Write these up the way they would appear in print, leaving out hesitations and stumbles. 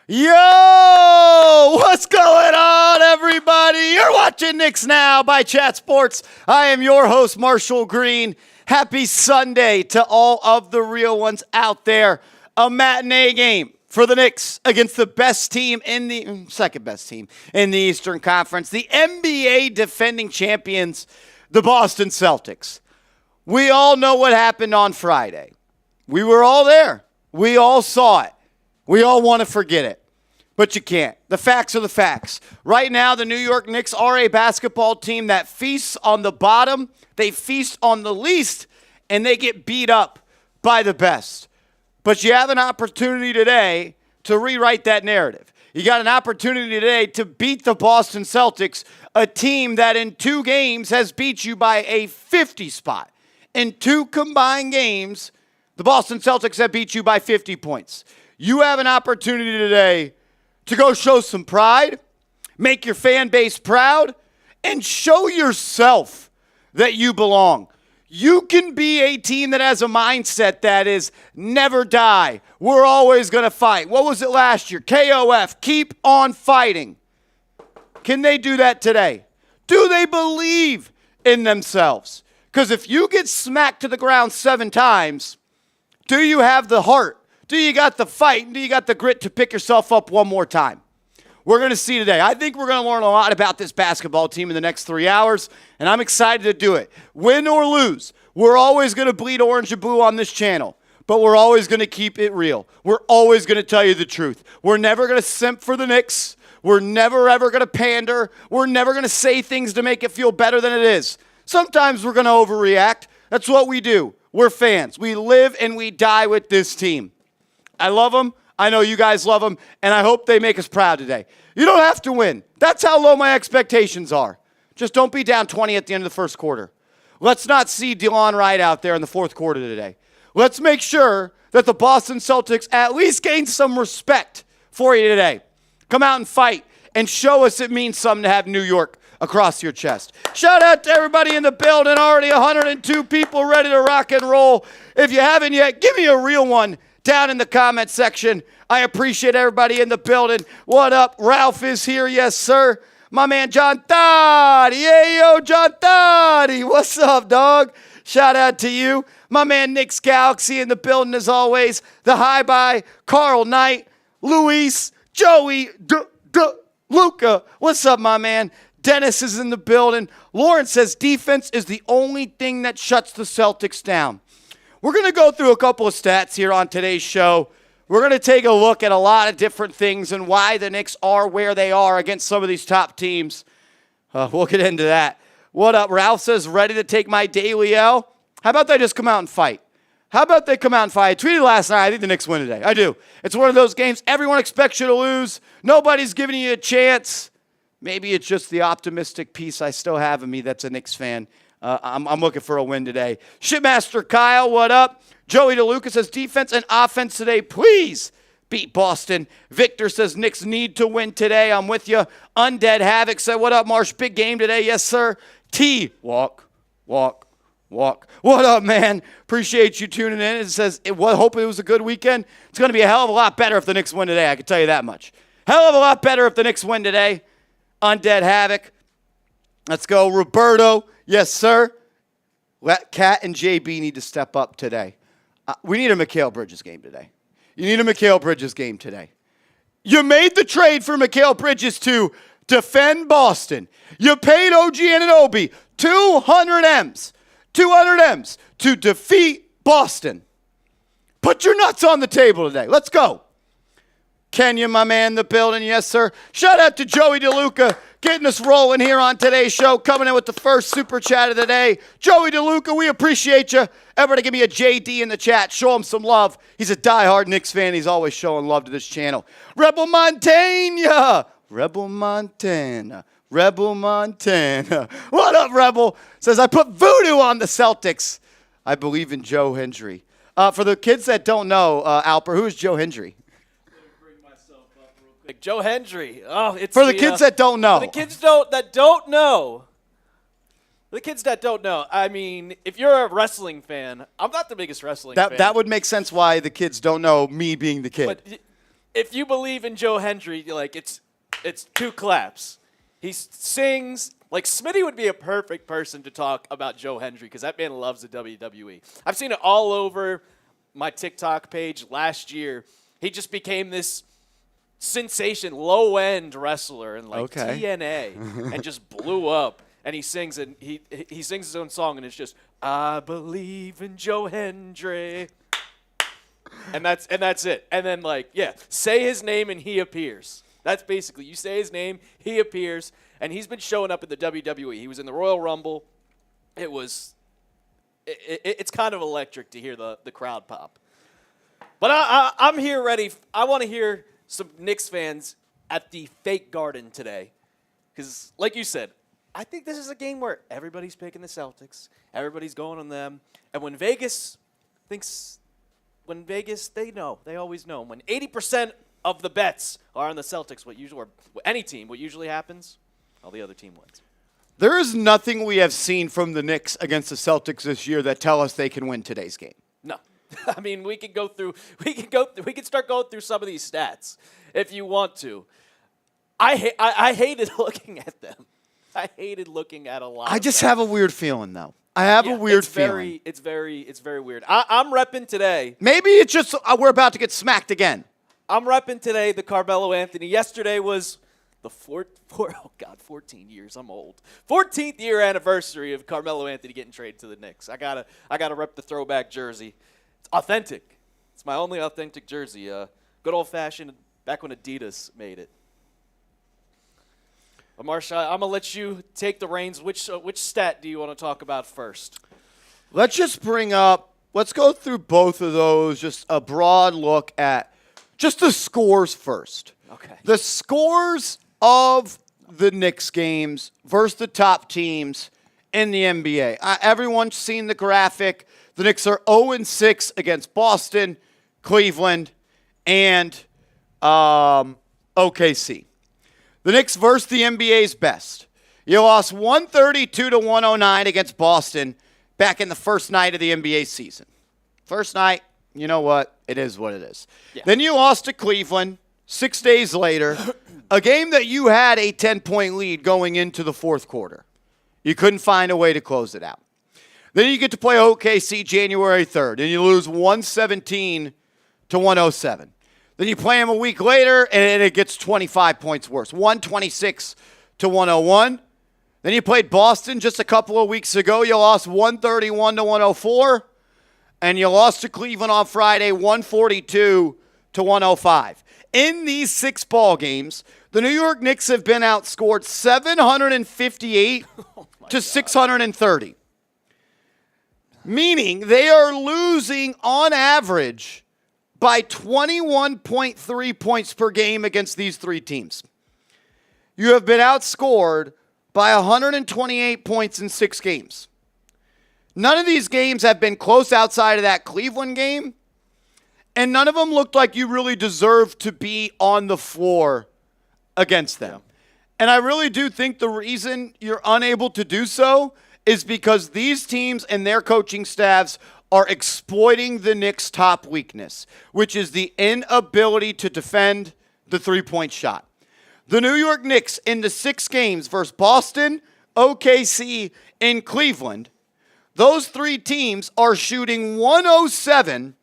Yo! What's going on, everybody? You're watching Knicks Now by Chat Sports. I am your host, Marshall Green. Happy Sunday to all of the real ones out there. A matinee game for the Knicks against the best team in the second best team in the Eastern Conference, the NBA defending champions, the Boston Celtics. We all know what happened on Friday. We were all there. We all saw it. We all want to forget it, but you can't. The facts are the facts. Right now, the New York Knicks are a basketball team that feasts on the bottom, they feast on the least, and they get beat up by the best. But you have an opportunity today to rewrite that narrative. You got an opportunity today to beat the Boston Celtics, a team that in 2 games has beat you by a 50 spot. In 2 combined games, the Boston Celtics have beat you by 50 points. You have an opportunity today to go show some pride, make your fan base proud, and show yourself that you belong. You can be a team that has a mindset that is never die. We're always going to fight. What was it last year? KOF, keep on fighting. Can they do that today? Do they believe in themselves? Because if you get smacked to the ground 7 times, do you have the heart? Do you got the fight? Do you got the grit to pick yourself up one more time? We're going to see today. I think we're going to learn a lot about this basketball team in the next 3 hours, and I'm excited to do it. Win or lose, we're always going to bleed orange and blue on this channel, but we're always going to keep it real. We're always going to tell you the truth. We're never going to simp for the Knicks. We're never, ever going to pander. We're never going to say things to make it feel better than it is. Sometimes we're going to overreact. That's what we do. We're fans. We live and we die with this team. I love them. I know you guys love them, and I hope they make us proud today. You don't have to win. That's how low my expectations are. Just don't be down 20 at the end of the first quarter. Let's not see DeLon Wright out there in the fourth quarter today. Let's make sure that the Boston Celtics at least gain some respect for you today. Come out and fight and show us it means something to have New York across your chest. Shout out to everybody in the building. Already 102 people ready to rock and roll. If you haven't yet, give me a real one down in the comment section. I appreciate everybody in the building. What up? Ralph is here. Yes, sir. My man, John Thotty. Hey, yo, John Thotty. What's up, dog? Shout out to you. My man, Knicks Galaxy in the building as always. The High Bye, Carl Knight, Luis, Joey, Luca. What's up, my man? Dennis is in the building. Lawrence says defense is the only thing that shuts the Celtics down. We're going to go through a couple of stats here on today's show. We're going to take a look at a lot of different things and why the Knicks are where they are against some of these top teams. We'll get into that. What up? Ralph says, ready to take my daily L. How about they just come out and fight? How about they come out and fight? I tweeted last night, I think the Knicks win today. I do. It's one of those games everyone expects you to lose. Nobody's giving you a chance. Maybe it's just the optimistic piece I still have in me that's a Knicks fan. I'm looking for a win today. Shipmaster Kyle, what up? Joey DeLuca says defense and offense today. Please beat Boston. Victor says Knicks need to win today. I'm with you. Undead Havoc said, what up, Marsh? Big game today. Yes, sir. T, walk. What up, man? Appreciate you tuning in. It says, hopefully it was a good weekend. It's going to be a hell of a lot better if the Knicks win today. I can tell you that much. Hell of a lot better if the Knicks win today. Undead Havoc. Let's go. Roberto. Yes, sir. Kat and JB need to step up today. We need a Mikal Bridges game today. You need a Mikal Bridges game today. You made the trade for Mikal Bridges to defend Boston. You paid OG Anunoby 200 M's to defeat Boston. Put your nuts on the table today. Let's go. Kenya, my man, in the building. Yes, sir. Shout out to Joey DeLuca getting us rolling here on today's show, coming in with the first super chat of the day. Joey DeLuca, we appreciate you. Everybody give me a JD in the chat. Show him some love. He's a diehard Knicks fan. He's always showing love to this channel. Rebel Montana. What up, Rebel? Says, I put voodoo on the Celtics. I believe in Joe Hendry. For the kids that don't know, Alper, who is Joe Hendry? Joe Hendry. Oh, it's for the kids that don't know. For the kids that don't know. The kids that don't know. I mean, if you're a wrestling fan, I'm not the biggest wrestling fan. That would make sense why the kids don't know me being the kid. But if you believe in Joe Hendry, like it's 2 claps. He sings. Like, Smitty would be a perfect person to talk about Joe Hendry because that man loves the WWE. I've seen it all over my TikTok page last year. He just became this sensation, low-end wrestler in, TNA and just blew up. And he sings and he sings his own song, and it's just, I believe in Joe Hendry. And that's it. And then, say his name and he appears. That's basically, you say his name, he appears. And he's been showing up at the WWE. He was in the Royal Rumble. It's kind of electric to hear the crowd pop. But I'm here ready. I want to hear some Knicks fans at the fake Garden today. Because, like you said, I think this is a game where everybody's picking the Celtics. Everybody's going on them. And when Vegas, they know. They always know. When 80% of the bets are on the Celtics, what usually happens? Well, the other team wins. There is nothing we have seen from the Knicks against the Celtics this year that tell us they can win today's game. No. I mean, we could start going through some of these stats if you want to. I hated looking at them. I hated looking at a lot. I just have a weird feeling, though. I have a weird feeling. It's very weird. I'm repping today. Maybe it's just we're about to get smacked again. I'm repping today the Carmelo Anthony. Yesterday was the 14 years. I'm old. 14th year anniversary of Carmelo Anthony getting traded to the Knicks. I gotta rep the throwback jersey. It's authentic. It's my only authentic jersey. Good old fashioned back when Adidas made it. But Marsha, I'm gonna let you take the reins. Which stat do you want to talk about first? Let's go through both of those. Just a broad look at just the scores first. Okay. The scores of the Knicks games versus the top teams in the NBA. Everyone's seen the graphic. The Knicks are 0-6 against Boston, Cleveland, and OKC. The Knicks versus the NBA's best. You lost 132-109 against Boston back in the first night of the NBA season. First night, you know what? It is what it is. Yeah. Then you lost to Cleveland 6 days later, a game that you had a 10-point lead going into the fourth quarter. You couldn't find a way to close it out. Then you get to play OKC January 3rd, and you lose 117-107. Then you play them a week later, and it gets 25 points worse, 126-101. Then you played Boston just a couple of weeks ago. You lost 131-104, and you lost to Cleveland on Friday, 142-105. In these 6 ball games, the New York Knicks have been outscored 758 to 630. Meaning they are losing on average by 21.3 points per game against these 3 teams. You have been outscored by 128 points in 6 games. None of these games have been close outside of that Cleveland game, and none of them looked like you really deserved to be on the floor against them. Yeah. And I really do think the reason you're unable to do so is because these teams and their coaching staffs are exploiting the Knicks' top weakness, which is the inability to defend the three-point shot. The New York Knicks in the 6 games versus Boston, OKC, and Cleveland, those 3 teams are shooting 107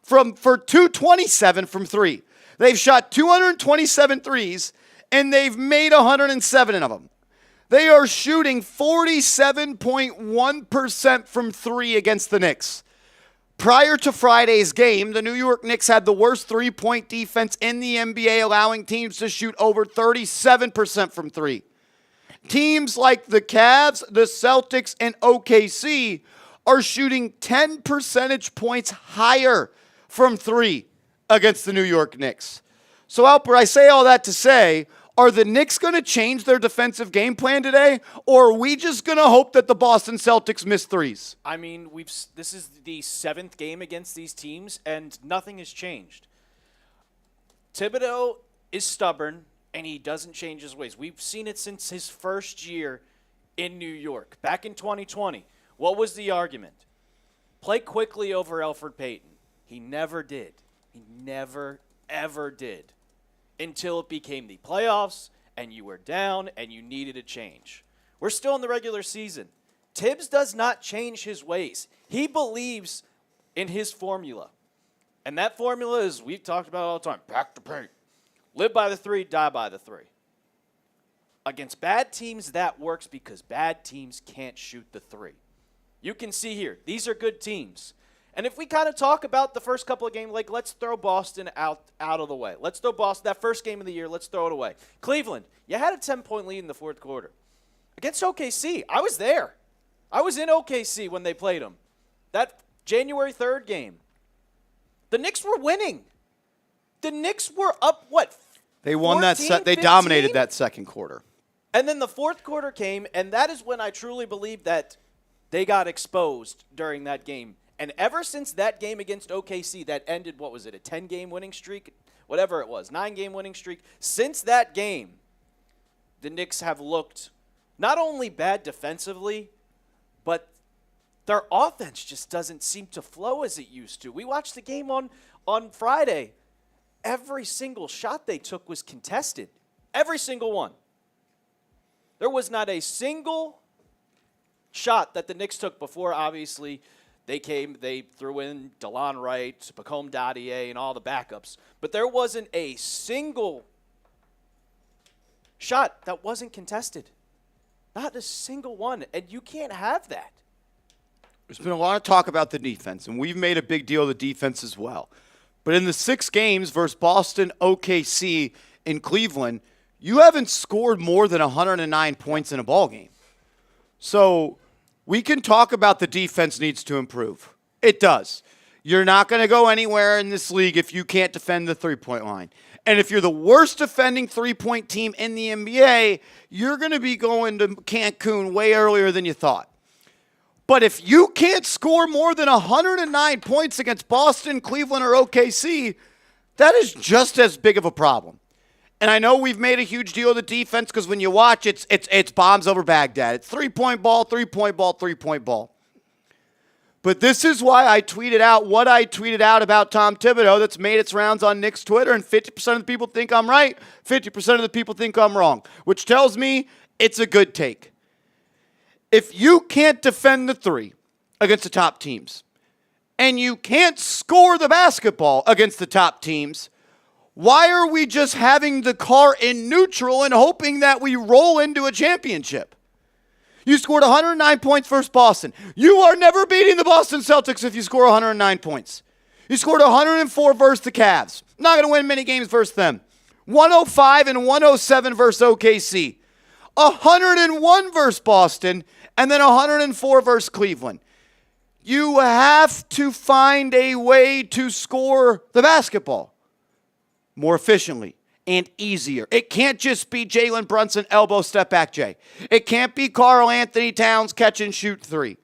for 227 from 3. They've shot 227 threes, and they've made 107 of them. They are shooting 47.1% from 3 against the Knicks. Prior to Friday's game, the New York Knicks had the worst three-point defense in the NBA, allowing teams to shoot over 37% from 3. Teams like the Cavs, the Celtics, and OKC are shooting 10 percentage points higher from 3 against the New York Knicks. So, Alper, I say all that to say, are the Knicks going to change their defensive game plan today, or are we just going to hope that the Boston Celtics miss threes? I mean, this is the 7th game against these teams, and nothing has changed. Thibodeau is stubborn, and he doesn't change his ways. We've seen it since his first year in New York. Back in 2020, what was the argument? Play quickly over Elfrid Payton. He never did. He never, ever did. until it became the playoffs and you were down and you needed a change. We're still in the regular season. Tibbs does not change his ways. He believes in his formula. And that formula is, we've talked about all the time, back to paint. Live by the three, die by the three. Against bad teams, that works because bad teams can't shoot the three. You can see here, these are good teams. And if we kind of talk about the first couple of games, like let's throw Boston out of the way. Let's throw Boston, that first game of the year, let's throw it away. Cleveland, you had a 10-point lead in the fourth quarter. Against OKC, I was there. I was in OKC when they played them. That January 3rd game. The Knicks were winning. The Knicks were up, what, They won 14, that set. They 15? dominated that second quarter. And then the fourth quarter came, and that is when I truly believe that they got exposed during that game. And ever since that game against OKC that ended, what was it, a 10-game winning streak? Whatever it was, 9-game winning streak. Since that game, the Knicks have looked not only bad defensively, but their offense just doesn't seem to flow as it used to. We watched the game on Friday. Every single shot they took was contested. Every single one. There was not a single shot that the Knicks took before, obviously, they threw in DeLon Wright, Pacome Dadier, and all the backups. But there wasn't a single shot that wasn't contested. Not a single one. And you can't have that. There's been a lot of talk about the defense, and we've made a big deal of the defense as well. But in the 6 games versus Boston, OKC, and Cleveland, you haven't scored more than 109 points in a ball game. So we can talk about the defense needs to improve. It does. You're not going to go anywhere in this league if you can't defend the three-point line. And if you're the worst defending three-point team in the NBA, you're going to be going to Cancun way earlier than you thought. But if you can't score more than 109 points against Boston, Cleveland, or OKC, that is just as big of a problem. And I know we've made a huge deal of the defense because when you watch, it's bombs over Baghdad. It's three-point ball, three-point ball, three-point ball. But this is why I tweeted out what I tweeted out about Tom Thibodeau that's made its rounds on Knicks Twitter, and 50% of the people think I'm right, 50% of the people think I'm wrong, which tells me it's a good take. If you can't defend the three against the top teams, and you can't score the basketball against the top teams, why are we just having the car in neutral and hoping that we roll into a championship? You scored 109 points versus Boston. You are never beating the Boston Celtics if you score 109 points. You scored 104 versus the Cavs. Not going to win many games versus them. 105 and 107 versus OKC. 101 versus Boston, and then 104 versus Cleveland. You have to find a way to score the basketball more efficiently and easier. It can't just be Jalen Brunson elbow step back Jay. It can't be Karl-Anthony Towns catch and shoot three.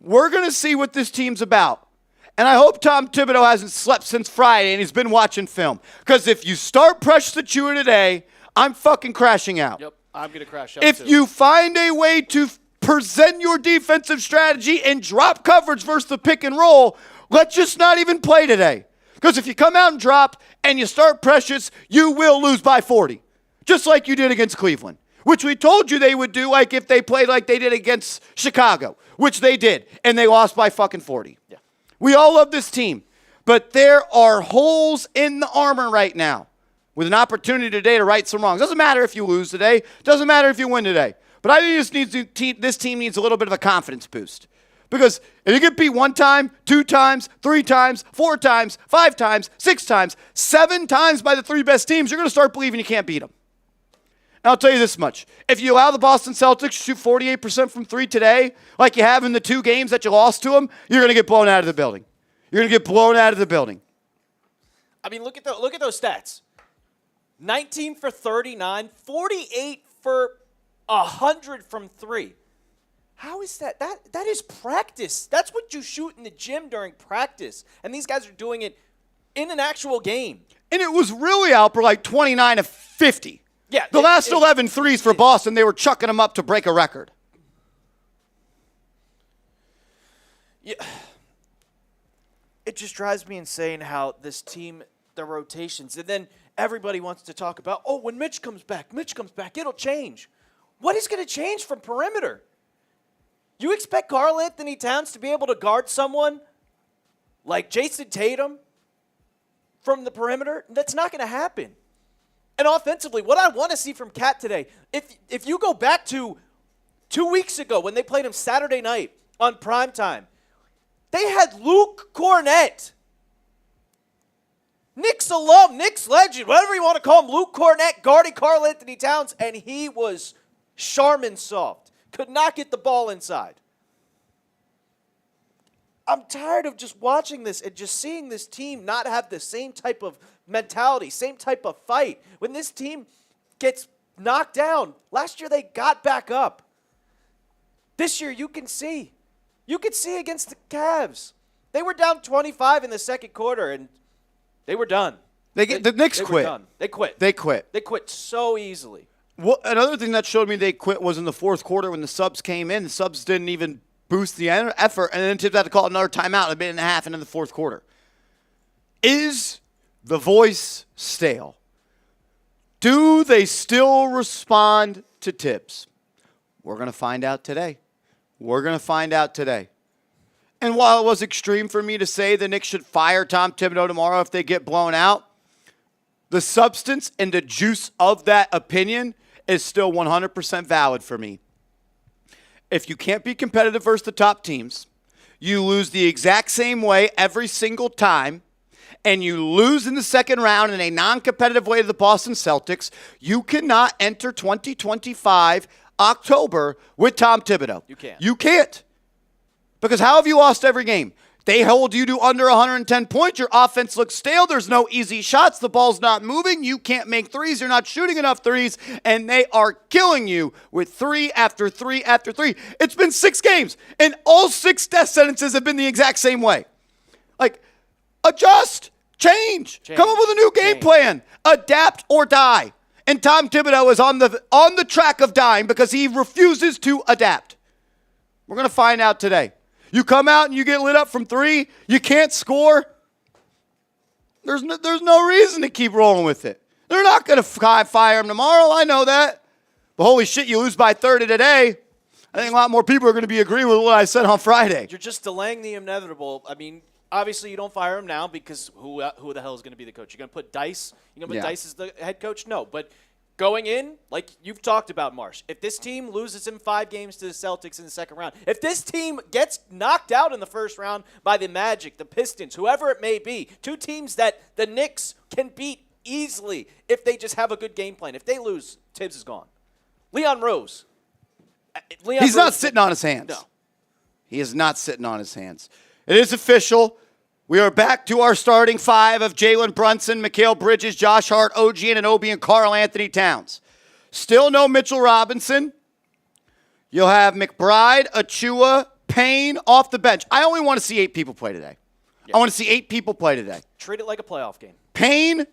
We're going to see what this team's about. And I hope Tom Thibodeau hasn't slept since Friday and he's been watching film. Because if you start Precious Achiuwa today, I'm fucking crashing out. Yep, I'm going to crash out If too. you find a way to present your defensive strategy and drop coverage versus the pick and roll, let's just not even play today. Because if you come out and drop and you start Precious, you will lose by 40. Just like you did against Cleveland. Which we told you they would do like if they played like they did against Chicago. Which they did. And they lost by fucking 40. Yeah. We all love this team. But there are holes in the armor right now. With an opportunity today to right some wrongs. Doesn't matter if you lose today. Doesn't matter if you win today. But I think this team needs a little bit of a confidence boost. Because if you get beat 1 time, 2 times, 3 times, 4 times, 5 times, 6 times, 7 times by the 3 best teams, you're going to start believing you can't beat them. And I'll tell you this much. If you allow the Boston Celtics to shoot 48% from 3 today, like you have in the 2 games that you lost to them, you're going to get blown out of the building. You're going to get blown out of the building. I mean, look at those stats. 19 for 39, 48 for 100 from 3. How is that? That is practice. That's what you shoot in the gym during practice. And these guys are doing it in an actual game. And it was really, Alper, like 29 of 50. Yeah. The last 11 threes for Boston, they were chucking them up to break a record. Yeah. It just drives me insane how this team their rotations. And then everybody wants to talk about, oh, when Mitch comes back, it'll change. What is going to change from perimeter? You expect Karl-Anthony Towns to be able to guard someone like Jayson Tatum from the perimeter? That's not going to happen. And offensively, what I want to see from Cat today, if you go back to 2 weeks ago when they played him Saturday night on primetime, they had Luke Cornett, Knicks alum, Knicks legend, whatever you want to call him, Luke Cornett guarding Karl-Anthony Towns, and he was Charmin soft. Could not get the ball inside. I'm tired of just watching this and just seeing this team not have the same type of mentality, same type of fight. When this team gets knocked down, last year they got back up. This year you can see. You could see against the Cavs. They were down 25 in the second quarter, and they were done. The Knicks quit. They quit. They quit. They quit so easily. Well, another thing that showed me they quit was in the fourth quarter when the subs came in. The subs didn't even boost the effort, and then Tibbs had to call another timeout a minute and a half into the fourth quarter. Is the voice stale? Do they still respond to Tibbs? We're going to find out today. And while it was extreme for me to say the Knicks should fire Tom Thibodeau tomorrow if they get blown out, the substance and the juice of that opinion is still 100% valid for me. If you can't be competitive versus the top teams, you lose the exact same way every single time, and you lose in the second round in a non-competitive way to the Boston Celtics, you cannot enter 2025 October with Tom Thibodeau. You can't. You can't. Because how have you lost every game? They hold you to under 110 points. Your offense looks stale. There's no easy shots. The ball's not moving. You can't make threes. You're not shooting enough threes. And they are killing you with three after three after three. It's been 6 games, and all 6 death sentences have been the exact same way. Like, adjust, change, come up with a new game plan, adapt or die. And Tom Thibodeau is on the track of dying because he refuses to adapt. We're going to find out today. You come out and you get lit up from 3, you can't score. There's no reason to keep rolling with it. They're not going to fire him tomorrow. I know that. But holy shit, you lose by 30 today. I think a lot more people are going to be agreeing with what I said on Friday. You're just delaying the inevitable. I mean, obviously you don't fire him now because who the hell is going to be the coach? You're going to put Dice? You're going to put Dice as the head coach? No, but going in, like you've talked about, Marsh, if this team loses in 5 games to the Celtics in the second round, if this team gets knocked out in the first round by the Magic, the Pistons, whoever it may be, 2 teams that the Knicks can beat easily if they just have a good game plan. If they lose, Tibbs is gone. Leon Rose. He's not sitting on his hands. No. He is not sitting on his hands. It is official. We are back to our starting 5 of Jalen Brunson, Mikal Bridges, Josh Hart, OG Anunoby, and Karl-Anthony Towns. Still no Mitchell Robinson. You'll have McBride, Achua, Payne off the bench. I only want to see 8 people play today. Yeah. I want to see 8 people play today. Treat it like a playoff game. Payne,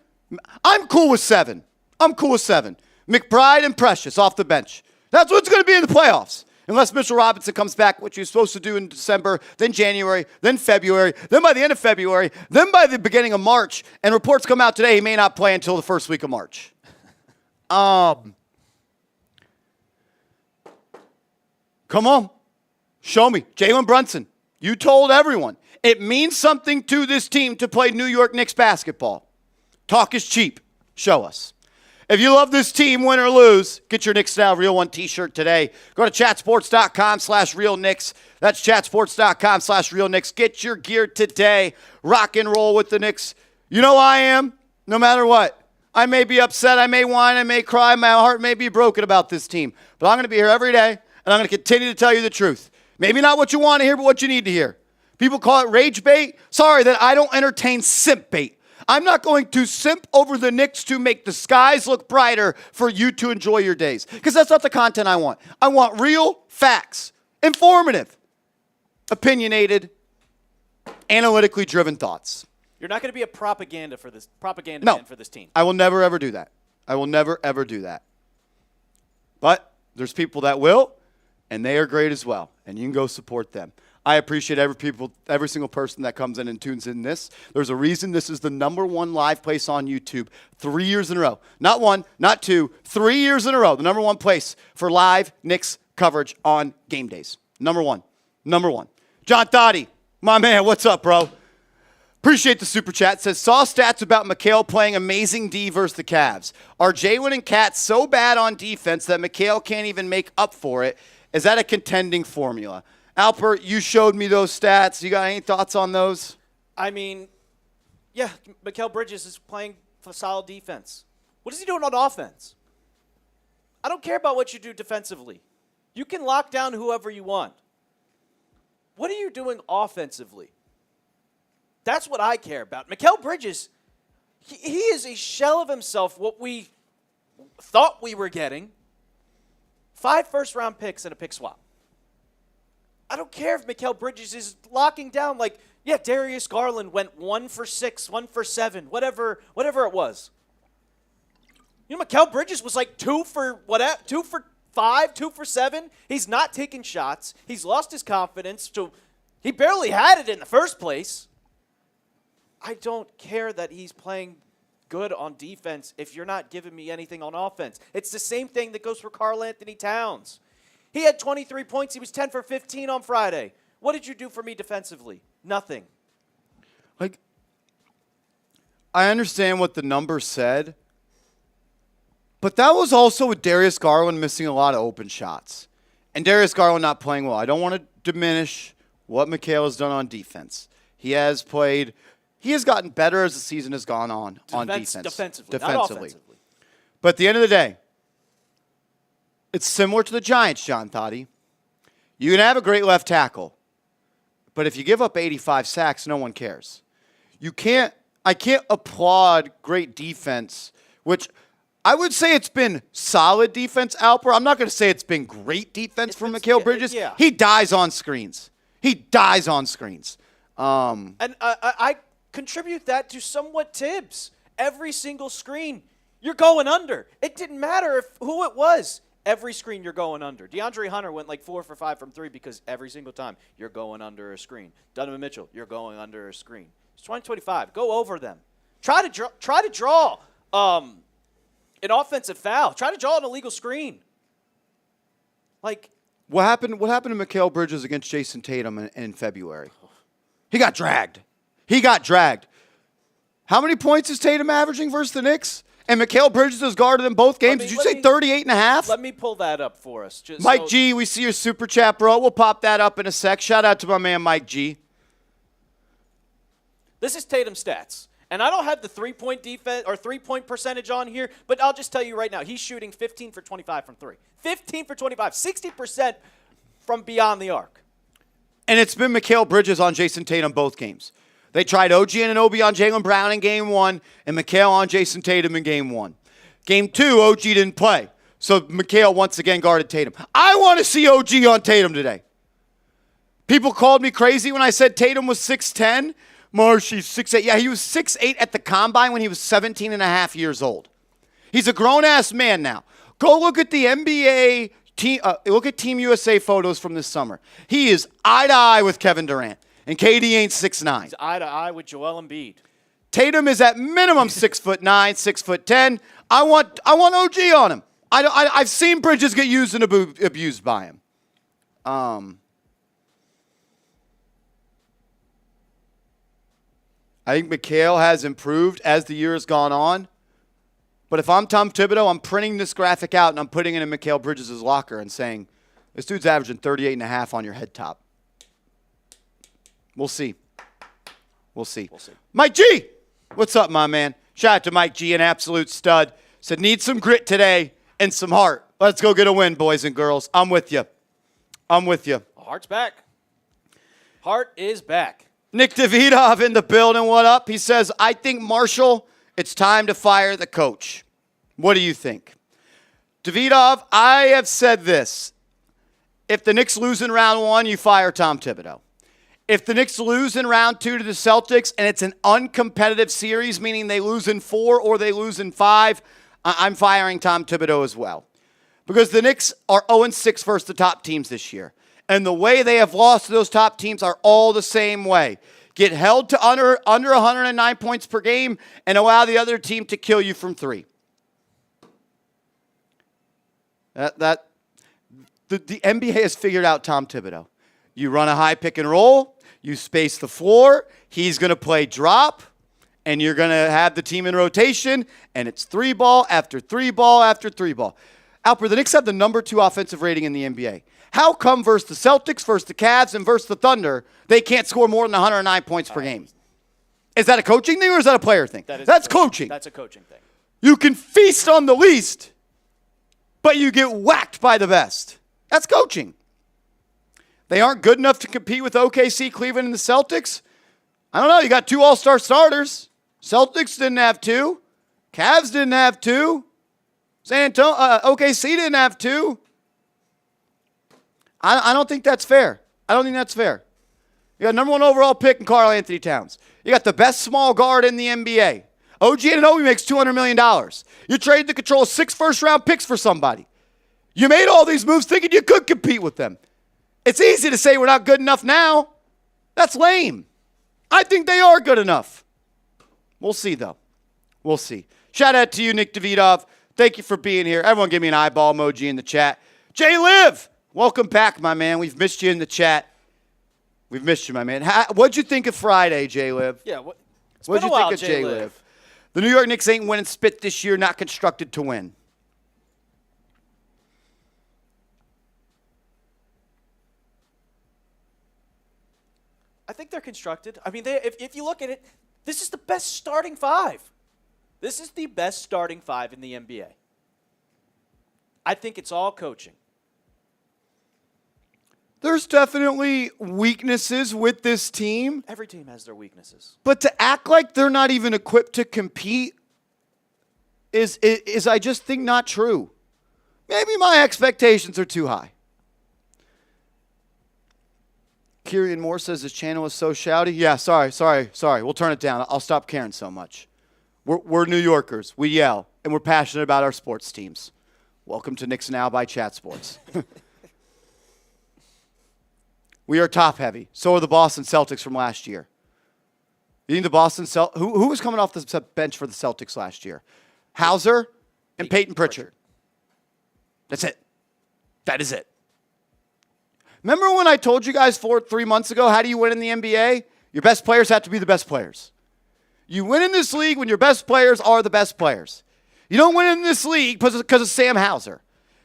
I'm cool with 7. McBride and Precious off the bench. That's what's going to be in the playoffs. Unless Mitchell Robinson comes back, which he's supposed to do in December, then January, then February, then by the end of February, then by the beginning of March. And reports come out today he may not play until the first week of March. Come on. Show me. Jalen Brunson, you told everyone. It means something to this team to play New York Knicks basketball. Talk is cheap. Show us. If you love this team, win or lose, get your Knicks Now Real One t-shirt today. Go to chatsports.com/realknicks. That's chatsports.com/realknicks. Get your gear today. Rock and roll with the Knicks. You know I am, no matter what. I may be upset, I may whine, I may cry, my heart may be broken about this team. But I'm going to be here every day, and I'm going to continue to tell you the truth. Maybe not what you want to hear, but what you need to hear. People call it rage bait. Sorry that I don't entertain simp bait. I'm not going to simp over the Knicks to make the skies look brighter for you to enjoy your days. Because that's not the content I want. I want real facts, informative, opinionated, analytically driven thoughts. You're not going to be a propaganda man for this team. I will never, ever do that. I will never, ever do that. But there's people that will, and they are great as well. And you can go support them. I appreciate every single person that comes in and tunes in this. There's a reason this is the #1 live place on YouTube 3 years in a row. Not one, not two, 3 years in a row. The #1 place for live Knicks coverage on game days. Number one. John Thotty, my man, what's up, bro? Appreciate the super chat. Says, saw stats about Mikal playing amazing D versus the Cavs. Are Jaylen and Cat so bad on defense that Mikal can't even make up for it? Is that a contending formula? Alpert, you showed me those stats. You got any thoughts on those? I mean, yeah, Mikal Bridges is playing for solid defense. What is he doing on offense? I don't care about what you do defensively. You can lock down whoever you want. What are you doing offensively? That's what I care about. Mikal Bridges, he is a shell of himself, what we thought we were getting. 5 first-round picks and a pick swap. I don't care if Mikal Bridges is locking down like, yeah, Darius Garland went 1 for 6, 1 for 7, whatever it was. You know, Mikal Bridges was like 2 for 5, 2 for 7. He's not taking shots. He's lost his confidence. So he barely had it in the first place. I don't care that he's playing good on defense if you're not giving me anything on offense. It's the same thing that goes for Karl-Anthony Towns. He had 23 points. He was 10 for 15 on Friday. What did you do for me defensively? Nothing. Like, I understand what the numbers said, but that was also with Darius Garland missing a lot of open shots. And Darius Garland not playing well. I don't want to diminish what Mikal has done on defense. He has gotten better as the season has gone on defense. Defensively. Not offensively. But at the end of the day, it's similar to the Giants, John Thotty. You can have a great left tackle, but if you give up 85 sacks, no one cares. I can't applaud great defense, which I would say it's been solid defense, Alper. I'm not going to say it's been great defense from Mikal Bridges. Yeah. He dies on screens. And I contribute that to somewhat Tibbs. Every single screen, you're going under. It didn't matter who it was. Every screen you're going under. DeAndre Hunter went like 4 for 5 from 3 because every single time you're going under a screen. Donovan Mitchell, you're going under a screen. It's 2025. Go over them. Try to draw an offensive foul. Try to draw an illegal screen. Like what happened to Mikal Bridges against Jayson Tatum in February? He got dragged. How many points is Tatum averaging versus the Knicks? And Mikal Bridges has guarded them both games. Did you say 38.5? Let me pull that up for us. Mike G, we see your super chat, bro. We'll pop that up in a sec. Shout out to my man Mike G. This is Tatum stats. And I don't have the 3-point defense or 3-point percentage on here, but I'll just tell you right now, he's shooting 15 for 25 from 3. 15 for 25, 60% from beyond the arc. And it's been Mikal Bridges on Jayson Tatum both games. They tried OG Anunoby on Jalen Brown in Game 1 and Mikal on Jayson Tatum in Game 1. Game 2, OG didn't play. So Mikal once again guarded Tatum. I want to see OG on Tatum today. People called me crazy when I said Tatum was 6'10". Marshy's 6'8". Yeah, he was 6'8" at the Combine when he was 17 and a half years old. He's a grown-ass man now. Go look at the NBA look at Team USA photos from this summer. He is eye-to-eye with Kevin Durant. And KD ain't 6'9". He's eye-to-eye with Joel Embiid. Tatum is at minimum 6'9", 6'10". I want OG on him. I've seen Bridges get used and abused by him. I think Mikal has improved as the year has gone on. But if I'm Tom Thibodeau, I'm printing this graphic out and I'm putting it in Mikal Bridges' locker and saying, this dude's averaging 38.5 on your head top. We'll see. Mike G, what's up, my man? Shout out to Mike G, an absolute stud. Said, need some grit today and some heart. Let's go get a win, boys and girls. I'm with you. Hart's back. Hart is back. Nick Davidov in the building. What up? He says, I think, Marshall, it's time to fire the coach. What do you think? Davidov, I have said this. If the Knicks lose in round 1, you fire Tom Thibodeau. If the Knicks lose in round 2 to the Celtics and it's an uncompetitive series, meaning they lose in 4 or they lose in 5, I'm firing Tom Thibodeau as well. Because the Knicks are 0-6 versus the top teams this year. And the way they have lost to those top teams are all the same way. Get held to under 109 points per game and allow the other team to kill you from three. The NBA has figured out Tom Thibodeau. You run a high pick and roll, you space the floor, he's going to play drop, and you're going to have the team in rotation, and it's 3-ball after 3-ball after 3-ball. Alper, the Knicks have the number 2 offensive rating in the NBA. How come versus the Celtics, versus the Cavs, and versus the Thunder, they can't score more than 109 points per game? Is that a coaching thing or is that a player thing? That's coaching. That's a coaching thing. You can feast on the least, but you get whacked by the best. That's coaching. They aren't good enough to compete with OKC, Cleveland, and the Celtics. I don't know. You got 2 all-star starters. Celtics didn't have 2. Cavs didn't have 2. OKC didn't have 2. I don't think that's fair. You got number 1 overall pick in Karl-Anthony Towns. You got the best small guard in the NBA. OG Anunoby makes $200 million. You traded the control of 6 first-round picks for somebody. You made all these moves thinking you could compete with them. It's easy to say we're not good enough now. That's lame. I think they are good enough. We'll see, though. We'll see. Shout out to you, Nick Davidov. Thank you for being here. Everyone give me an eyeball emoji in the chat. Jay Liv, welcome back, my man. We've missed you in the chat. We've missed you, my man. What'd you think of Friday, Jay Liv? Yeah, What'd you think of Jay Liv? The New York Knicks ain't winning spit this year, not constructed to win. I think they're constructed. I mean, if you look at it, this is the best starting 5. This is the best starting 5 in the NBA. I think it's all coaching. There's definitely weaknesses with this team. Every team has their weaknesses. But to act like they're not even equipped to compete is I just think not true. Maybe my expectations are too high. Kieran Moore says his channel is so shouty. Yeah, sorry. We'll turn it down. I'll stop caring so much. We're New Yorkers. We yell, and we're passionate about our sports teams. Welcome to Knicks Now by Chat Sports. We are top-heavy. So are the Boston Celtics from last year. You think the Boston Celtics – who was coming off the bench for the Celtics last year? Hauser and Peyton Pritchard. That's it. That is it. Remember when I told you guys 3 months ago, how do you win in the NBA? Your best players have to be the best players. You win in this league when your best players are the best players. You don't win in this league because of Sam Hauser,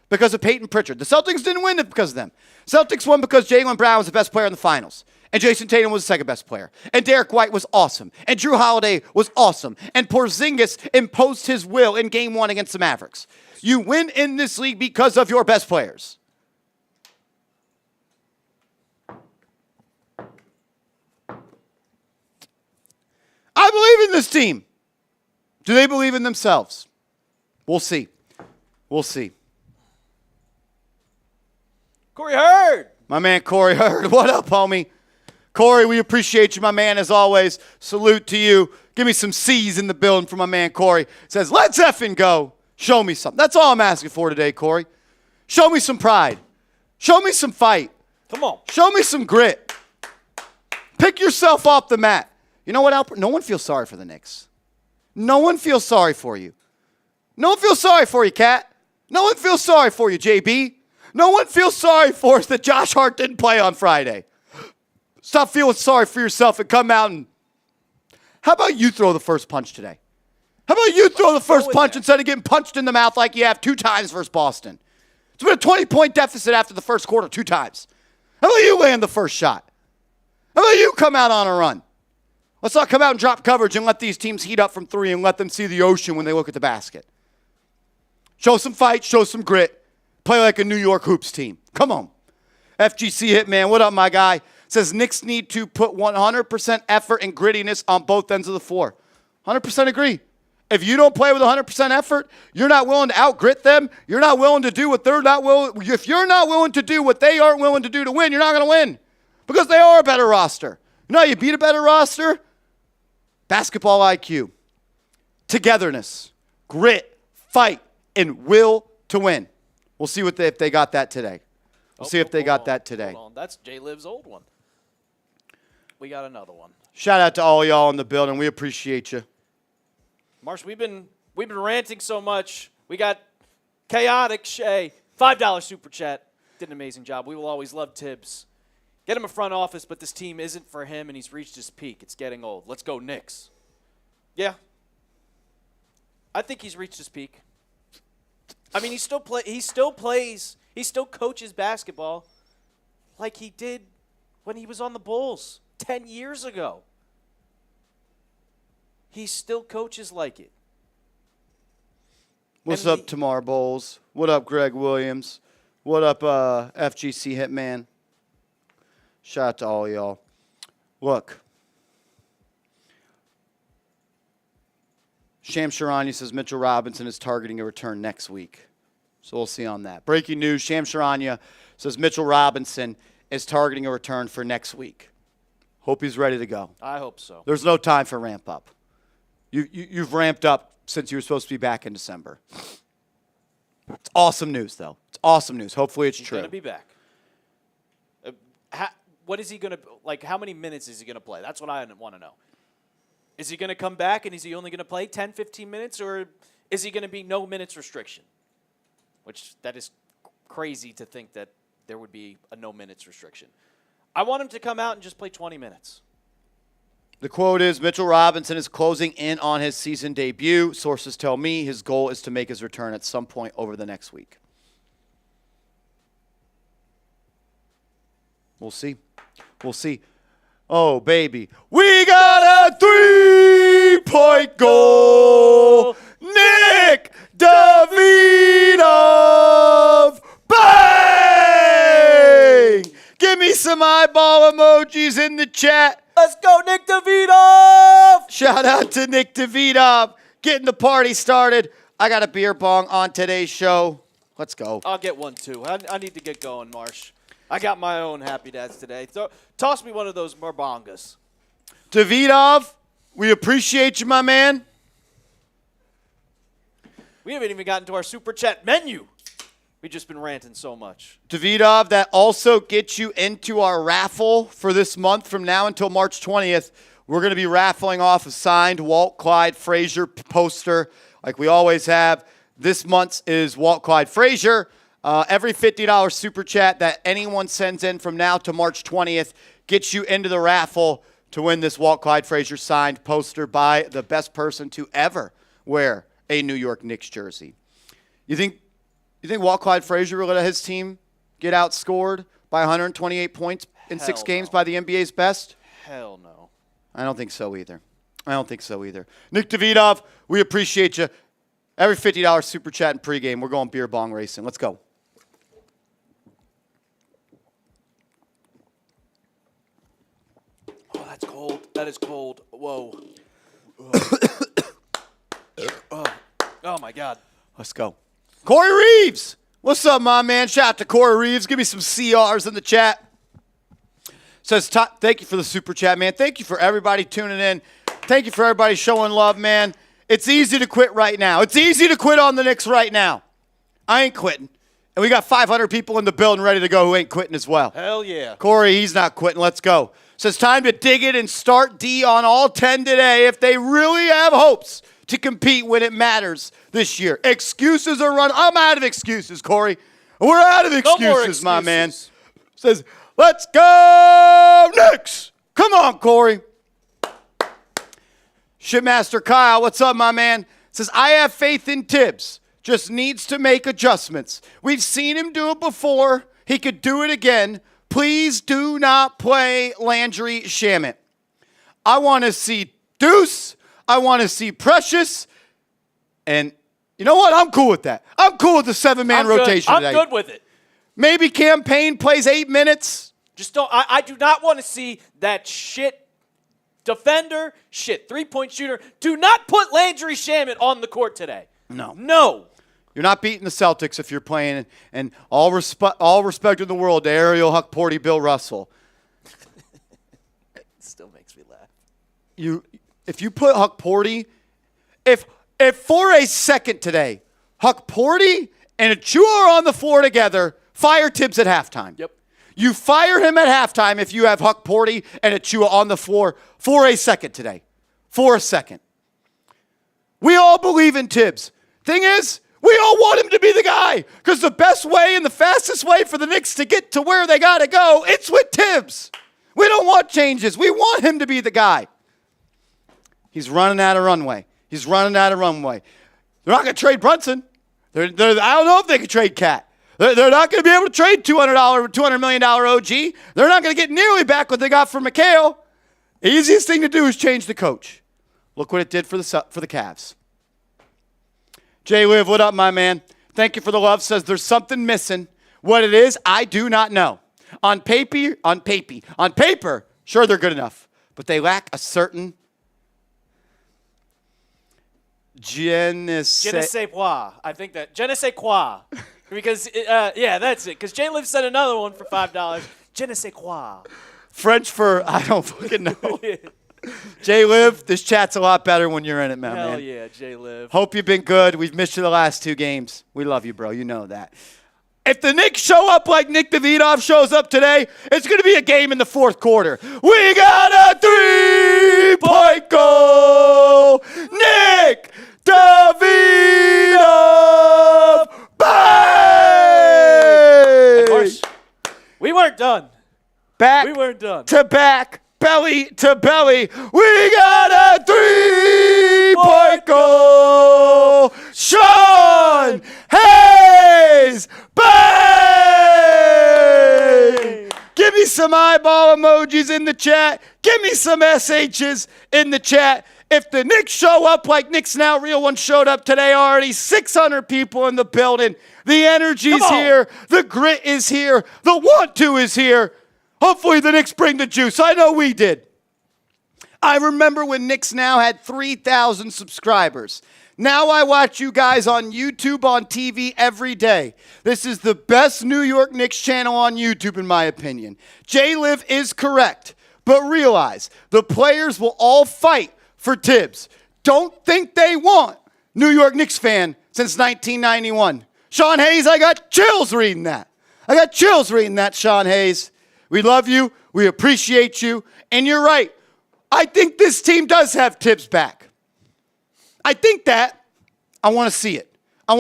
because of Peyton Pritchard. The Celtics didn't win it because of them. Celtics won because Jalen Brown was the best player in the finals, and Jayson Tatum was the second best player, and Derek White was awesome, and Drew Holiday was awesome, and Porzingis imposed his will in Game 1 against the Mavericks. You win in this league because of your best players. I believe in this team. Do they believe in themselves? We'll see. Corey Hurd. My man Corey Hurd. What up, homie? Corey, we appreciate you, my man, as always. Salute to you. Give me some C's in the building for my man Corey. Says, let's effing go. Show me something. That's all I'm asking for today, Corey. Show me some pride. Show me some fight. Come on. Show me some grit. Pick yourself off the mat. You know what, Alper? No one feels sorry for the Knicks. No one feels sorry for you. No one feels sorry for you, Kat. No one feels sorry for you, JB. No one feels sorry for us that Josh Hart didn't play on Friday. Stop feeling sorry for yourself and come out and... How about you throw the first punch today? How about you throw the first punch instead of getting punched in the mouth like you have 2 times versus Boston? It's been a 20-point deficit after the first quarter 2 times. How about you land the first shot? How about you come out on a run? Let's not come out and drop coverage and let these teams heat up from 3 and let them see the ocean when they look at the basket. Show some fight, show some grit. Play like a New York Hoops team. Come on. FGC Hitman, what up, my guy? Says Knicks need to put 100% effort and grittiness on both ends of the floor. 100% agree. If you don't play with 100% effort, you're not willing to out-grit them, you're not willing to do what they're not willing. If you're not willing to do what they aren't willing to do to win, you're not going to win because they are a better roster. You know how you beat a better roster? Basketball IQ, togetherness, grit, fight, and will to win. We'll see if they got that today. We'll see if they got that today. Hold on. That's J-Liv's old one. We got another one. Shout out to all y'all in the building. We appreciate you. Marsh, we've been ranting so much. We got Chaotic Shay, $5 super chat. Did an amazing job. We will always love Tibbs. Get him a front office, but this team isn't for him, and he's reached his peak. It's getting old. Let's go Knicks. Yeah. I think he's reached his peak. I mean, he still plays. He still coaches basketball like he did when he was on the Bulls 10 years ago. He still coaches like it. What's up, Tamar Bowles? What up, Greg Williams? What up, FGC Hitman? Shout out to all y'all. Look. Sham Sharanya says Mitchell Robinson is targeting a return next week. So we'll see on that. Breaking news, Sham Sharanya says Mitchell Robinson is targeting a return for next week. Hope he's ready to go. I hope so. There's no time for ramp up. You've ramped up since you were supposed to be back in December. It's awesome news, though. It's awesome news. Hopefully it's true. He's going to be back. What is he going to – like, how many minutes is he going to play? That's what I want to know. Is he going to come back and is he only going to play 10, 15 minutes, or is he going to be no minutes restriction? Which that is crazy to think that there would be a no minutes restriction. I want him to come out and just play 20 minutes. The quote is, Mitchell Robinson is closing in on his season debut. Sources tell me his goal is to make his return at some point over the next week. We'll see. We'll see. Oh, baby. We got a 3-point goal. Nick Davidov. Bang! Give me some eyeball emojis in the chat. Let's go, Nick Davidov! Shout out to Nick Davidov. Getting the party started. I got a beer bong on today's show. Let's go. I'll get one, too. I need to get going, Marsh. I got my own Happy Dads today. Toss me one of those Marbongas. Davidov, we appreciate you, my man. We haven't even gotten to our Super Chat menu. We've just been ranting so much. Davidov, that also gets you into our raffle for this month from now until March 20th. We're going to be raffling off a signed Walt Clyde Frazier poster like we always have. This month's is Walt Clyde Frazier. Every $50 super chat that anyone sends in from now to March 20th gets you into the raffle to win this Walt Clyde Frazier signed poster by the best person to ever wear a New York Knicks jersey. You think Walt Clyde Frazier will let his team get outscored by 128 points in 6 games by the NBA's best? Hell no. I don't think so either. Nick Davidov, we appreciate you. Every $50 super chat and pregame, we're going beer bong racing. Let's go. Oh, that's cold. That is cold. Whoa. Oh, my God. Let's go. Corey Reeves. What's up, my man? Shout out to Corey Reeves. Give me some CRs in the chat. Says, thank you for the super chat, man. Thank you for everybody tuning in. Thank you for everybody showing love, man. It's easy to quit right now. It's easy to quit on the Knicks right now. I ain't quitting. And we got 500 people in the building ready to go who ain't quitting as well. Hell yeah. Corey, he's not quitting. Let's go. Says time to dig it and start D on all 10 today if they really have hopes to compete when it matters this year. Excuses are run. I'm out of excuses, Corey. We're out of excuses, no more excuses, my man. Says, let's go Knicks. Come on, Corey. Shipmaster Kyle, what's up, my man? Says, I have faith in Tibbs. Just needs to make adjustments. We've seen him do it before. He could do it again. Please do not play Landry Shamet. I want to see Deuce. I want to see Precious. And you know what? I'm cool with that. I'm cool with the 7-man rotation today. I'm good with it. Maybe Campaign plays 8 minutes. Just don't. I do not want to see that shit defender, shit three-point shooter. Do not put Landry Shamet on the court today. No. You're not beating the Celtics if you're playing, and all respect in the world to Ariel Huckporty, Bill Russell. It still makes me laugh. If you put Huckporty, if for a second today, Huckporty and Achua are on the floor together, Fire Tibbs at halftime. Yep. You fire him at halftime if you have Huck Porty and Achua on the floor for a second today. For a second. We all believe in Tibbs. Thing is, we all want him to be the guy because the best way and the fastest way for the Knicks to get to where they got to go, it's with Tibbs. We don't want changes. We want him to be the guy. He's running out of runway. He's running out of runway. They're not going to trade Brunson. I don't know if they can trade Cat. They're not going to be able to trade $200 million OG. They're not going to get nearly back what they got from McHale. The easiest thing to do is change the coach. Look what it did for the Cavs. Jay Liv, what up, my man? Thank you for the love. Says there's something missing. What it is, I do not know. On paper, sure they're good enough, but they lack a certain je ne sais quoi. I think that je ne sais quoi. Because, yeah, that's it. Because Jay Liv said another one for $5. Je ne sais quoi. French for I don't fucking know. Jay Liv, this chat's a lot better when you're in it, man. Hell yeah, Jay Liv. Hope you've been good. We've missed you the last 2 games. We love you, bro. You know that. If the Knicks show up like Nick Davidoff shows up today, it's going to be a game in the 4th quarter. We got a 3-point goal. Nick Davidoff. Bang! Marsh, we weren't done. Back We weren't done. to back, belly to belly. We got a 3-point goal. Sean Hayes. Bang! Give me some eyeball emojis in the chat. Give me some SHs in the chat. If the Knicks show up like Knicks Now Real One showed up today already, 600 people in the building. The energy's here. The grit is here. The want to is here. Hopefully the Knicks bring the juice. I know we did. I remember when Knicks Now had 3,000 subscribers. Now I watch you guys on YouTube, on TV every day. This is the best New York Knicks channel on YouTube, in my opinion. Jay Liv is correct, but realize the players will all fight for Tibbs. Don't think they want New York Knicks fan since 1991. Sean Hayes, I got chills reading that. Sean Hayes. We love you. We appreciate you. And you're right. I think this team does have Tibbs back. I think that. I want to see it. In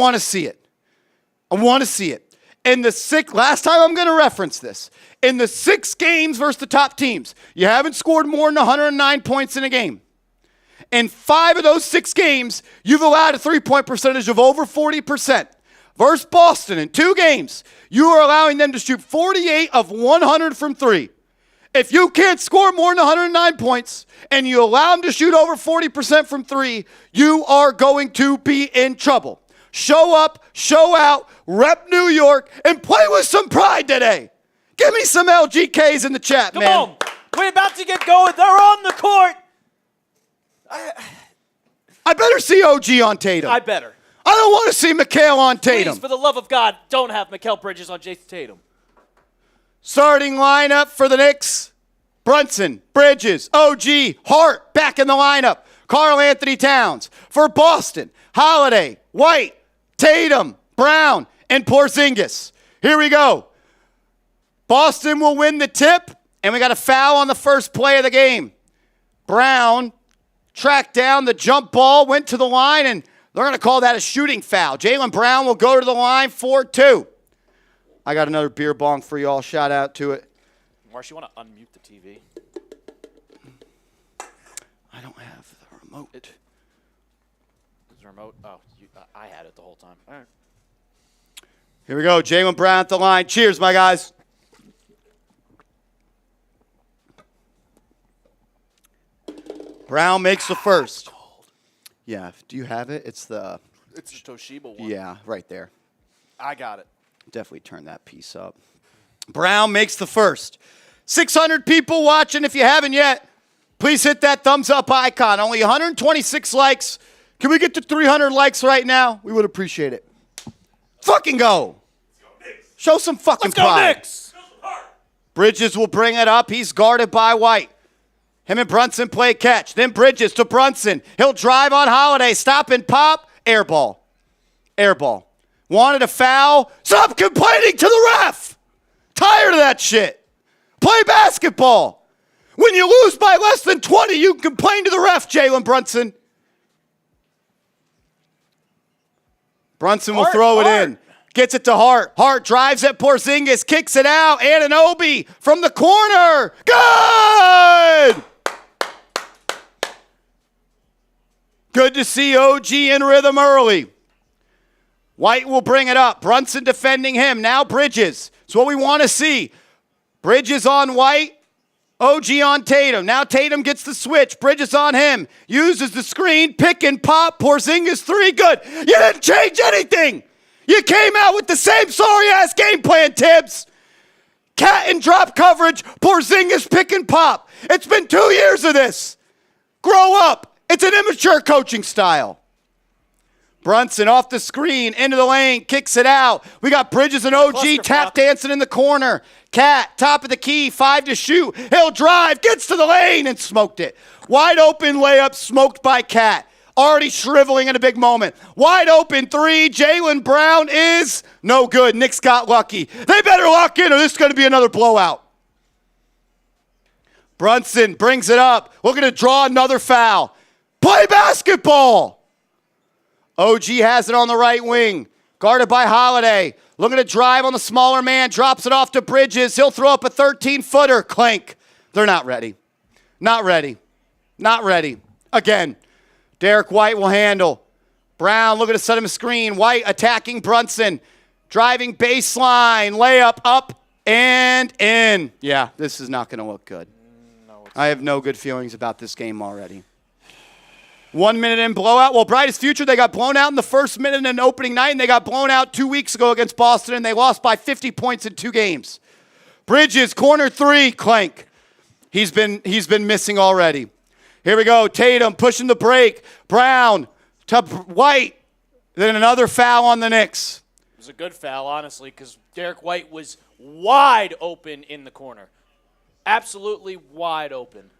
the last time I'm going to reference this. In the 6 games versus the top teams, you haven't scored more than 109 points in a game. In 5 of those 6 games, you've allowed a 3-point percentage of over 40%. Versus Boston in 2 games, you are allowing them to shoot 48 of 100 from 3. If you can't score more than 109 points and you allow them to shoot over 40% from 3, you are going to be in trouble. Show up, show out, rep New York, and play with some pride today. Give me some LGKs in the chat, man. Come on. We're about to get going. They're on the court. I better see OG on Tatum. I better. I don't want to see McHale on Tatum. Please, for the love of God, don't have Mikal Bridges on Jayson Tatum. Starting lineup for the Knicks. Brunson, Bridges, OG, Hart back in the lineup. Karl-Anthony Towns. For Boston, Holiday, White, Tatum, Brown, and Porzingis. Here we go. Boston will win the tip, and we got a foul on the first play of the game. Brown tracked down the jump ball, went to the line, and they're going to call that a shooting foul. Jaylen Brown will go to the line for 2. I got another beer bong for y'all. Shout out to it. Marsh, you want to unmute the TV? I don't have the remote. Is the remote? Oh, I had it the whole time. All right. Here we go. Jaylen Brown at the line. Cheers, my guys. Brown makes the first. Yeah. Do you have it? It's the Toshiba one. Yeah, right there. I got it. Definitely turn that piece up. Brown makes the first. 600 people watching. If you haven't yet, please hit that thumbs up icon. Only 126 likes. Can we get to 300 likes right now? We would appreciate it. Fucking go. Show some fucking pride. Let's go, Knicks. Bridges will bring it up. He's guarded by White. Him and Brunson play catch. Then Bridges to Brunson. He'll drive on Holiday. Stop and pop. Air ball. Air ball. Wanted a foul? Stop complaining to the ref. Tired of that shit. Play basketball. When you lose by less than 20, you can complain to the ref, Jalen Brunson. Brunson will throw it in. Gets it to Hart. Hart drives at Porzingis, kicks it out. Anunoby from the corner. Good! Good to see OG in rhythm early. White will bring it up. Brunson defending him. Now Bridges. It's what we want to see. Bridges on White. OG on Tatum. Now Tatum gets the switch. Bridges on him. Uses the screen. Pick and pop. Porzingis 3. Good. You didn't change anything. You came out with the same sorry-ass game plan, Tibbs. Cat and drop coverage. Porzingis pick and pop. It's been 2 years of this. Grow up. It's an immature coaching style. Brunson off the screen, into the lane, kicks it out. We got Bridges and OG tap dancing in the corner. Cat, top of the key, 5 to shoot. He'll drive, gets to the lane, and smoked it. Wide open layup, smoked by Cat. Already shriveling in a big moment. Wide open 3, Jaylen Brown is no good. Knicks got lucky. They better lock in or this is going to be another blowout. Brunson brings it up. Looking to draw another foul. Play basketball. OG has it on the right wing. Guarded by Holiday. Looking to drive on the smaller man. Drops it off to Bridges. He'll throw up a 13-footer. Clank. They're not ready. Not ready. Not ready. Again. Derek White will handle. Brown looking to set him a screen. White attacking Brunson. Driving baseline. Layup up and in. Yeah, this is not going to look good. No, I have no good feelings about this game already. 1 minute in blowout. Well, brightest future, they got blown out in the first minute in opening night, and they got blown out 2 weeks ago against Boston, and they lost by 50 points in 2 games. Bridges, corner 3, Clank. He's been missing already. Here we go. Tatum pushing the break. Brown to White. Then another foul on the Knicks. It was a good foul, honestly, because Derek White was wide open in the corner. Absolutely wide open.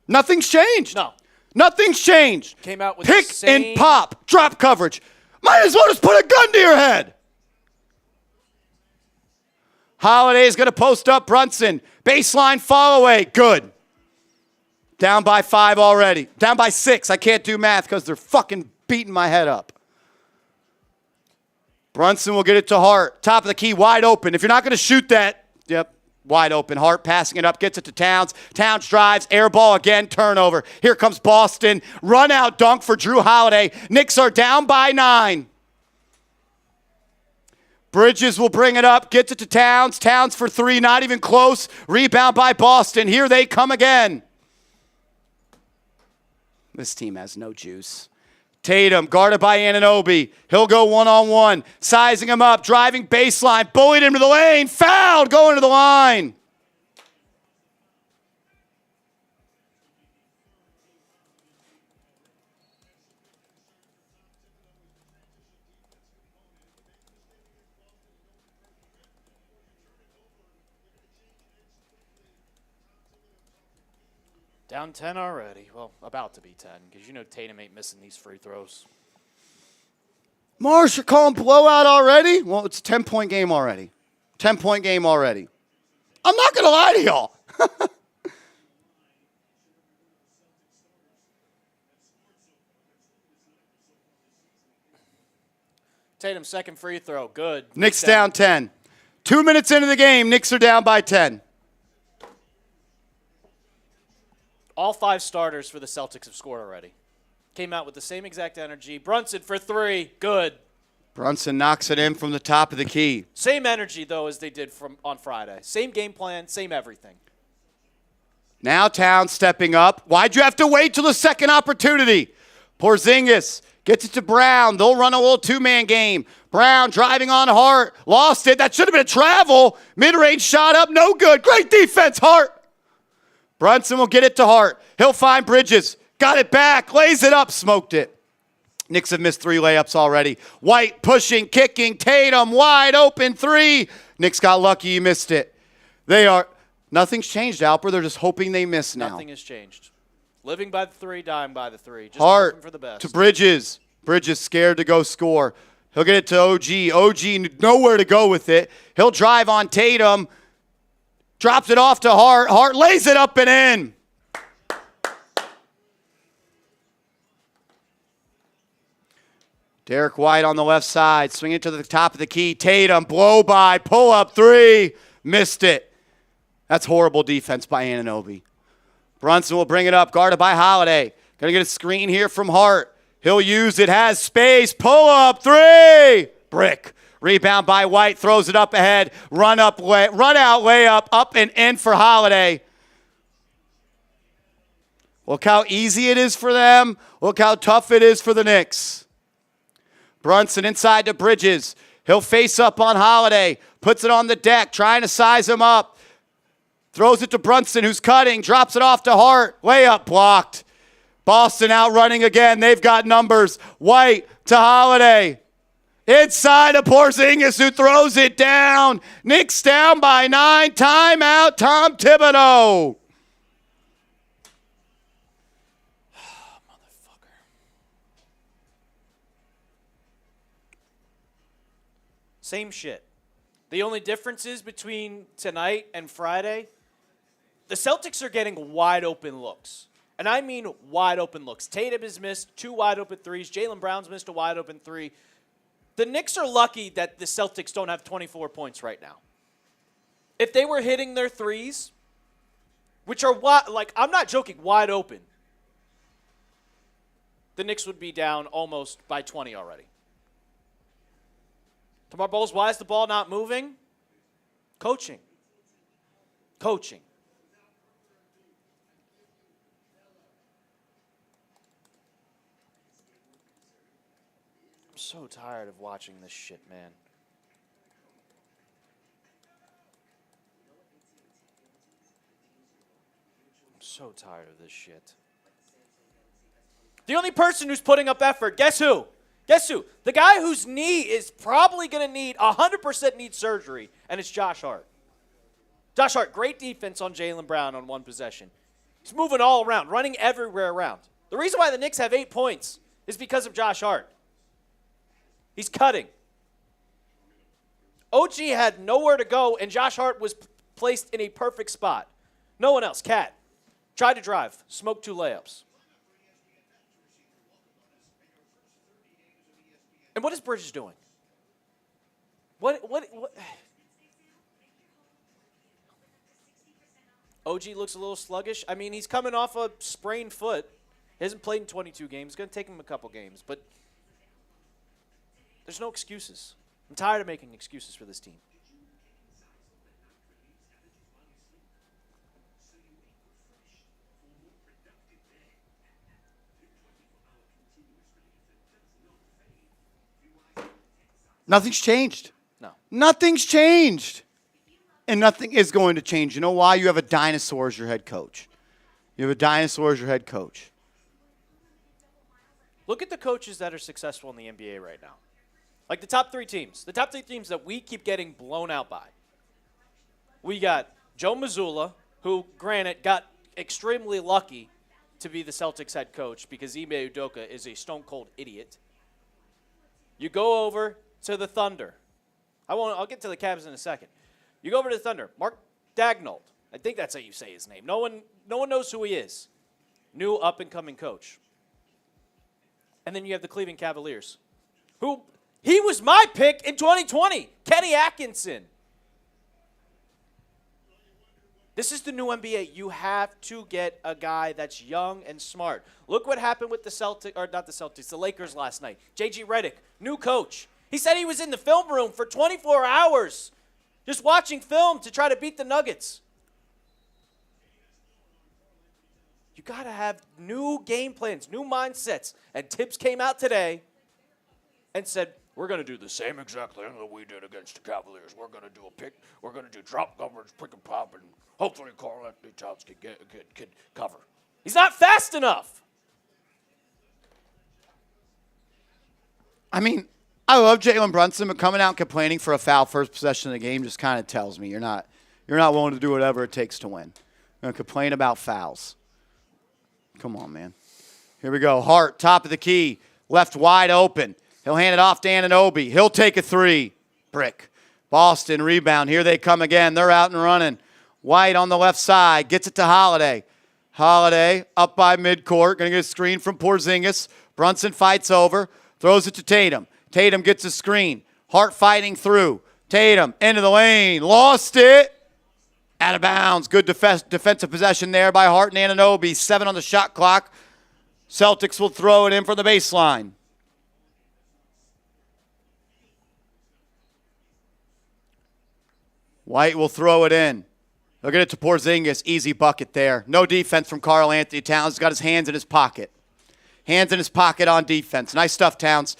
Nothing's changed. No. Nothing's changed. Came out with pick the same and pop. Drop coverage. Might as well just put a gun to your head. Holiday's going to post up Brunson. Baseline fall away. Good. Down by 5 already. Down by 6. I can't do math because they're fucking beating my head up. Brunson will get it to Hart. Top of the key, wide open. If you're not going to shoot that, yep, wide open. Hart passing it up, gets it to Towns. Towns drives, air ball again, turnover. Here comes Boston. Run out dunk for Drew Holiday. Knicks are down by 9. Bridges will bring it up, gets it to Towns. Towns for 3, not even close. Rebound by Boston. Here they come again. This team has no juice. Tatum, guarded by Anunoby. He'll go one-on-one. Sizing him up, driving baseline. Bullied him to the lane. Fouled, going to the line. Down 10 already. Well, about to be 10, because you know Tatum ain't missing these free throws. Marsh, you're calling blowout already? Well, it's a 10-point game already. 10-point game already. I'm not going to lie to y'all. Tatum's second free throw. Good. Knicks down 10. 2 minutes into the game, Knicks are down by 10. All 5 starters for the Celtics have scored already. Came out with the same exact energy. Brunson for 3. Good. Brunson knocks it in from the top of the key. Same energy, though, as they did on Friday. Same game plan, same everything. Now Towns stepping up. Why'd you have to wait till the second opportunity? Porzingis gets it to Brown. They'll run a little 2-man game. Brown driving on Hart. Lost it. That should have been a travel. Mid-range shot up. No good. Great defense, Hart. Brunson will get it to Hart. He'll find Bridges. Got it back. Lays it up. Smoked it. Knicks have missed 3 layups already. White pushing, kicking. Tatum wide open 3. Knicks got lucky. You missed it. Nothing's changed, Alper. They're just hoping they miss now. Nothing has changed. Living by the 3, dying by the 3. Just Hart hoping for the best. to Bridges. Bridges scared to go score. He'll get it to OG. OG nowhere to go with it. He'll drive on Tatum. Drops it off to Hart. Hart lays it up and in. Derek White on the left side. Swing it to the top of the key. Tatum, blow by, pull up three. Missed it. That's horrible defense by Anunoby. Brunson will bring it up, guarded by Holiday. Gonna get a screen here from Hart. He'll use it, has space, pull up, three. Brick. Rebound by White, throws it up ahead. Run out layup, up and in for Holiday. Look how easy it is for them. Look how tough it is for the Knicks. Brunson inside to Bridges. He'll face up on Holiday. Puts it on the deck, trying to size him up. Throws it to Brunson, who's cutting. Drops it off to Hart. Layup blocked. Boston out running again. They've got numbers. White to Holiday. Inside to Porzingis, who throws it down. Knicks down by 9. Timeout, Tom Thibodeau. Motherfucker. Same shit. The only difference is between tonight and Friday, the Celtics are getting wide open looks. And I mean wide open looks. Tatum has missed 2 wide open threes. Jalen Brown's missed a wide open 3. The Knicks are lucky that the Celtics don't have 24 points right now. If they were hitting their threes, which are I'm not joking, wide open, the Knicks would be down almost by 20 already. Tamar Bowles, why is the ball not moving? Coaching. Coaching. I'm so tired of watching this shit, man. I'm so tired of this shit. The only person who's putting up effort, guess who? Guess who? The guy whose knee is probably going to need 100% need surgery, and it's Josh Hart. Josh Hart, great defense on Jalen Brown on one possession. He's moving all around, running everywhere around. The reason why the Knicks have 8 points is because of Josh Hart. He's cutting. OG had nowhere to go, and Josh Hart was placed in a perfect spot. No one else. Cat tried to drive, smoked 2 layups. And what is Bridges doing? What? OG looks a little sluggish. I mean, he's coming off a sprained foot. He hasn't played in 22 games. It's going to take him a couple games. But there's no excuses. I'm tired of making excuses for this team. Nothing's changed. No. Nothing's changed. And nothing is going to change. You know why? You have a dinosaur as your head coach. You have a dinosaur as your head coach. Look at the coaches that are successful in the NBA right now. Like the top 3 teams. The top 3 teams that we keep getting blown out by. We got Joe Mazzulla, who, granted, got extremely lucky to be the Celtics head coach because Ime Udoka is a stone-cold idiot. You go over to the Thunder. I'll get to the Cavs in a second. You go over to the Thunder. Mark Daigneault. I think that's how you say his name. No one knows who he is. New up-and-coming coach. And then you have the Cleveland Cavaliers, who he was my pick in 2020, Kenny Atkinson. This is the new NBA. You have to get a guy that's young and smart. Look what happened with the the Lakers last night. J.G. Redick, new coach. He said he was in the film room for 24 hours just watching film to try to beat the Nuggets. You got to have new game plans, new mindsets. And Tibbs came out today and said, we're going to do the same exact thing that we did against the Cavaliers. We're going to do a pick. We're going to do drop coverage, pick and pop, and hopefully Karl-Anthony Towns can cover. He's not fast enough. I mean, I love Jalen Brunson, but coming out and complaining for a foul first possession of the game just kind of tells me you're not willing to do whatever it takes to win. You're going to complain about fouls. Come on, man. Here we go. Hart, top of the key, left wide open. He'll hand it off to Anunoby. He'll take a three. Brick. Boston rebound. Here they come again. They're out and running. White on the left side. Gets it to Holiday. Holiday up by midcourt. Going to get a screen from Porzingis. Brunson fights over. Throws it to Tatum. Tatum gets a screen. Hart fighting through. Tatum into the lane. Lost it. Out of bounds. Good defensive possession there by Hart and Anunoby. 7 on the shot clock. Celtics will throw it in from the baseline. White will throw it in. They'll get it to Porzingis. Easy bucket there. No defense from Karl-Anthony Towns. He's got his hands in his pocket. Hands in his pocket on defense. Nice stuff, Towns.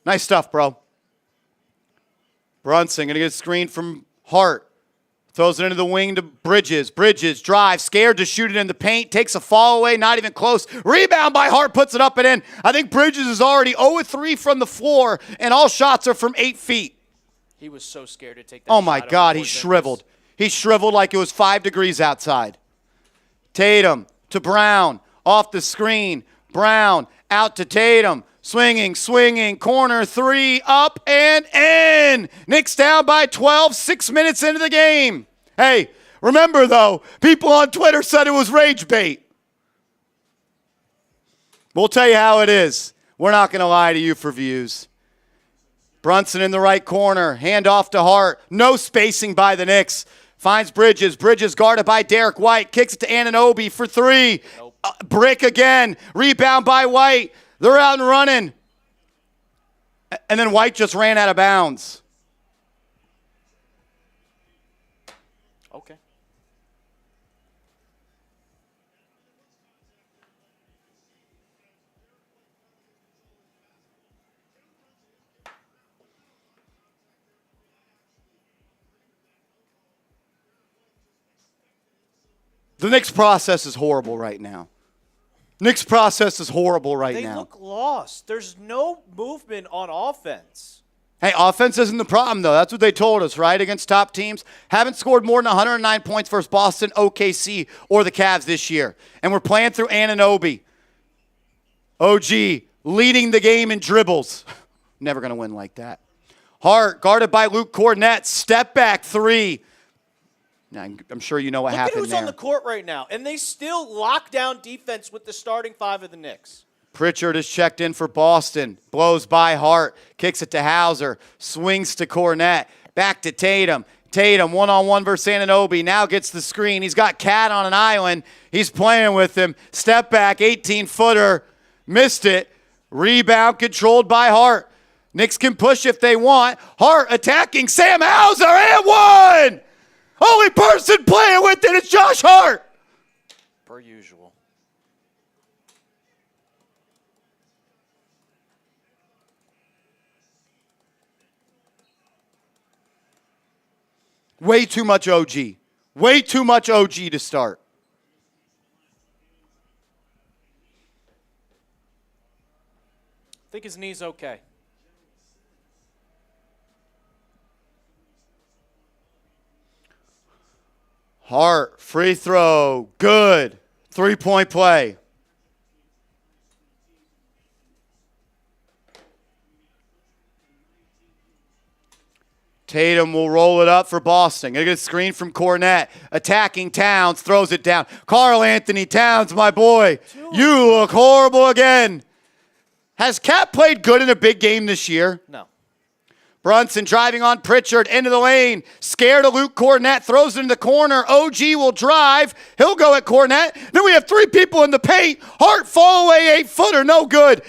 Nice stuff, bro. Brunson going to get a screen from Hart. Throws it into the wing to Bridges. Bridges drives, scared to shoot it in the paint. Takes a fall away, not even close. Rebound by Hart, puts it up and in. I think Bridges is already 0-3 from the floor, and all shots are from 8 feet. He was so scared to take that Oh, my shot God, he shriveled. He shriveled like it was 5 degrees outside. Tatum to Brown. Off the screen. Brown out to Tatum. Swinging, corner three, up and in. Knicks down by 12, 6 minutes into the game. Hey, remember though, people on Twitter said it was rage bait. We'll tell you how it is. We're not going to lie to you for views. Brunson in the right corner, hand off to Hart. No spacing by the Knicks. Finds Bridges. Bridges guarded by Derek White. Kicks it to Anunoby for three. Nope. Brick again. Rebound by White. They're out and running. And then White just ran out of bounds. Okay. The Knicks process is horrible right now. Knicks process is horrible right now. They look lost. There's no movement on offense. Hey, offense isn't the problem, though. That's what they told us, right, against top teams. Haven't scored more than 109 points versus Boston, OKC, or the Cavs this year. And we're playing through Anunoby. OG leading the game in dribbles. Never going to win like that. Hart, guarded by Luke Cornett. Step back three. Now, I'm sure you know what happened there. Look at who's on the court right now, and they still lock down defense with the starting 5 of the Knicks. Pritchard is checked in for Boston. Blows by Hart. Kicks it to Hauser. Swings to Cornett. Back to Tatum. Tatum one-on-one versus Anunoby. Now gets the screen. He's got Cat on an island. He's playing with him. Step back, 18-footer. Missed it. Rebound controlled by Hart. Knicks can push if they want. Hart attacking Sam Hauser and one! Only person playing with it is Josh Hart. Per usual. Way too much OG. Way too much OG to start. I think his knee's okay. Hart, free throw, good. 3-point play. Tatum will roll it up for Boston. Gonna get a screen from Cornett. Attacking Towns, throws it down. Karl-Anthony Towns, my boy. You look horrible again. Has Cat played good in a big game this year? No. Brunson driving on Pritchard into the lane. Scared of Luke Cornett. Throws it in the corner. OG will drive. He'll go at Cornett. Then we have 3 people in the paint. Hart fall away 8-footer. No good.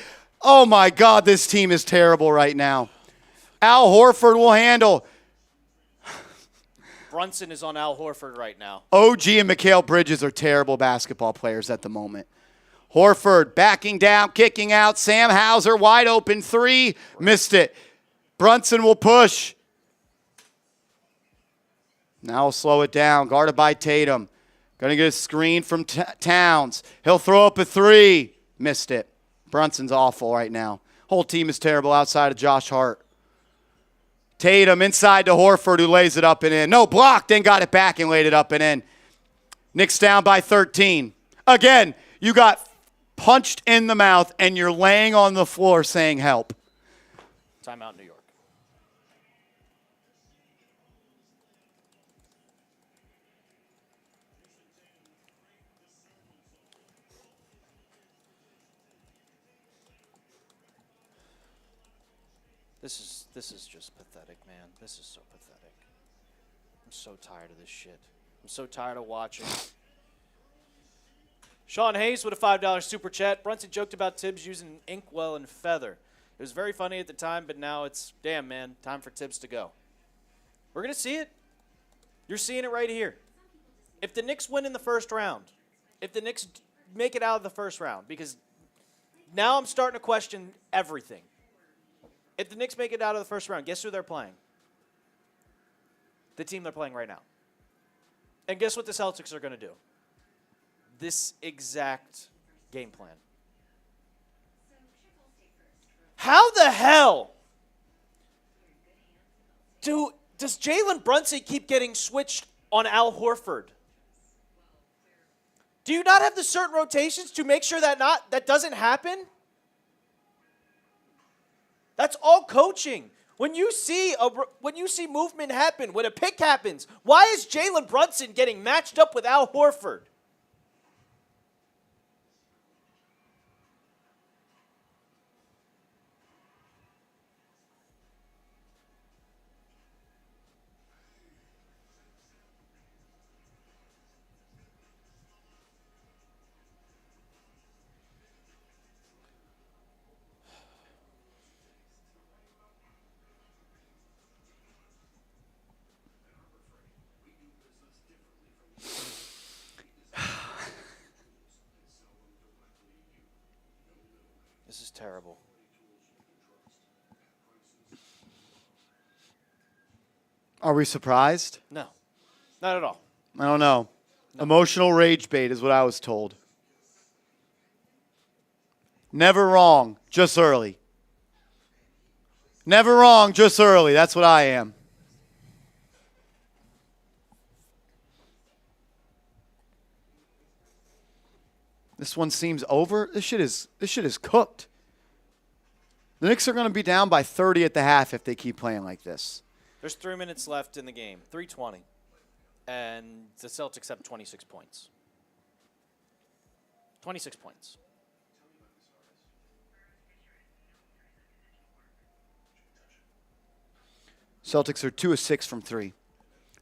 Oh, my God. This team is terrible right now. Al Horford will handle. Brunson is on Al Horford right now. OG and Mikal Bridges are terrible basketball players at the moment. Horford backing down, kicking out. Sam Hauser wide open 3. Missed it. Brunson will push. Now he'll slow it down. Guarded by Tatum. Going to get a screen from Towns. He'll throw up a 3. Missed it. Brunson's awful right now. Whole team is terrible outside of Josh Hart. Tatum inside to Horford, who lays it up and in. No, blocked, then got it back and laid it up and in. Knicks down by 13. Again, you got punched in the mouth and you're laying on the floor saying help. Timeout, New York. This is just pathetic, man. This is so pathetic. I'm so tired of this shit. I'm so tired of watching. Sean Hayes with a $5 super chat. Brunson joked about Tibbs using inkwell and feather. It was very funny at the time, but now it's, damn, man, time for Tibbs to go. We're going to see it. You're seeing it right here. If the Knicks win in the first round, if the Knicks make it out of the first round, because now I'm starting to question everything. If the Knicks make it out of the first round, guess who they're playing? The team they're playing right now. And guess what the Celtics are going to do? This exact game plan. How the hell does Jalen Brunson keep getting switched on Al Horford? Do you not have the certain rotations to make sure that doesn't happen? That's all coaching. When you see movement happen, when a pick happens, why is Jalen Brunson getting matched up with Al Horford? This is terrible. Are we surprised? No, not at all. I don't know. No. Emotional rage bait is what I was told. Never wrong, just early. Never wrong, just early. That's what I am. This one seems over. This shit is cooked. The Knicks are going to be down by 30 at the half if they keep playing like this. There's 3 minutes left in the game. 3:20. And the Celtics have 26 points. 26 points. Celtics are 2 of 6 from 3.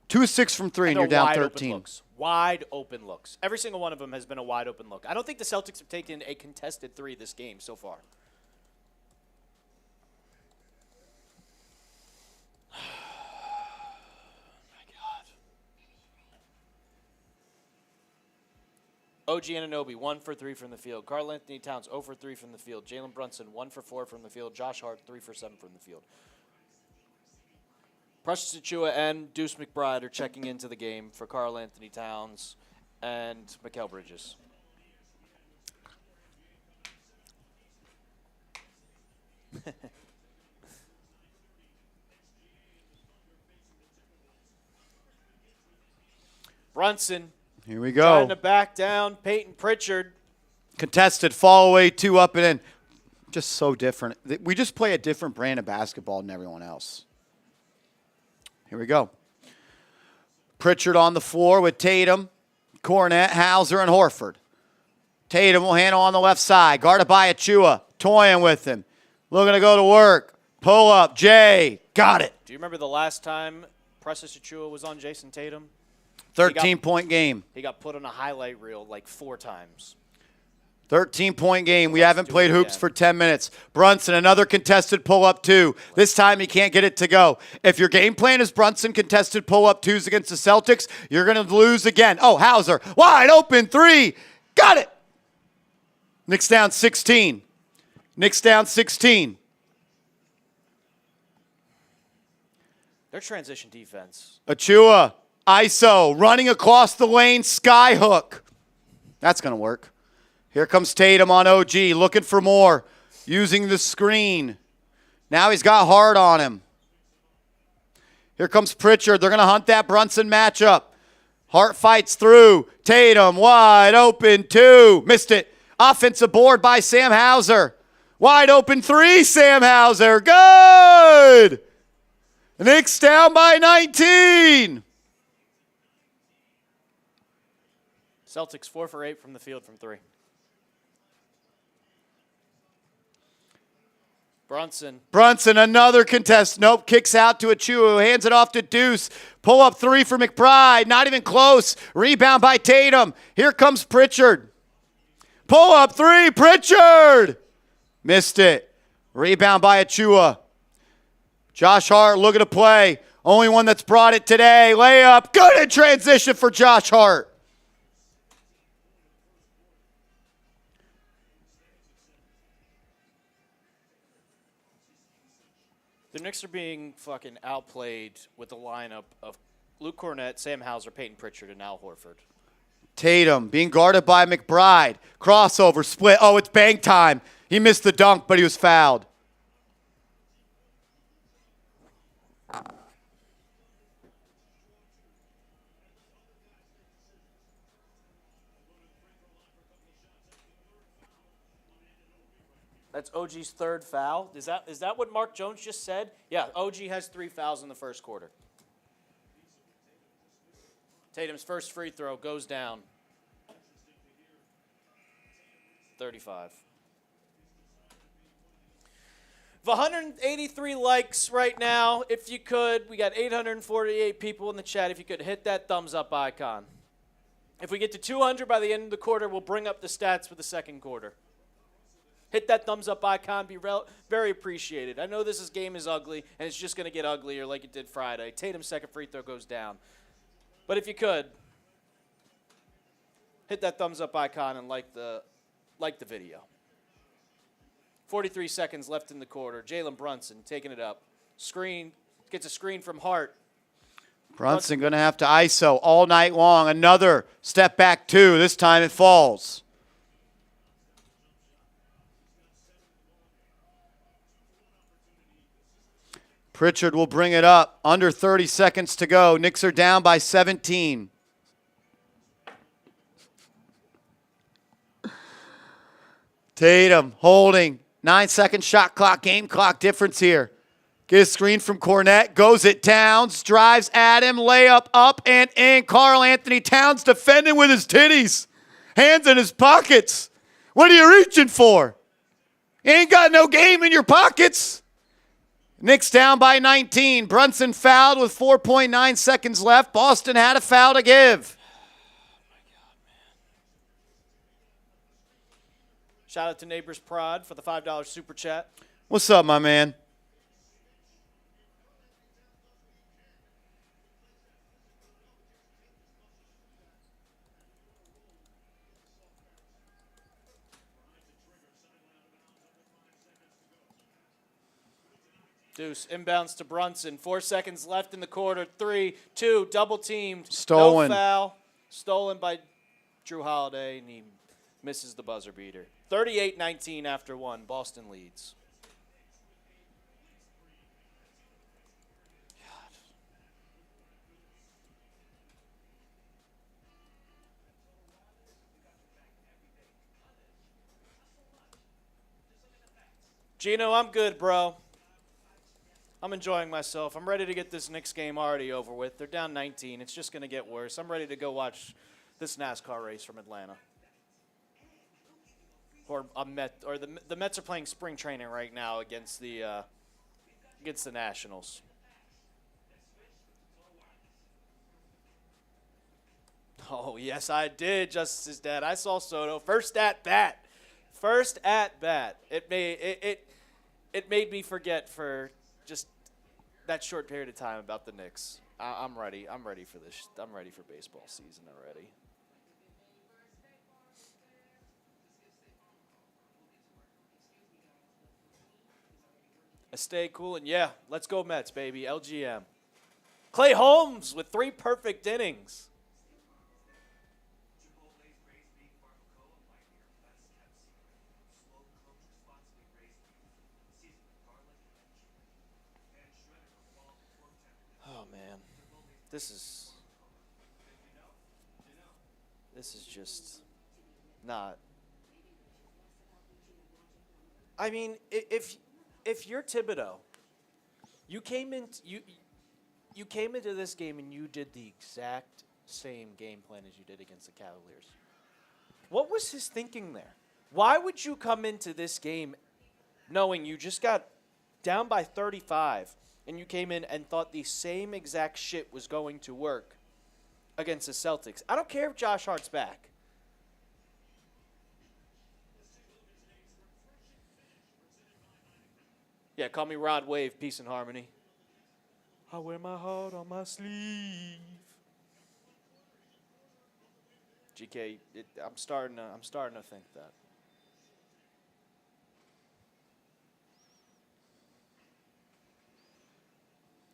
2 of 6 from 3, and you're down 13. Wide open looks. Every single one of them has been a wide open look. I don't think the Celtics have taken a contested 3 this game so far. OG Anunoby, 1 for 3 from the field. Karl-Anthony Towns, 0 for 3 from the field. Jalen Brunson, 1 for 4 from the field. Josh Hart, 3 for 7 from the field. Precious Achiuwa and Deuce McBride are checking into the game for Karl-Anthony Towns and Mikal Bridges. Brunson. Here we go. Trying to back down Peyton Pritchard. Contested, fall away, 2 up and in. Just so different. We just play a different brand of basketball than everyone else. Here we go. Pritchard on the floor with Tatum, Cornette, Hauser, and Horford. Tatum will handle on the left side. Guarded by Achiuwa. Toying with him. Looking to go to work. Pull up. Jay. Got it. Do you remember the last time Precious Achiuwa was on Jayson Tatum? 13-point game. He got put on a highlight reel like 4 times. 13-point game. We haven't played hoops for 10 minutes. Brunson, another contested pull-up 2. This time he can't get it to go. If your game plan is Brunson contested pull-up 2s against the Celtics, you're going to lose again. Oh, Hauser, wide open 3. Got it. Knicks down 16. Knicks down 16. Their transition defense. Achiuwa, ISO, running across the lane, sky hook. That's going to work. Here comes Tatum on OG, looking for more, using the screen. Now he's got Hart on him. Here comes Pritchard. They're going to hunt that Brunson matchup. Hart fights through. Tatum wide open 2. Missed it. Offensive board by Sam Hauser. Wide open three, Sam Hauser. Good! Knicks down by 19. Celtics 4 for 8 from the field from 3. Brunson, another contest. Nope, kicks out to Achiuwa, hands it off to Deuce. Pull up three for McBride, not even close. Rebound by Tatum. Here comes Pritchard. Pull up three, Pritchard! Missed it. Rebound by Achiuwa. Josh Hart looking to play. Only one that's brought it today. Layup. Good in transition for Josh Hart. The Knicks are being fucking outplayed with the lineup of Luke Cornett, Sam Hauser, Peyton Pritchard, and Al Horford. Tatum being guarded by McBride. Crossover, split. Oh, it's bang time. He missed the dunk, but he was fouled. That's OG's third foul. Is that what Mark Jones just said? Yeah, OG has 3 fouls in the first quarter. Tatum's first free throw goes down. 35. 183 likes right now. If you could, we got 848 people in the chat. If you could hit that thumbs up icon. If we get to 200 by the end of the quarter, we'll bring up the stats for the second quarter. Hit that thumbs up icon. Be very appreciated. I know this game is ugly, and it's just going to get uglier like it did Friday. Tatum's second free throw goes down. But if you could, hit that thumbs up icon and like the video. 43 seconds left in the quarter. Jalen Brunson taking it up. Screen, gets a screen from Hart. Brunson going to have to ISO all night long. Another step back two. This time it falls. Pritchard will bring it up. Under 30 seconds to go. Knicks are down by 17. Tatum holding. 9-second shot clock, game clock difference here. Get a screen from Cornett. Goes it Towns. Drives at him. Layup up and in. Karl-Anthony Towns defending with his titties. Hands in his pockets. What are you reaching for? You ain't got no game in your pockets. Knicks down by 19. Brunson fouled with 4.9 seconds left. Boston had a foul to give. Shout out to Neighbors Prod for the $5 super chat. What's up, my man? Deuce inbounds to Brunson. 4 seconds left in the quarter. 3, 2, double teamed. Stolen. No foul. Stolen by Drew Holiday, and he misses the buzzer beater. 38-19 after 1. Boston leads. God. Gino, I'm good, bro. I'm enjoying myself. I'm ready to get this Knicks game already over with. They're down 19. It's just going to get worse. I'm ready to go watch this NASCAR race from Atlanta. Or the Mets are playing spring training right now against the Nationals. Oh, yes, I did, Justice's dad. I saw Soto. First at bat. It made me forget for just that short period of time about the Knicks. I'm ready. I'm ready for this. I'm ready for baseball season already. Stay cool, and yeah, let's go Mets, baby. LGM. Clay Holmes with 3 perfect innings. Oh, man. This is just not. I mean, if you're Thibodeau, you came into this game and you did the exact same game plan as you did against the Cavaliers. What was his thinking there? Why would you come into this game knowing you just got down by 35 and you came in and thought the same exact shit was going to work against the Celtics? I don't care if Josh Hart's back. Yeah, call me Rod Wave, peace and harmony. I wear my heart on my sleeve. GK, I'm starting to think that.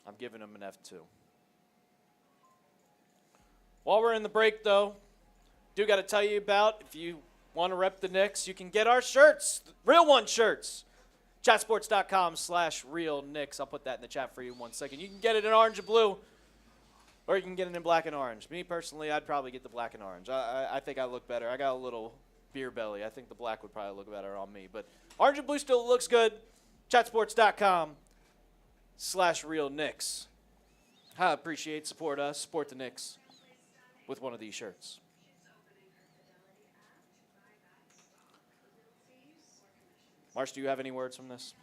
I'm giving him an F2. While we're in the break, though, do got to tell you about, if you want to rep the Knicks, you can get our shirts, Real One shirts. Chatsports.com/Real Knicks. I'll put that in the chat for you in 1 second. You can get it in orange and blue, or you can get it in black and orange. Me, personally, I'd probably get the black and orange. I think I look better. I got a little beer belly. I think the black would probably look better on me. But orange and blue still looks good. Chatsports.com/Real Knicks. I appreciate, support us, support the Knicks with one of these shirts. Marsh, do you have any words from this?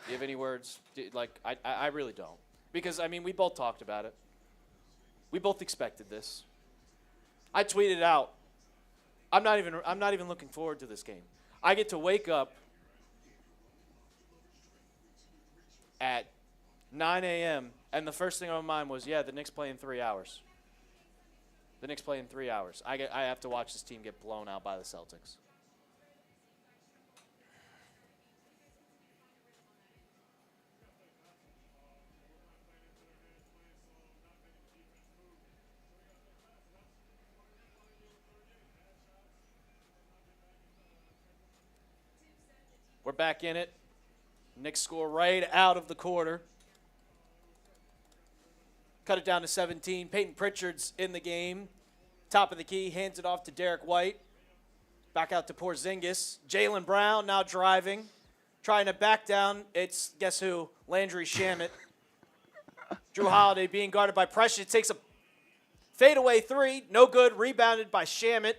Do you have any words? I really don't. Because, I mean, we both talked about it. We both expected this. I tweeted out, I'm not even looking forward to this game. I get to wake up at 9 a.m., and the first thing on my mind was, the Knicks play in 3 hours. The Knicks play in 3 hours. I have to watch this team get blown out by the Celtics. We're back in it. Knicks score right out of the quarter. Cut it down to 17. Peyton Pritchard's in the game. Top of the key, hands it off to Derek White. Back out to Porzingis. Jalen Brown now driving. Trying to back down. It's, guess who? Landry Shamet. Drew Holiday being guarded by Precious. Takes a fadeaway three. No good. Rebounded by Shamet.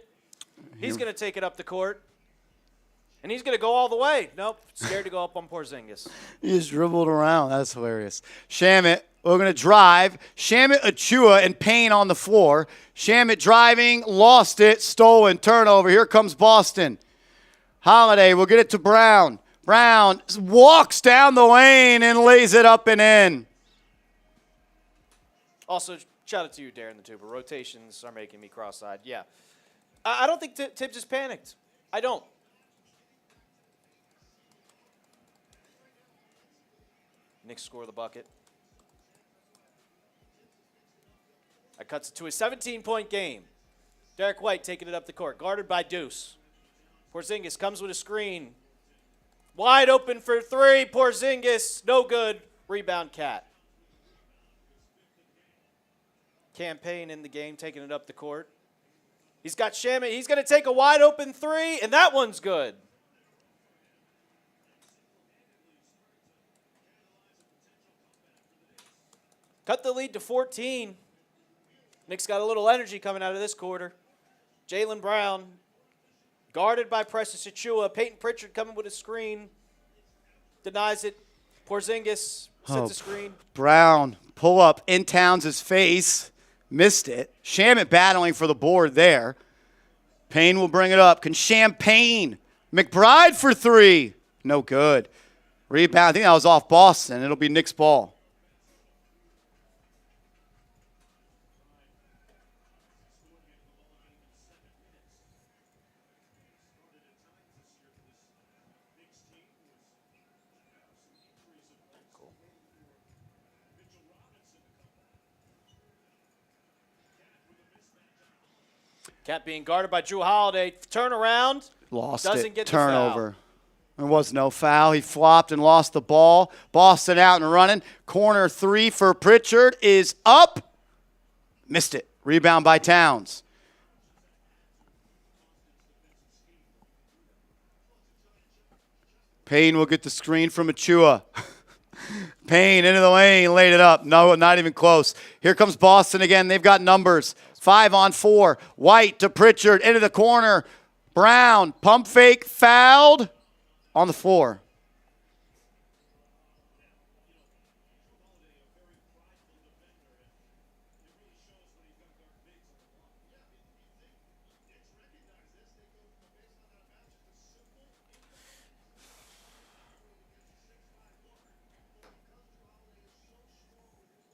He's going to take it up the court. And he's going to go all the way. Nope, scared to go up on Porzingis. He just dribbled around. That's hilarious. Shamet, we're going to drive. Shamet, Achua, and Payne on the floor. Shamet driving, lost it, stolen, turnover. Here comes Boston. Holiday will get it to Brown. Brown walks down the lane and lays it up and in. Also, shout out to you, Darren the Tuber. Rotations are making me cross-eyed. Yeah. I don't think Tibbs is panicked. I don't. Knicks score the bucket. That cuts it to a 17-point game. Derek White taking it up the court, guarded by Deuce. Porzingis comes with a screen. Wide open for three. Porzingis, no good. Rebound, Cat. Campaign in the game, taking it up the court. He's got Shamet. He's going to take a wide open three, and that one's good. Cut the lead to 14. Knicks got a little energy coming out of this quarter. Jalen Brown, guarded by Precious Achua. Peyton Pritchard coming with a screen. Denies it. Porzingis sets a screen. Brown, pull up in Towns' face. Missed it. Shamet battling for the board there. Payne will bring it up. Can Champagne. McBride for three. No good. Rebound. I think that was off Boston. It'll be Knicks ball. Cat being guarded by Drew Holiday. Turnaround. Lost Doesn't it. get the Turnover. There was no foul. He flopped and lost the ball. Boston out and running. Corner three for Pritchard is up. Missed it. Rebound by Towns. Payne will get the screen from Achua. Payne into the lane, laid it up. No, not even close. Here comes Boston again. They've got numbers. 5-on-4. White to Pritchard into the corner. Brown, pump fake, fouled on the floor.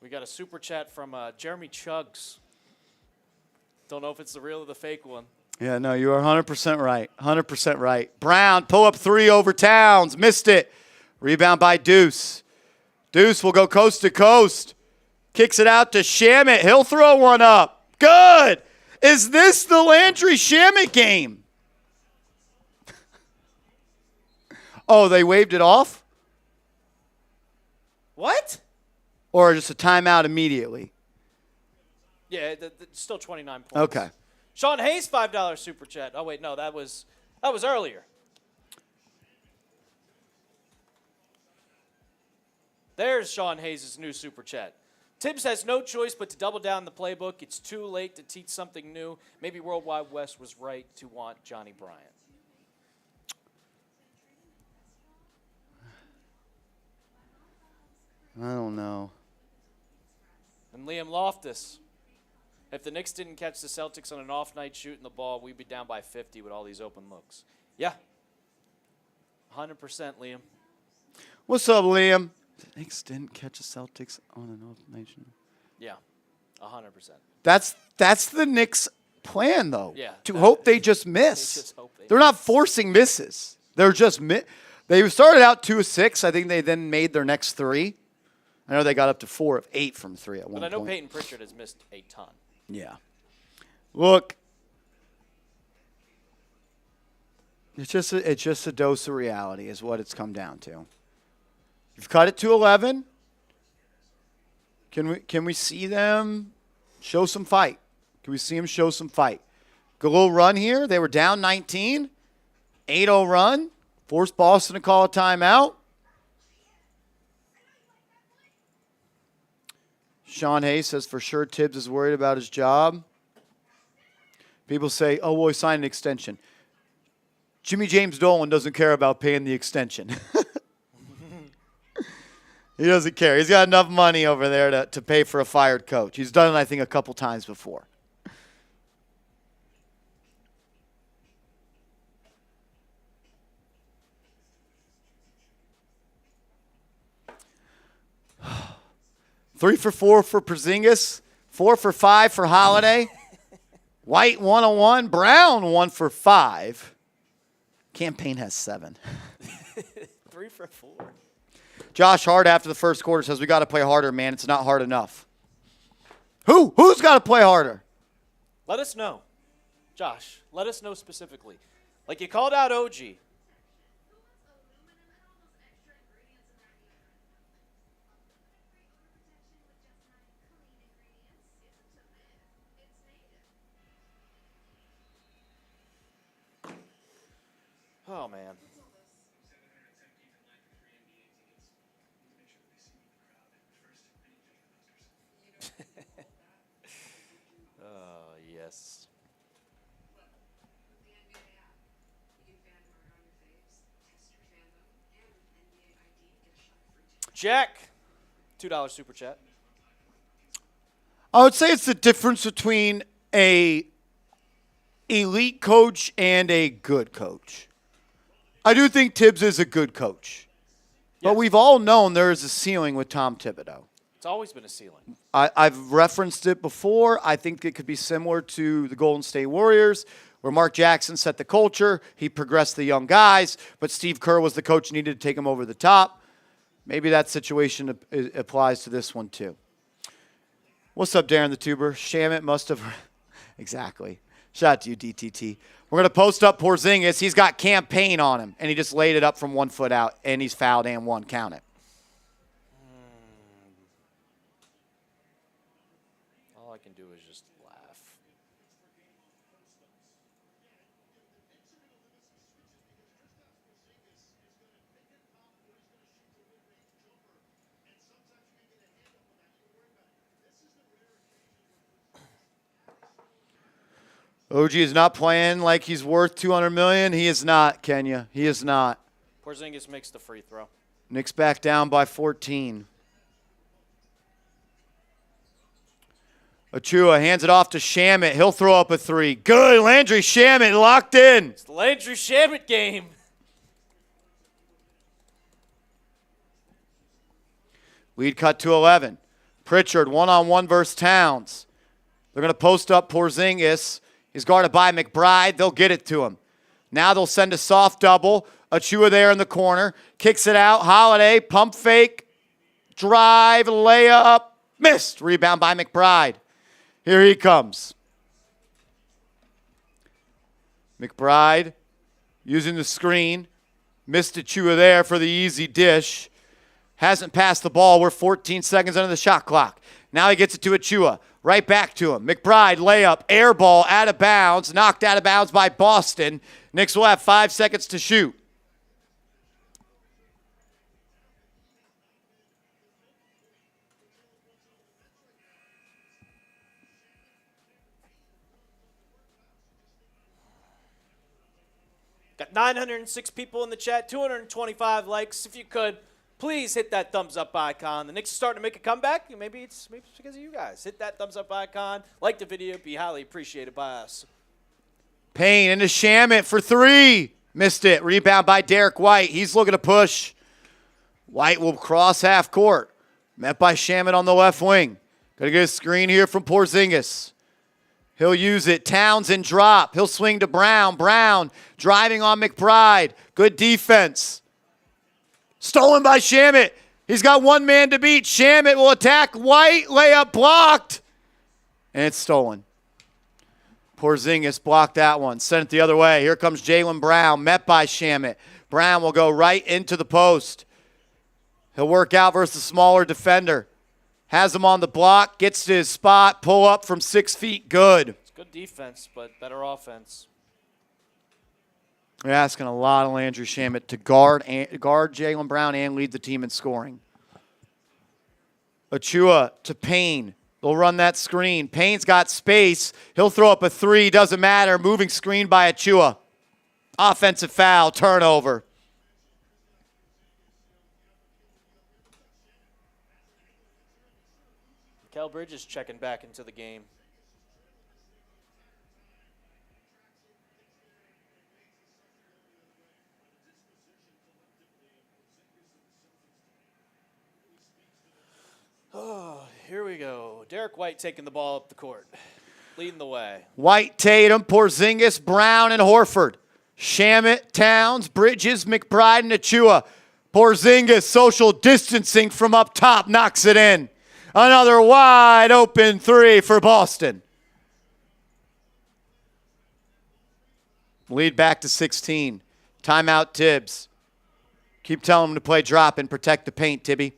We got a super chat from Jeremy Chuggs. Don't know if it's the real or the fake one. Yeah, no, you are 100% right. 100% right. Brown, pull up 3 over Towns. Missed it. Rebound by Deuce. Deuce will go coast to coast. Kicks it out to Shamet. He'll throw one up. Good. Is this the Landry Shamet game? Oh, they waved it off? What? Or just a timeout immediately? Yeah, still 29 points. Okay. Sean Hayes, $5 super chat. Oh, wait, no, that was earlier. There's Sean Hayes' new super chat. Tibbs has no choice but to double down the playbook. It's too late to teach something new. Maybe Worldwide West was right to want Johnny Bryant. I don't know. And Liam Loftus. If the Knicks didn't catch the Celtics on an off night shooting the ball, we'd be down by 50 with all these open looks. Yeah. 100%, Liam. What's up, Liam? The Knicks didn't catch the Celtics on an off night. Yeah. 100%. That's the Knicks' plan, though. Yeah. To hope they just miss. They just hope They're not forcing misses. They're just They started out 2 of 6. I think they then made their next 3. I know they got up to 4 of 8 from 3 at one point. But I know Peyton Pritchard has missed a ton. Yeah. Look, it's just a dose of reality is what it's come down to. You've cut it to 11. Can we see them show some fight? Can we see them show some fight? Good little run here. They were down 19. 8-0 run. Forced Boston to call a timeout. Sean Hayes says for sure Tibbs is worried about his job. People say, oh, well, he signed an extension. Jimmy James Dolan doesn't care about paying the extension. He doesn't care. He's got enough money over there to pay for a fired coach. He's done it, I think, a couple times before. Three for 4 for Porzingis. 4 for 5 for Holiday. White 101. Brown 1 for 5. Campaign has 7. 3 for 4. Josh Hart after the first quarter says we got to play harder, man. It's not hard enough. Who's got to play harder? Let us know. Josh, let us know specifically. Like you called out OG. Oh, man. Oh, yes. Jack, $2 super chat. I would say it's the difference between a elite coach and a good coach. I do think Tibbs is a good coach. But Yes. we've all known there is a ceiling with Tom Thibodeau. It's always been a ceiling. I've referenced it before. I think it could be similar to the Golden State Warriors, where Mark Jackson set the culture. He progressed the young guys, but Steve Kerr was the coach needed to take him over the top. Maybe that situation applies to this one too. What's up, Darren the Tuber? Shamet must have – exactly. Shout out to you, DTT. We're going to post up Porzingis. He's got campaign on him, and he just laid it up from 1 foot out, and he's fouled and 1. Count it. All I can do is just laugh. OG is not playing like he's worth $200 million. He is not, Kenya. He is not. Porzingis makes the free throw. Knicks back down by 14. Achua hands it off to Shamet. He'll throw up a three. Good. Landry Shamet locked in. It's the Landry Shamet game. Lead cut to 11. Pritchard one-on-one versus Towns. They're going to post up Porzingis. He's guarded by McBride. They'll get it to him. Now they'll send a soft double. Achua there in the corner. Kicks it out. Holiday, pump fake, drive, layup, missed. Rebound by McBride. Here he comes. McBride using the screen. Missed Achua there for the easy dish. Hasn't passed the ball. We're 14 seconds under the shot clock. Now he gets it to Achua. Right back to him. McBride, layup, air ball, out of bounds. Knocked out of bounds by Boston. Knicks will have 5 seconds to shoot. Got 906 people in the chat, 225 likes. If you could, please hit that thumbs up icon. The Knicks are starting to make a comeback. Maybe it's because of you guys. Hit that thumbs up icon. Like the video. Be highly appreciated by us. Payne into Shamet for three. Missed it. Rebound by Derek White. He's looking to push. White will cross half court. Met by Shamet on the left wing. Got to get a screen here from Porzingis. He'll use it. Towns and drop. He'll swing to Brown. Brown driving on McBride. Good defense. Stolen by Shamet. He's got one man to beat. Shamet will attack White. Layup blocked. And it's stolen. Porzingis blocked that one. Sent it the other way. Here comes Jalen Brown. Met by Shamet. Brown will go right into the post. He'll work out versus the smaller defender. Has him on the block. Gets to his spot. Pull up from 6 feet. Good. It's good defense, but better offense. They're asking a lot of Landry Shamet to guard Jalen Brown and lead the team in scoring. Achua to Payne. They'll run that screen. Payne's got space. He'll throw up a three. Doesn't matter. Moving screen by Achua. Offensive foul. Turnover. Kel Bridges checking back into the game. Oh, here we go. Derek White taking the ball up the court, leading the way. White, Tatum, Porzingis, Brown, and Horford. Shamet, Towns, Bridges, McBride, and Achua. Porzingis social distancing from up top, knocks it in. Another wide open three for Boston. Lead back to 16. Timeout Tibbs. Keep telling him to play drop and protect the paint, Tibby.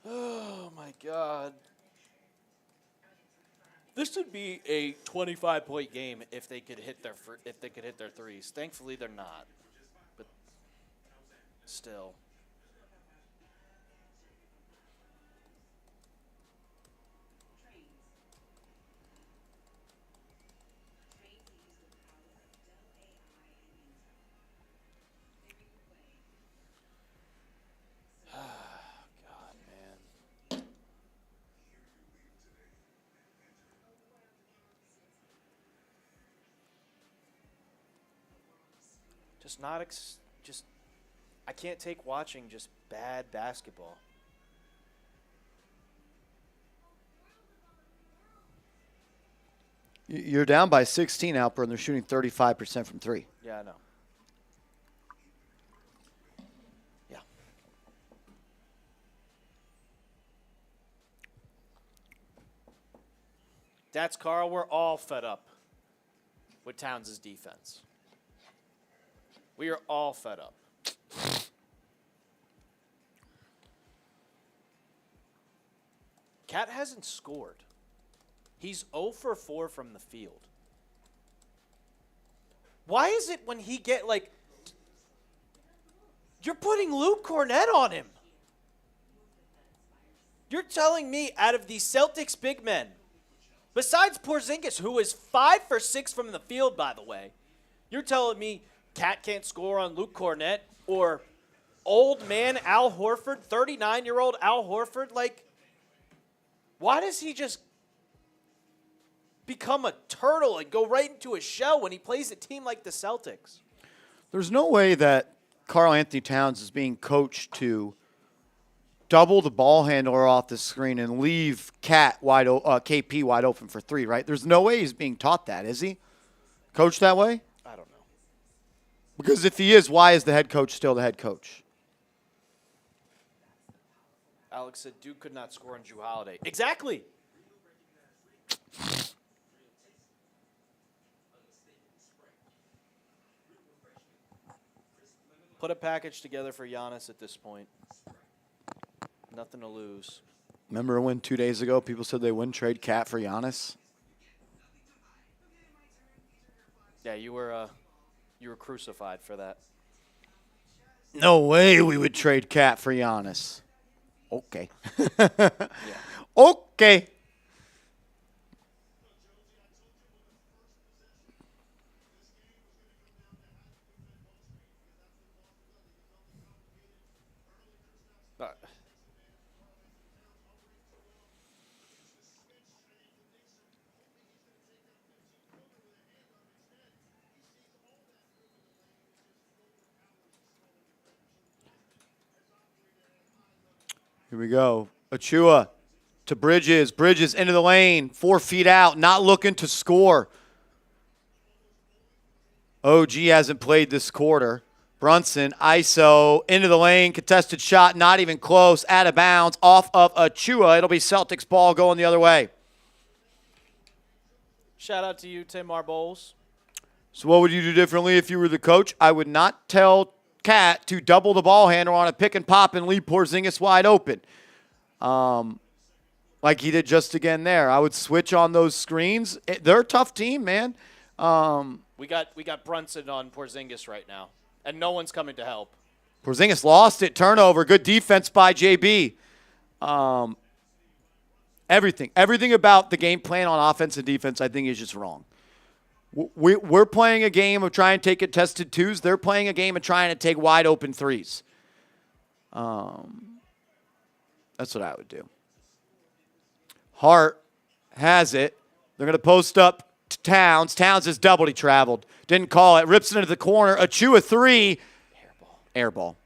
Oh my God. This would be a 25-point game if they could hit their threes. Thankfully, they're not. But still. I can't take watching just bad basketball. You're down by 16, Alper, and they're shooting 35% from three. Yeah, I know. Yeah. That's Carl. We're all fed up with Towns' defense. We are all fed up. Cat hasn't scored. He's 0 for 4 from the field. Why is it when he get, like, you're putting Luke Cornett on him? You're telling me out of these Celtics big men, besides Porzingis, who is 5 for 6 from the field, by the way, you're telling me Cat can't score on Luke Cornett or old man Al Horford, 39-year-old Al Horford? Like, why does he just become a turtle and go right into a shell when he plays a team like the Celtics? There's no way that Karl-Anthony Towns is being coached to double the ball handler off the screen and leave KP wide open for three, right? There's no way he's being taught that, is he? Coached that way? I don't know. Because if he is, why is the head coach still the head coach? Alex said Duke could not score on Jrue Holiday. Exactly. Put a package together for Giannis at this point. Nothing to lose. Remember when 2 days ago people said they wouldn't trade Cat for Giannis? Yeah, you were crucified for that. No way we would trade Cat for Giannis. Okay. Yeah. Okay. Here we go. Achua to Bridges. Bridges into the lane. 4 feet out. Not looking to score. OG hasn't played this quarter. Brunson, ISO, into the lane. Contested shot. Not even close. Out of bounds. Off of Achua. It'll be Celtics ball going the other way. Shout out to you, Tamar Bowles. So what would you do differently if you were the coach? I would not tell Cat to double the ball handler on a pick and pop and leave Porzingis wide open. Like he did just again there. I would switch on those screens. They're a tough team, man. We got Brunson on Porzingis right now, and no one's coming to help. Porzingis lost it. Turnover. Good defense by JB. Everything about the game plan on offense and defense, I think, is just wrong. We're playing a game of trying to take contested twos. They're playing a game of trying to take wide open threes. That's what I would do. Hart has it. They're going to post up to Towns. Towns is doubled. He traveled. Didn't call it. Rips it into the corner. Achua 3. Airball.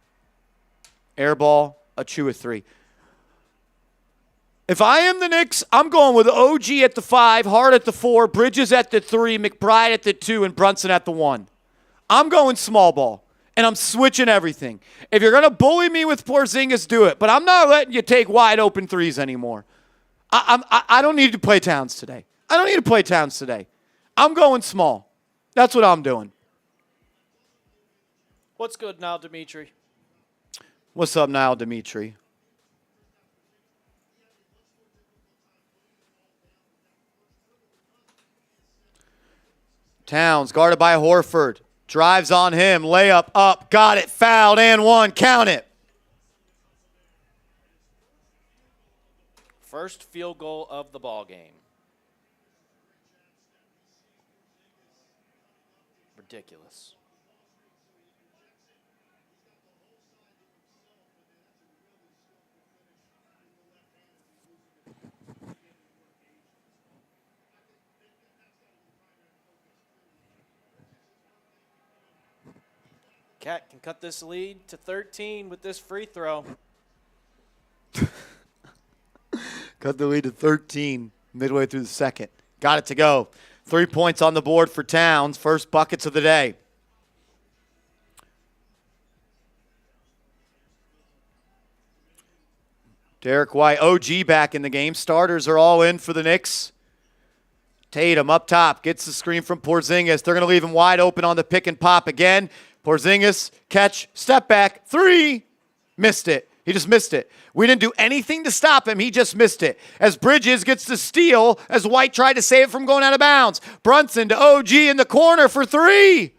Achua 3. If I am the Knicks, I'm going with OG at the 5, Hart at the 4, Bridges at the 3, McBride at the 2, and Brunson at the 1. I'm going small ball, and I'm switching everything. If you're going to bully me with Porzingis, do it. But I'm not letting you take wide open threes anymore. I don't need to play Towns today. I'm going small. That's what I'm doing. What's good now, Dimitri? What's up, Niall Dimitri? Towns guarded by Horford. Drives on him. Layup up. Got it. Fouled and one. Count it. First field goal of the ball game. Ridiculous. Cat can cut this lead to 13 with this free throw. Cut the lead to 13 midway through the second. Got it to go. 3 points on the board for Towns. First buckets of the day. Derek White, OG back in the game. Starters are all in for the Knicks. Tatum up top. Gets the screen from Porzingis. They're going to leave him wide open on the pick and pop again. Porzingis, catch, step back, 3. Missed it. He just missed it. We didn't do anything to stop him. He just missed it. As Bridges gets the steal, as White tried to save it from going out of bounds. Brunson to OG in the corner for three.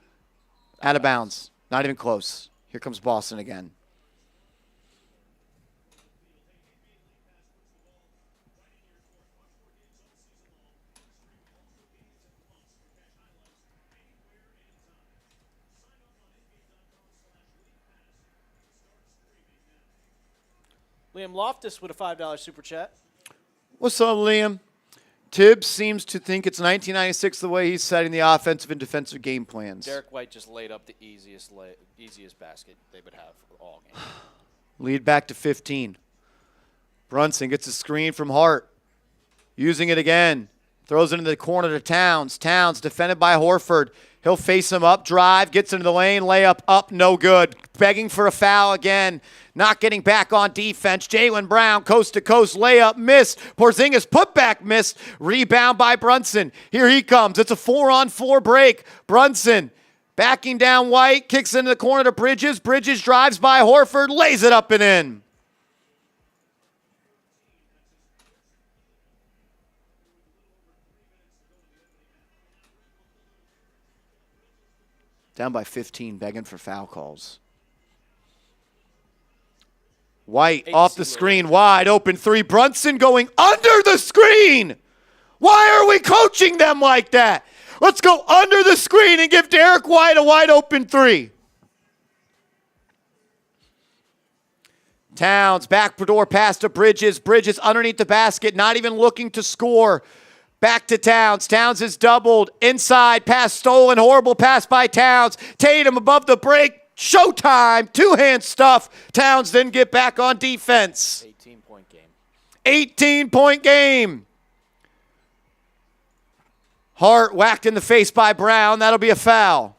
Out of bounds. Not even close. Here comes Boston again. Liam Loftus with a $5 super chat. What's up, Liam? Tibbs seems to think it's 1996 the way he's setting the offensive and defensive game plans. Derek White just laid up the easiest basket they would have all game. Lead back to 15. Brunson gets a screen from Hart. Using it again. Throws it into the corner to Towns. Towns defended by Horford. He'll face him up, drive, gets into the lane, layup up, no good. Begging for a foul again. Not getting back on defense. Jaylen Brown, coast to coast, layup, missed. Porzingis putback missed. Rebound by Brunson. Here he comes. It's a 4-on-4 break. Brunson backing down White, kicks into the corner to Bridges. Bridges drives by Horford, lays it up and in. Down by 15, begging for foul calls. White off the screen, wide open three. Brunson going under the screen. Why are we coaching them like that? Let's go under the screen and give Derek White a wide open three. Towns, backdoor pass to Bridges. Bridges underneath the basket, not even looking to score. Back to Towns. Towns is doubled. Inside, pass stolen. Horrible pass by Towns. Tatum above the break. Showtime. Two-hand stuff. Towns then get back on defense. 18-point game. 18-point game. Hart whacked in the face by Brown. That'll be a foul.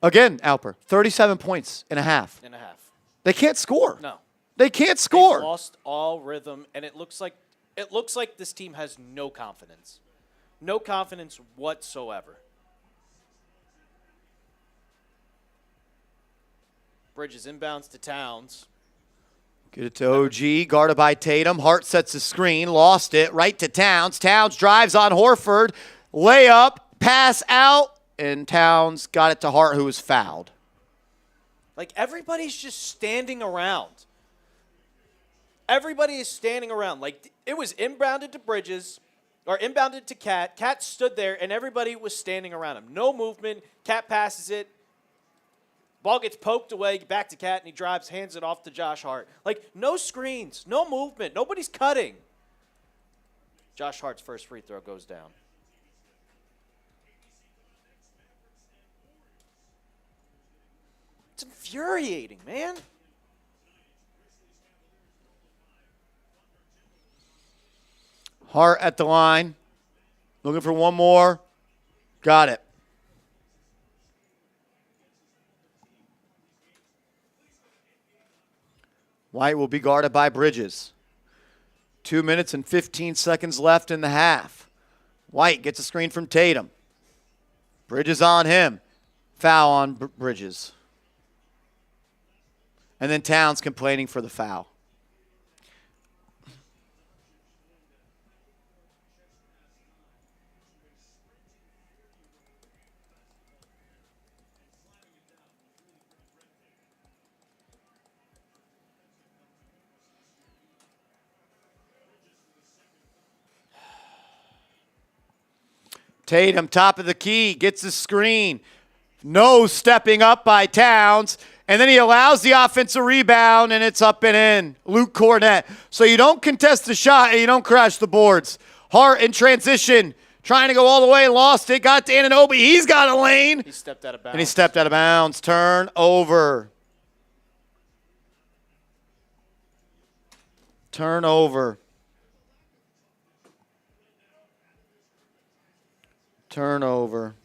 Again, Alper, 37 points and a half. They can't score. No. They can't score. They've lost all rhythm, and it looks like this team has no confidence. No confidence whatsoever. Bridges inbounds to Towns. Get it to OG, guarded by Tatum. Hart sets the screen, lost it, right to Towns. Towns drives on Horford. Layup, pass out. And Towns got it to Hart, who was fouled. Like, everybody's just standing around. Everybody is standing around. Like, it was inbounded to Bridges, or inbounded to Cat. Cat stood there, and everybody was standing around him. No movement. Cat passes it. Ball gets poked away, back to Cat, and he drives, hands it off to Josh Hart. Like, no screens, no movement. Nobody's cutting. Josh Hart's first free throw goes down. It's infuriating, man. Hart at the line. Looking for one more. Got it. White will be guarded by Bridges. 2 minutes and 15 seconds left in the half. White gets a screen from Tatum. Bridges on him. Foul on Bridges. And then Towns complaining for the foul. Tatum, top of the key, gets the screen. No stepping up by Towns. And then he allows the offensive rebound, and it's up and in. Luke Cornett. So you don't contest the shot, and you don't crash the boards. Hart in transition, trying to go all the way, lost it. Got to Anunoby. He's got a lane. He stepped out of bounds. And he stepped out of bounds. Turnover. Turnover. Turnover.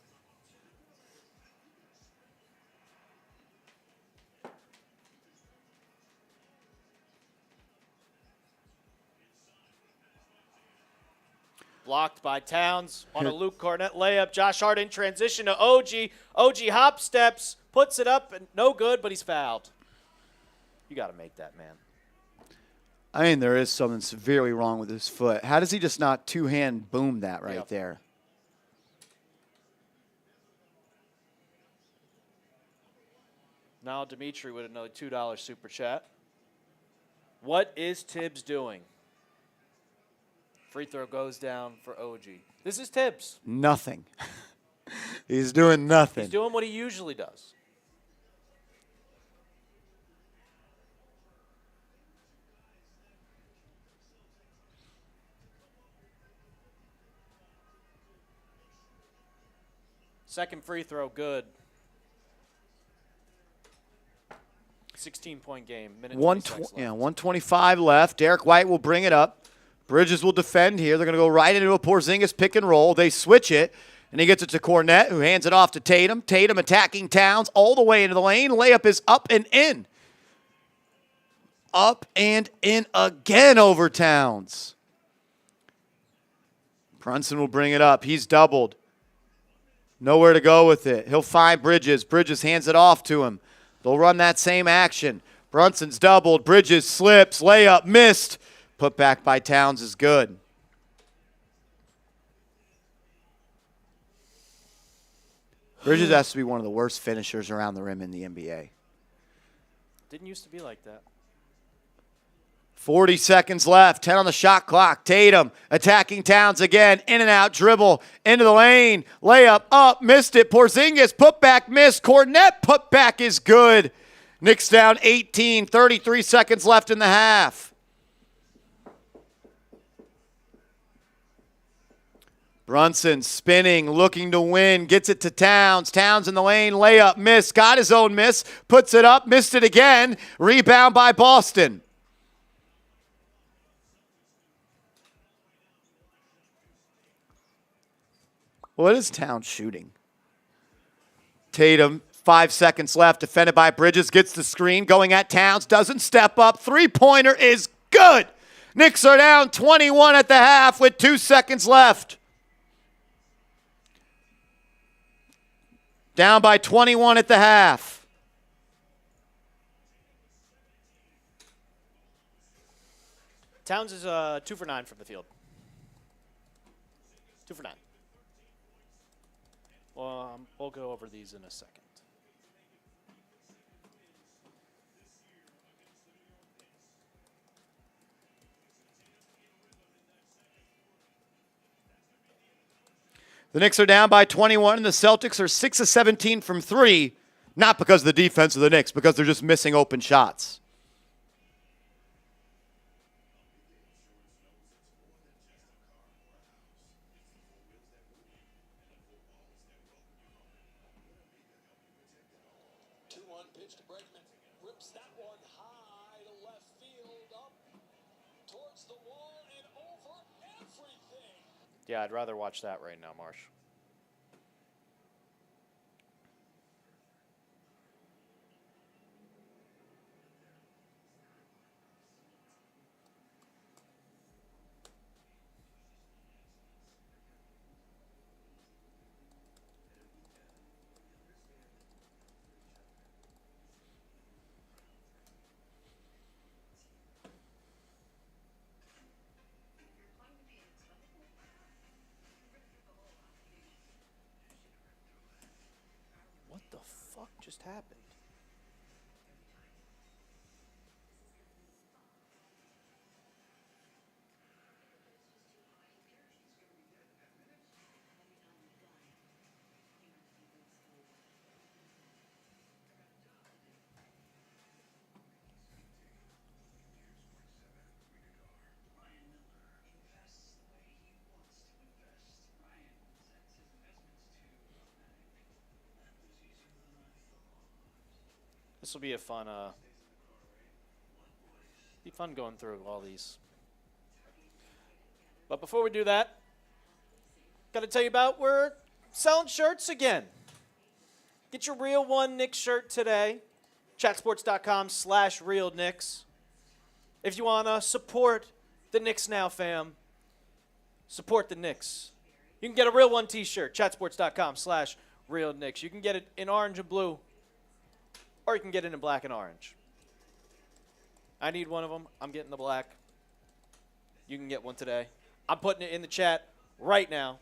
Blocked by Towns on a Luke Cornett layup. Josh Hart in transition to OG. OG hop steps, puts it up, and no good, but he's fouled. You got to make that, man. I mean, there is something severely wrong with his foot. How does he just not two-hand boom that right there? Now Dimitri with another $2 super chat. What is Tibbs doing? Free throw goes down for OG. This is Tibbs. Nothing. He's doing nothing. He's doing what he usually does. Second free throw, good. 16-point game. Minute 125 left. Derek White will bring it up. Bridges will defend here. They're going to go right into a Porzingis pick and roll. They switch it, and he gets it to Cornett, who hands it off to Tatum. Tatum attacking Towns all the way into the lane. Layup is up and in. Up and in again over Towns. Brunson will bring it up. He's doubled. Nowhere to go with it. He'll find Bridges. Bridges hands it off to him. They'll run that same action. Brunson's doubled. Bridges slips. Layup missed. Put back by Towns is good. Bridges has to be one of the worst finishers around the rim in the NBA. Didn't used to be like that. 40 seconds left. 10 on the shot clock. Tatum attacking Towns again. In and out dribble. Into the lane. Layup up. Missed it. Porzingis putback missed. Cornett putback is good. Knicks down 18. 33 seconds left in the half. Brunson spinning, looking to win, gets it to Towns. Towns in the lane, layup, miss, got his own miss, puts it up, missed it again. Rebound by Boston. What is Towns shooting? Tatum, 5 seconds left, defended by Bridges, gets the screen, going at Towns, doesn't step up. Three-pointer is good. Knicks are down 21 at the half with 2 seconds left. Down by 21 at the half. Towns is 2 for 9 from the field. 2 for 9. Well, we'll go over these in a second. The Knicks are down by 21, and the Celtics are 6 of 17 from 3, not because of the defense of the Knicks, because they're just missing open shots. Yeah, I'd rather watch that right now, Marsh. What the fuck just happened? This will be a fun, going through all these. But before we do that, got to tell you about we're selling shirts again. Get your Real One Knicks shirt today. Chatsports.com/RealKnicks. If you want to support the Knicks Now fam, Support the Knicks. You can get a Real One t-shirt, chatsports.com/Real Knicks. You can get it in orange and blue, or you can get it in black and orange. I need one of them. I'm getting the black. You can get one today. I'm putting it in the chat right now.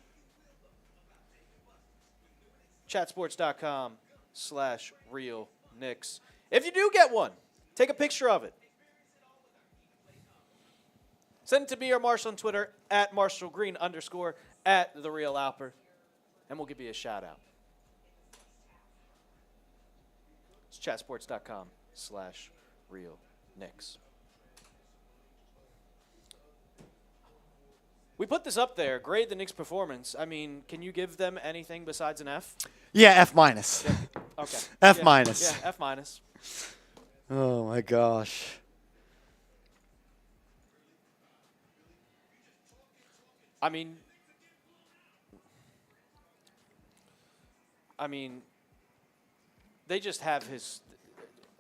Chatsports.com/Real Knicks. If you do get one, take a picture of it. Send it to me or Marshall on Twitter at @MarshallGreen_ at The Real Alper, and we'll give you a shout out. It's chatsports.com/Real Knicks. We put this up there. Grade the Knicks' performance. I mean, can you give them anything besides an F? Yeah, F minus. Yeah. Okay. F minus. Yeah, F minus. Oh my gosh. I mean, they just have his.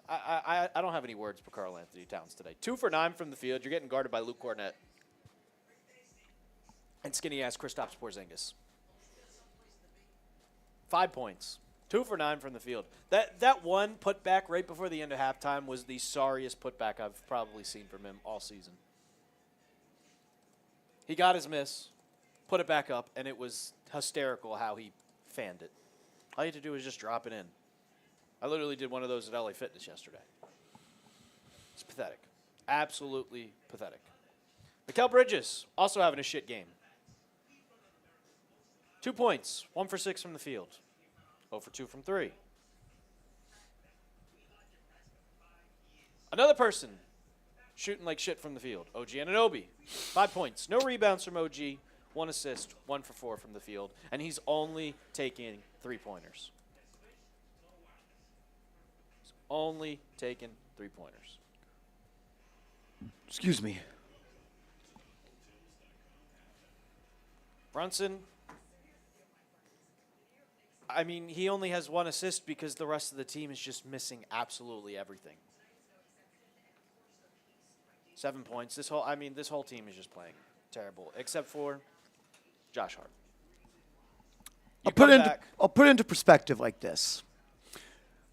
I don't have any words for Karl-Anthony Towns today. 2 for 9 from the field. You're getting guarded by Luke Cornett and skinny-ass Kristaps Porzingis. 5 points. 2 for 9 from the field. That one putback right before the end of halftime was the sorriest putback I've probably seen from him all season. He got his miss, put it back up, and it was hysterical how he fanned it. All you had to do was just drop it in. I literally did one of those at LA Fitness yesterday. It's pathetic. Absolutely pathetic. Mikal Bridges also having a shit game. 2 points, 1 for 6 from the field, 0 for 2 from 3. Another person shooting like shit from the field, OG Anunoby. 5 points, no rebounds from OG, 1 assist, 1 for 4 from the field, and he's only taking 3-pointers. He's only taking 3-pointers. Excuse me. Brunson, I mean, he only has 1 assist because the rest of the team is just missing absolutely everything. 7 points. This whole team is just playing terrible, except for Josh Hart. I'll put it into perspective like this.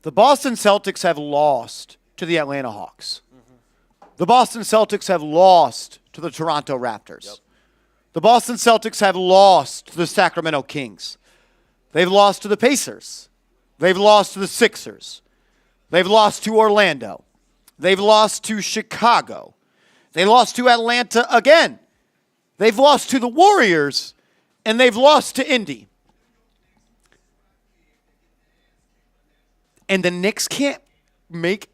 The Boston Celtics have lost to the Atlanta Hawks. Mm-hmm. The Boston Celtics have lost to the Toronto Raptors. Yep. The Boston Celtics have lost to the Sacramento Kings. They've lost to the Pacers. They've lost to the Sixers. They've lost to Orlando. They've lost to Chicago. They lost to Atlanta again. They've lost to the Warriors, and they've lost to Indy. And the Knicks can't make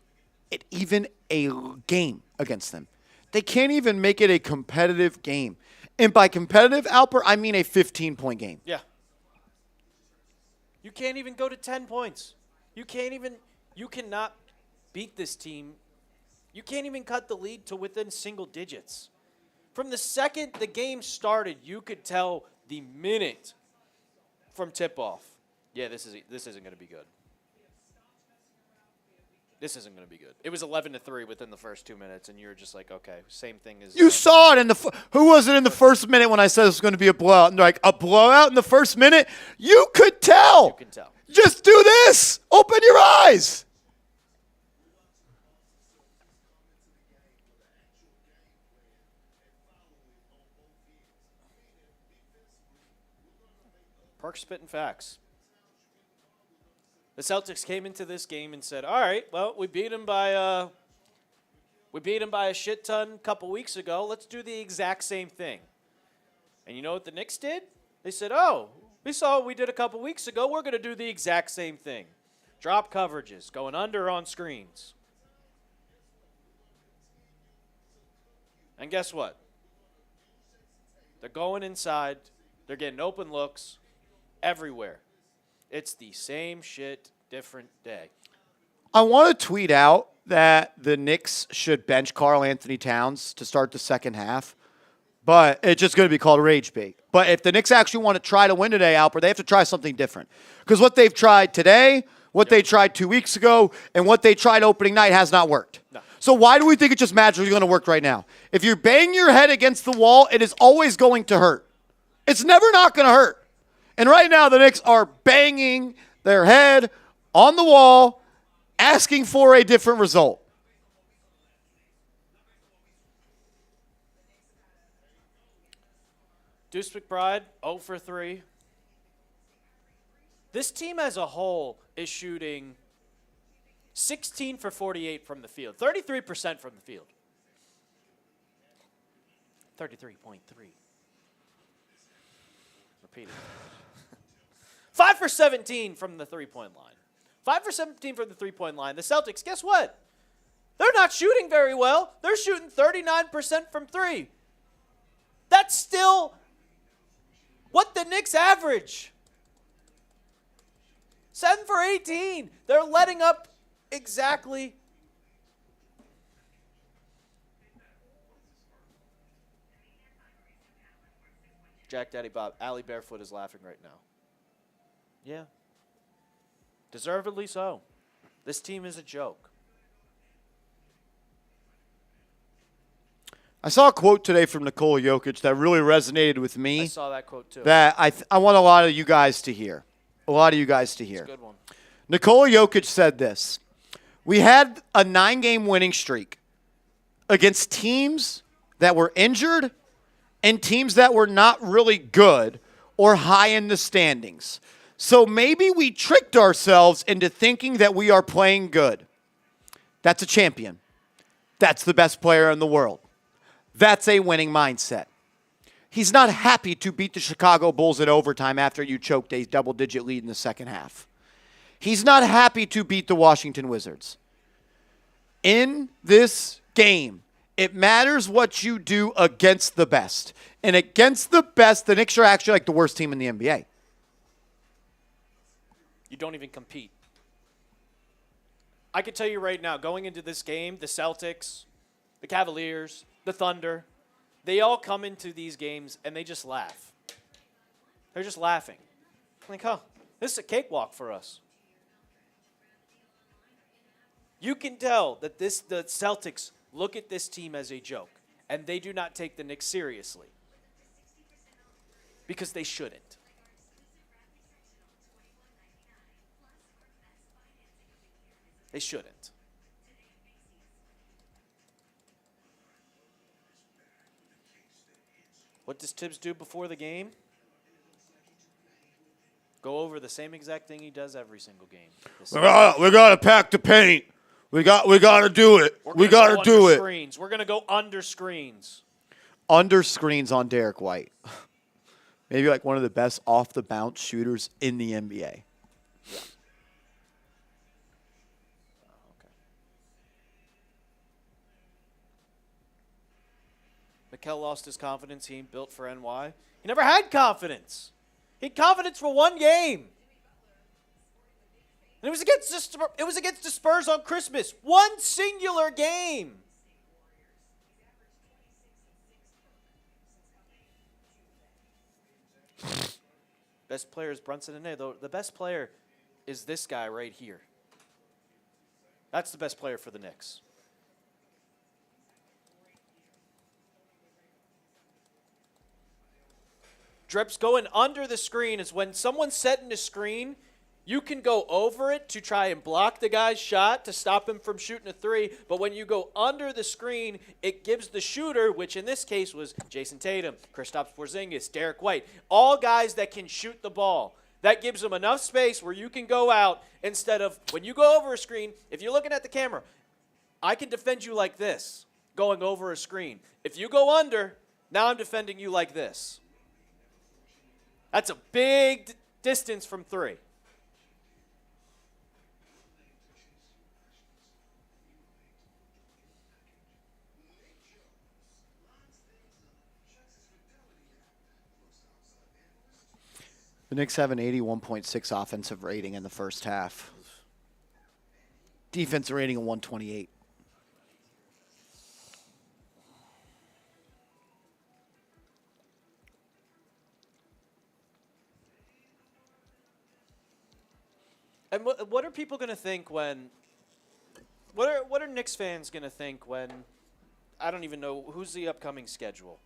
it even a game against them. They can't even make it a competitive game. And by competitive, Alper, I mean a 15-point game. Yeah. You can't even go to 10 points. You cannot beat this team. You can't even cut the lead to within single digits. From the second the game started, you could tell the minute from tip-off, yeah, this isn't going to be good. This isn't going to be good. It was 11-3 within the first 2 minutes, and you were just like, okay, same thing as you saw it in the. Who was it in the first minute when I said it was going to be a blowout? And they're like, a blowout in the first minute? You could tell. You can tell. Just do this. Open your eyes. Perk spitting facts. The Celtics came into this game and said, all right, well, we beat them by a shit ton a couple weeks ago. Let's do the exact same thing. And you know what the Knicks did? They said, oh, we saw what we did a couple weeks ago. We're going to do the exact same thing. Drop coverages, going under on screens. And guess what? They're going inside. They're getting open looks everywhere. It's the same shit, different day. I want to tweet out that the Knicks should bench Karl-Anthony Towns to start the second half, but it's just going to be called rage bait. But if the Knicks actually want to try to win today, Alper, they have to try something different. Because what they've tried today, what they tried 2 weeks ago, and what they tried opening night has not worked. No. So why do we think it's just magically going to work right now? If you bang your head against the wall, it is always going to hurt. It's never not going to hurt. And right now, the Knicks are banging their head on the wall, asking for a different result. Deuce McBride, 0 for 3. This team as a whole is shooting 16 for 48 from the field, 33% from the field. 33.3. Repeat it. 5 for 17 from the three-point line. 5 for 17 from the three-point line. The Celtics, guess what? They're not shooting very well. They're shooting 39% from three. That's still what the Knicks average. 7 for 18. They're letting up exactly. Jack Daddy Bob, Allie Barefoot is laughing right now. Yeah. Deservedly so. This team is a joke. I saw a quote today from Nikola Jokic that really resonated with me. I saw that quote too. That I want a lot of you guys to hear. A lot of you guys to hear. It's a good one. Nikola Jokic said this. We had a 9-game winning streak against teams that were injured and teams that were not really good or high in the standings. So maybe we tricked ourselves into thinking that we are playing good. That's a champion. That's the best player in the world. That's a winning mindset. He's not happy to beat the Chicago Bulls in overtime after you choked a double-digit lead in the second half. He's not happy to beat the Washington Wizards. In this game, it matters what you do against the best. And against the best, the Knicks are actually like the worst team in the NBA. You don't even compete. I can tell you right now, going into this game, the Celtics, the Cavaliers, the Thunder, they all come into these games and they just laugh. They're just laughing. Like, huh, this is a cakewalk for us. You can tell that the Celtics look at this team as a joke, and they do not take the Knicks seriously. Because they shouldn't. They shouldn't. What does Tibbs do before the game? Go over the same exact thing he does every single game. We gotta pack the paint. We gotta do it. We gotta do it. Screens. We're gonna go under screens. Under screens on Derek White. Maybe like one of the best off the bounce shooters in the NBA. Yeah. Okay. Mikel lost his confidence. He ain't built for NY. He never had confidence. He had confidence for one game. And it was against the Spurs on Christmas. One singular game. Best player is Brunson and though the best player is this guy right here. That's the best player for the Knicks. Dreps going under the screen is when someone's setting a screen, you can go over it to try and block the guy's shot to stop him from shooting a three. But when you go under the screen, it gives the shooter, which in this case was Jayson Tatum, Kristaps Porzingis, Derek White, all guys that can shoot the ball. That gives them enough space where you can go out instead of when you go over a screen, if you're looking at the camera, I can defend you like this, going over a screen. If you go under, now I'm defending you like this. That's a big distance from three. The Knicks have an 81.6 offensive rating in the first half. Defensive rating of 128. And what are people going to think when – what are Knicks fans going to think when – I don't even know – who's the upcoming schedule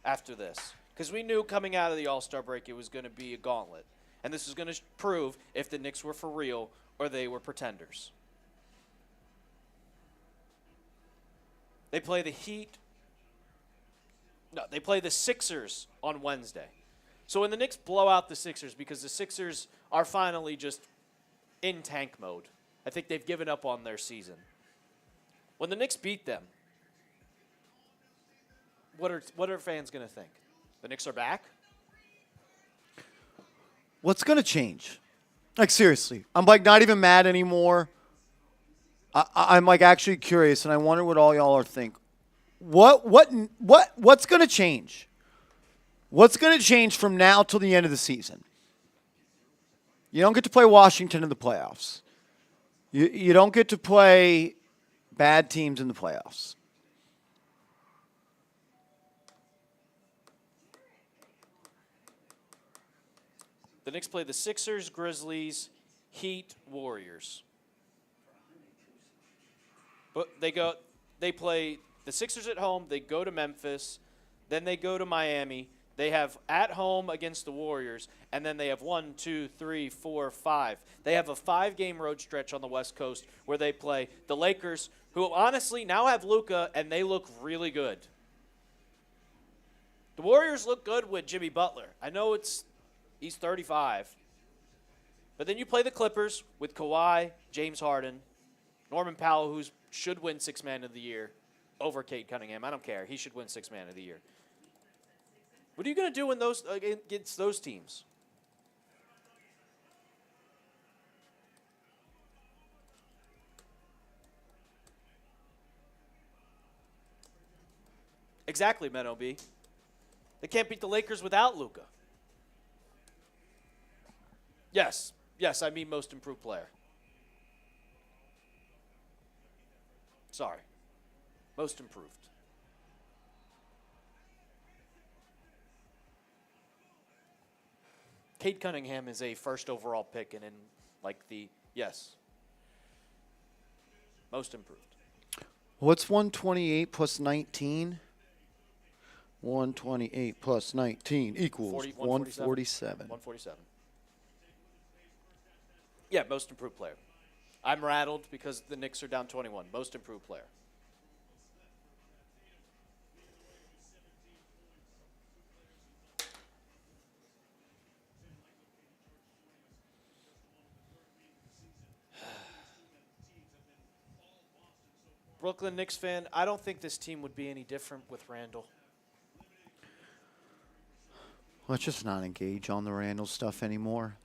after this? Because we knew coming out of the All-Star break it was going to be a gauntlet. And this was going to prove if the Knicks were for real or they were pretenders. They play the Heat. No, they play the Sixers on Wednesday. So when the Knicks blow out the Sixers, because the Sixers are finally just in tank mode, I think they've given up on their season. When the Knicks beat them, what are fans going to think? The Knicks are back? What's going to change? Like, seriously. I'm, like, not even mad anymore. I'm, like, actually curious, and I wonder what all y'all are think. What's going to change? What's going to change from now till the end of the season? You don't get to play Washington in the playoffs. You don't get to play bad teams in the playoffs. The Knicks play the Sixers, Grizzlies, Heat, Warriors. But they play the Sixers at home, they go to Memphis, then they go to Miami. They have at home against the Warriors, and then they have 1, 2, 3, 4, 5. They have a 5-game road stretch on the West Coast where they play the Lakers, who honestly now have Luka, and they look really good. The Warriors look good with Jimmy Butler. I know he's 35. But then you play the Clippers with Kawhi, James Harden, Norman Powell, who should win Sixth Man of the Year over Cade Cunningham. I don't care. He should win Sixth Man of the Year. What are you going to do against those teams? Exactly, Menno B. They can't beat the Lakers without Luka. Yes, I mean most improved player. Sorry. Most improved. Cade Cunningham is a first overall pick and yes. Most improved. What's 128 plus 19? 128 plus 19 equals 147. 147. Yeah, most improved player. I'm rattled because the Knicks are down 21. Most improved player. Brooklyn Knicks fan, I don't think this team would be any different with Randall. Let's just not engage on the Randall stuff anymore.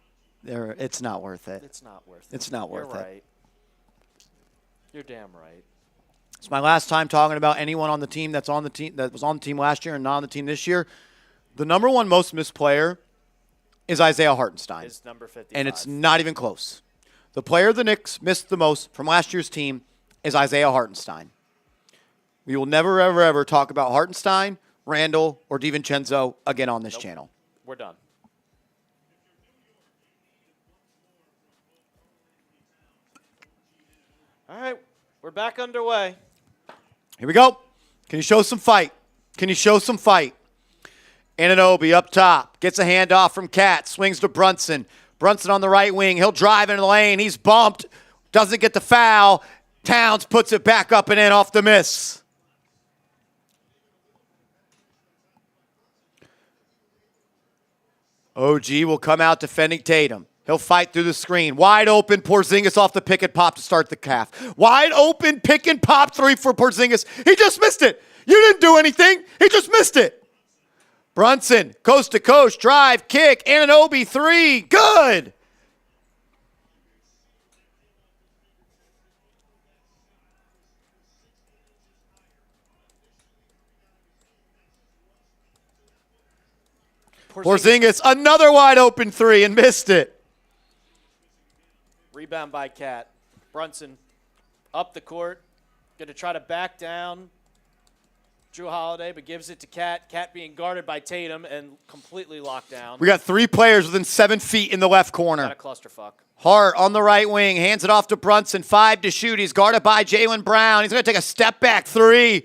It's not worth it. It's not worth it. It's not worth You're it. right. You're damn right. It's my last time talking about anyone on the team that was on the team last year and not on the team this year. The number one most missed player is Isaiah Hartenstein. Is number 55. And it's not even close. The player the Knicks missed the most from last year's team is Isaiah Hartenstein. We will never, ever, ever talk about Hartenstein, Randall, or DiVincenzo again on this channel. We're done. All right, we're back underway. Here we go. Can you show some fight? Can you show some fight? Anunoby up top. Gets a handoff from Cat. Swings to Brunson. Brunson on the right wing. He'll drive into the lane. He's bumped. Doesn't get the foul. Towns puts it back up and in off the miss. OG will come out defending Tatum. He'll fight through the screen. Wide open, Porzingis off the pick and pop to start the calf. Wide open, pick and pop three for Porzingis. He just missed it. You didn't do anything. He just missed it. Brunson, coast to coast, drive, kick, Anunoby three. Good. Porzingis, another wide open three and missed it. Rebound by Cat. Brunson up the court. Going to try to back down Drew Holiday, but gives it to Cat. Cat being guarded by Tatum and completely locked down. We got 3 players within 7 feet in the left corner. Got a clusterfuck. Hart on the right wing. Hands it off to Brunson. 5 to shoot. He's guarded by Jalen Brown. He's going to take a step back three.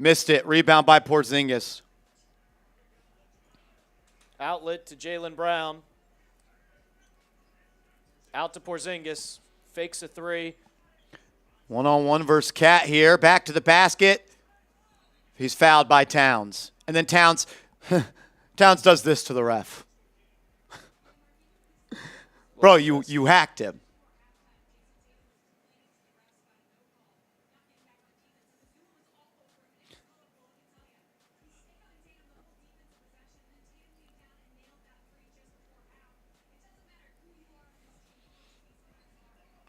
Missed it. Rebound by Porzingis. Outlet to Jalen Brown. Out to Porzingis. Fakes a three. One-on-one versus Cat here. Back to the basket. He's fouled by Towns. And then Towns does this to the ref. Bro, you hacked him.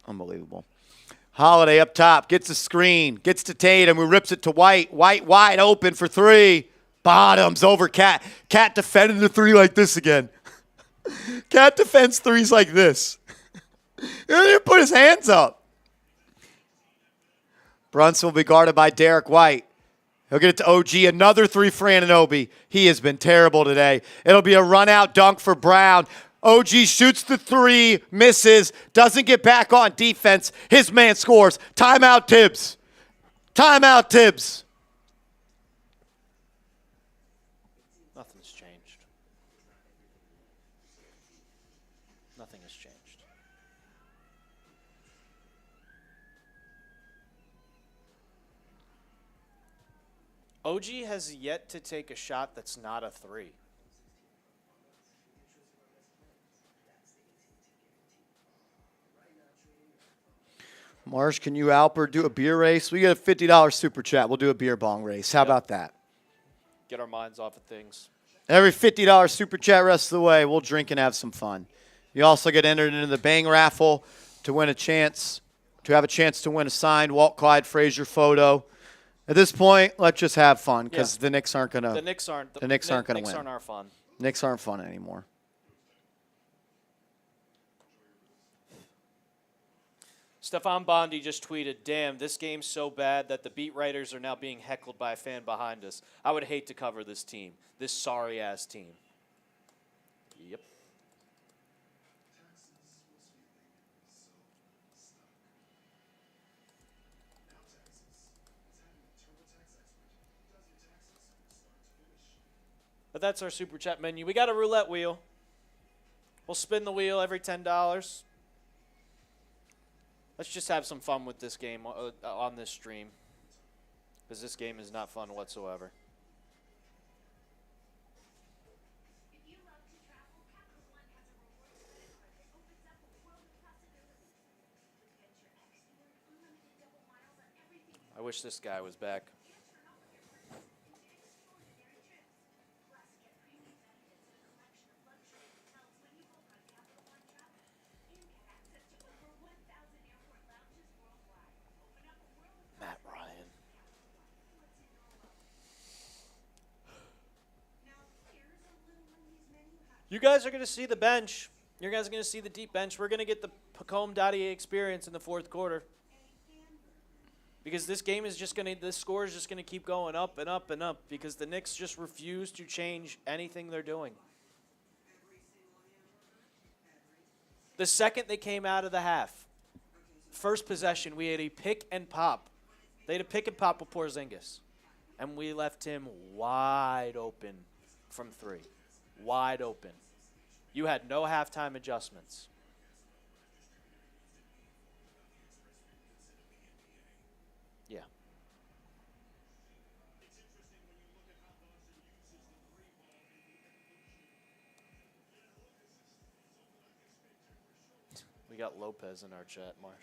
Unbelievable. Holiday up top, gets a screen, gets to Tatum, who rips it to White. White wide open for three. Bottoms over Cat. Cat defending the three like this again. Cat defends threes like this. He didn't even put his hands up. Brunson will be guarded by Derek White. He'll get it to OG. Another three for Anunoby. He has been terrible today. It'll be a run-out dunk for Brown. OG shoots the three, misses, doesn't get back on defense. His man scores. Timeout, Tibbs. Timeout, Tibbs. Nothing's changed. Nothing has changed. OG has yet to take a shot that's not a three. Marsh, can you, Alper, do a beer race? We get a $50 super chat. We'll do a beer bong race. How about that? Get our minds off of things. Every $50 super chat rest of the way, we'll drink and have some fun. You also get entered into the Bang raffle to win a chance, to have a chance to win a signed Walt Clyde Frazier photo. At this point, let's just have fun because the Knicks aren't going to. The Knicks aren't going to win. Knicks aren't our fun. Knicks aren't fun anymore. Stefan Bondi just tweeted, "Damn, this game's so bad that the beat writers are now being heckled by a fan behind us. I would hate to cover this team, this sorry-ass team." Yep. But that's our super chat menu. We got a roulette wheel. We'll spin the wheel every $10. Let's just have some fun with this game on this stream, because this game is not fun whatsoever. I wish this guy was back. You guys are going to see the bench. You guys are going to see the deep bench. We're going to get the Pacome.EA experience in the fourth quarter. Because this game is just going to, this score is just going to keep going up and up and up because the Knicks just refuse to change anything they're doing. The second they came out of the half, first possession, we had a pick and pop. They had a pick and pop with Porzingis. And we left him wide open from three. Wide open. You had no halftime adjustments. Yeah. We got Lopez in our chat, Marsh.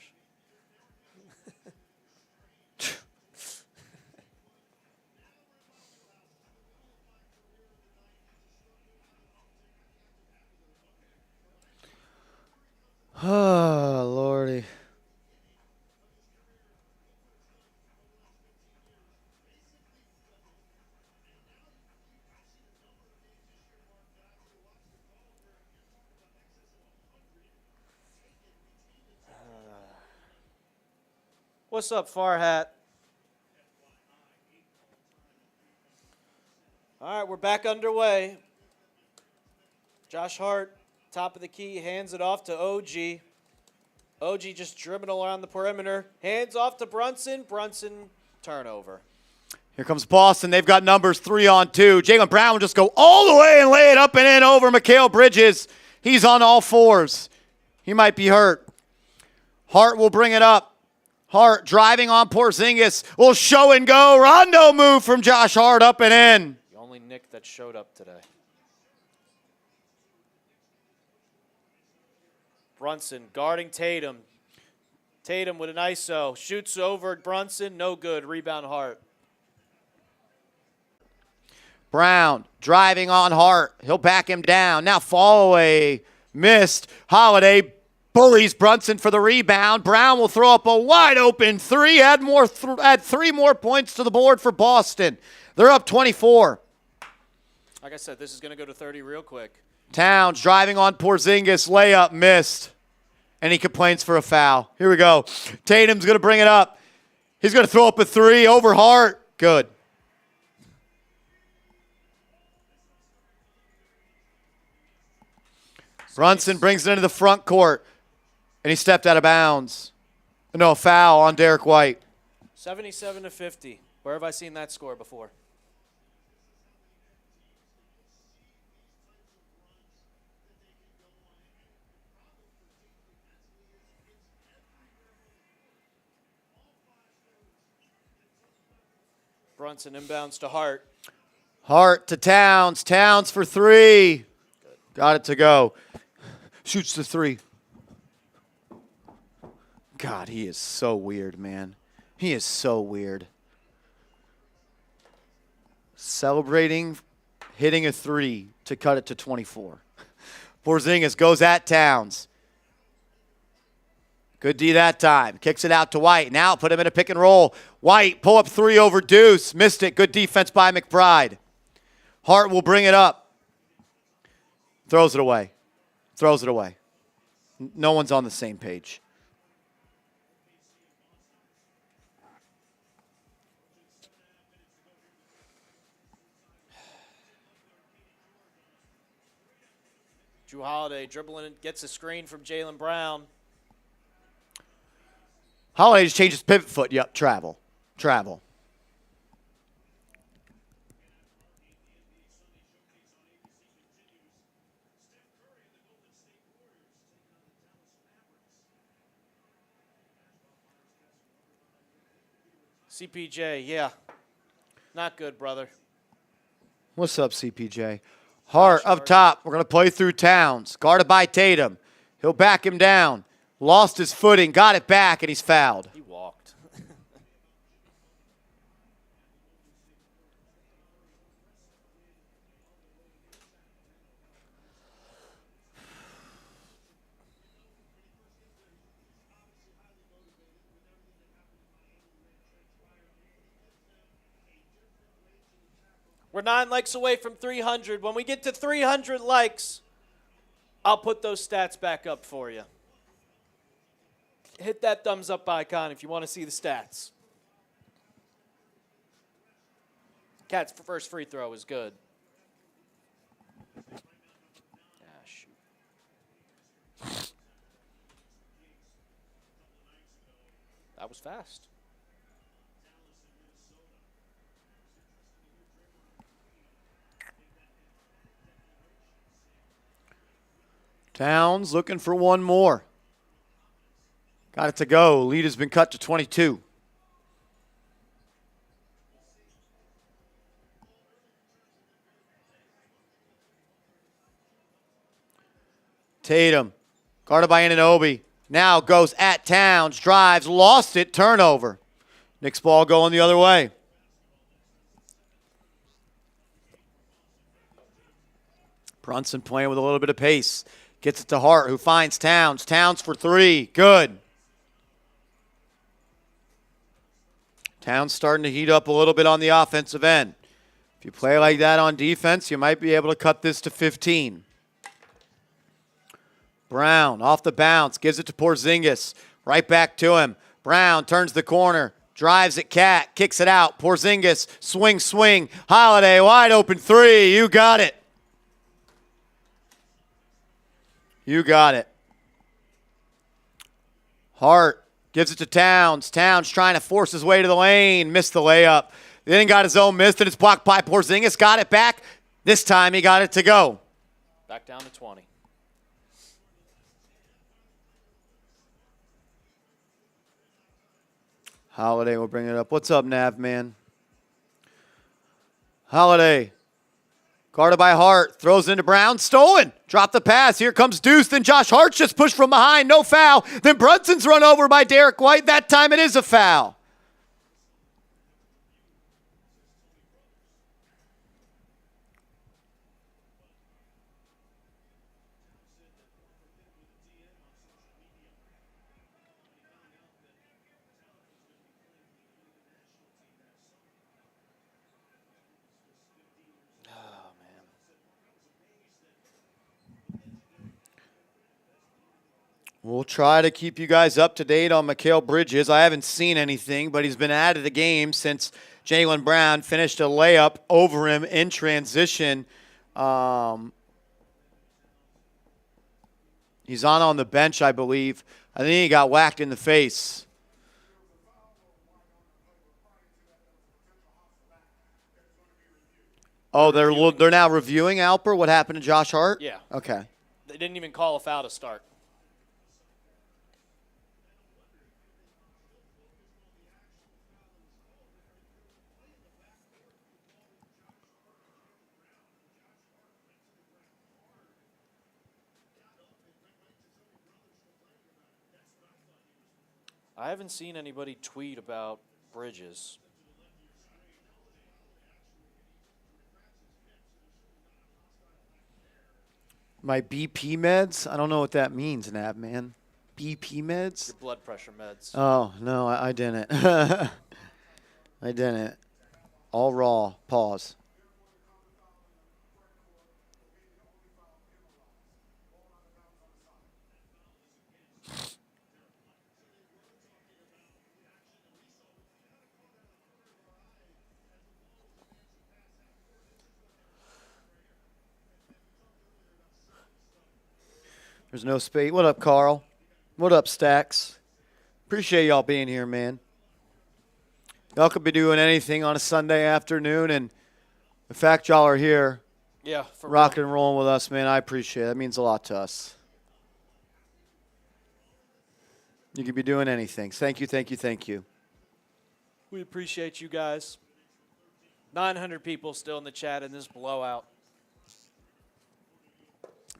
Oh, Lordy. What's up, Farhat? All right, we're back underway. Josh Hart, top of the key, hands it off to OG. OG just dribbling around the perimeter. Hands off to Brunson. Brunson, turnover. Here comes Boston. They've got numbers 3-on-2. Jalen Brown will just go all the way and lay it up and in over Mikal Bridges. He's on all fours. He might be hurt. Hart will bring it up. Hart driving on Porzingis. Will show and go. Rondo move from Josh Hart up and in. The only Knick that showed up today. Brunson guarding Tatum. Tatum with an ISO. Shoots over Brunson. No good. Rebound Hart. Brown driving on Hart. He'll back him down. Now fall away. Missed. Holiday bullies Brunson for the rebound. Brown will throw up a wide open three. Add 3 more points to the board for Boston. They're up 24. Like I said, this is going to go to 30 real quick. Towns driving on Porzingis. Layup missed. And he complains for a foul. Here we go. Tatum's going to bring it up. He's going to throw up a 3 over Hart. Good. Brunson brings it into the front court, and he stepped out of bounds. No, foul on Derek White. 77-50. Where have I seen that score before? Brunson inbounds to Hart. Hart to Towns. Towns for 3. Got it to go. Shoots the 3. God, he is so weird, man. He is so weird. Celebrating, hitting a 3 to cut it to 24. Porzingis goes at Towns. Good D that time. Kicks it out to White. Now put him in a pick and roll. White, pull up 3 over Deuce. Missed it. Good defense by McBride. Hart will bring it up. Throws it away. Throws it away. No one's on the same page. Drew Holiday dribbling and gets a screen from Jalen Brown. Holiday just changed his pivot foot. Yep, travel. Travel. CPJ, yeah. Not good, brother. What's up, CPJ? Hart up top. We're going to play through Towns. Guarded by Tatum. He'll back him down. Lost his footing. Got it back, and he's fouled. He walked. We're 9 likes away from 300. When we get to 300 likes, I'll put those stats back up for you. Hit that thumbs up icon if you want to see the stats. Cat's first free throw was good. Ah, shoot. That was fast. Towns looking for one more. Got it to go. Lead has been cut to 22. Tatum, guarded by Anunoby. Now goes at Towns, drives, lost it, turnover. Knicks ball going the other way. Brunson playing with a little bit of pace. Gets it to Hart, who finds Towns. Towns for 3. Good. Towns starting to heat up a little bit on the offensive end. If you play like that on defense, you might be able to cut this to 15. Brown off the bounce. Gives it to Porzingis. Right back to him. Brown turns the corner. Drives at Cat. Kicks it out. Porzingis. Swing, swing. Holiday wide open 3. You got it. You got it. Hart gives it to Towns. Towns trying to force his way to the lane. Missed the layup. Then got his own miss, and it's blocked by Porzingis. Got it back. This time he got it to go. Back down to 20. Holiday will bring it up. What's up, Nav, man? Holiday. Guarded by Hart. Throws into Brown. Stolen. Drop the pass. Here comes Deuce. Then Josh Hart just pushed from behind. No foul. Then Brunson's run over by Derek White. That time it is a foul. We'll try to keep you guys up to date on Mikal Bridges. I haven't seen anything, but he's been out of the game since Jalen Brown finished a layup over him in transition. He's on the bench, I believe. I think he got whacked in the face. Oh, they're now reviewing Alper. What happened to Josh Hart? Yeah. Okay. They didn't even call a foul to start. I haven't seen anybody tweet about Bridges. My BP meds? I don't know what that means, Nav, man. BP meds? Your blood pressure meds. Oh, no, I didn't. I didn't. All raw. Pause. There's no space. What up, Carl? What up, Stacks? Appreciate y'all being here, man. Y'all could be doing anything on a Sunday afternoon, and the fact y'all are here, Yeah, for rocking and rolling with us, man, I appreciate it. That means a lot to us. You could be doing anything. Thank you, thank you, thank you. We appreciate you guys. 900 people still in the chat in this blowout.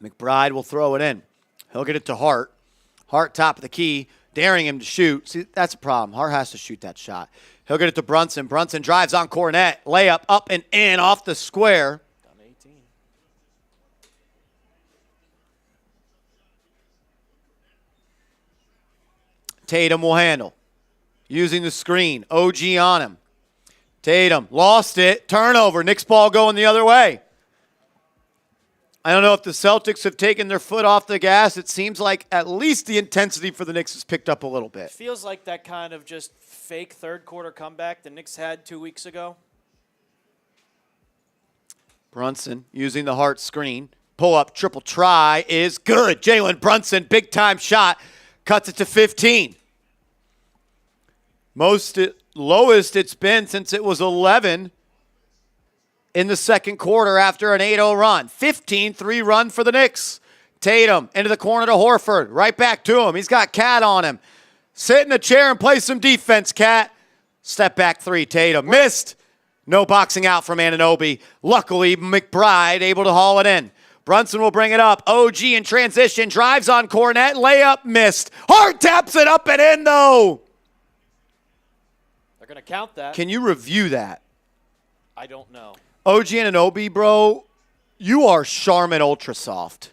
McBride will throw it in. He'll get it to Hart. Hart top of the key, daring him to shoot. See, that's a problem. Hart has to shoot that shot. He'll get it to Brunson. Brunson drives on Cornette. Layup up and in off the square. Down 18. Tatum will handle. Using the screen. OG on him. Tatum lost it. Turnover. Knicks ball going the other way. I don't know if the Celtics have taken their foot off the gas. It seems like at least the intensity for the Knicks has picked up a little bit. It feels like that kind of just fake third quarter comeback the Knicks had 2 weeks ago. Brunson using the Hart screen. Pull up, triple try is good. Jalen Brunson, big time shot, cuts it to 15. Lowest it's been since it was 11 in the second quarter after an 8-0 run. 15-3 run for the Knicks. Tatum into the corner to Horford. Right back to him. He's got Cat on him. Sit in a chair and play some defense, Cat. Step back three. Tatum missed. No boxing out from Anunoby. Luckily, McBride able to haul it in. Brunson will bring it up. OG in transition. Drives on Cornette. Layup missed. Hart taps it up and in, though. They're going to count that. Can you review that? I don't know. OG Anunoby, bro, you are Charmin Ultra Soft.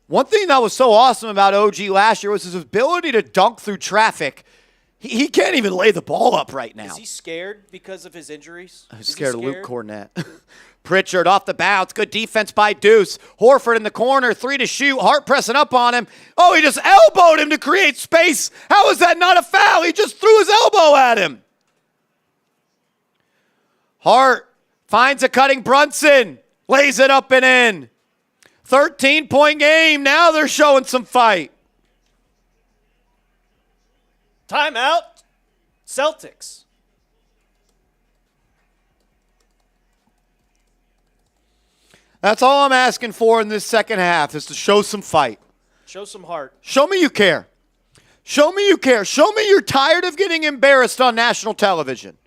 One thing that was so awesome about OG last year was his ability to dunk through traffic. He can't even lay the ball up right now. Is he scared because of his injuries? I'm scared of Luke Cornette. Pritchard off the bounce. Good defense by Deuce. Horford in the corner. 3 to shoot. Hart pressing up on him. Oh, he just elbowed him to create space. How is that not a foul? He just threw his elbow at him. Hart finds a cutting Brunson. Lays it up and in. 13-point game. Now they're showing some fight. Timeout. Celtics. That's all I'm asking for in this second half is to show some fight. Show some heart. Show me you care. Show me you care. Show me you're tired of getting embarrassed on national television.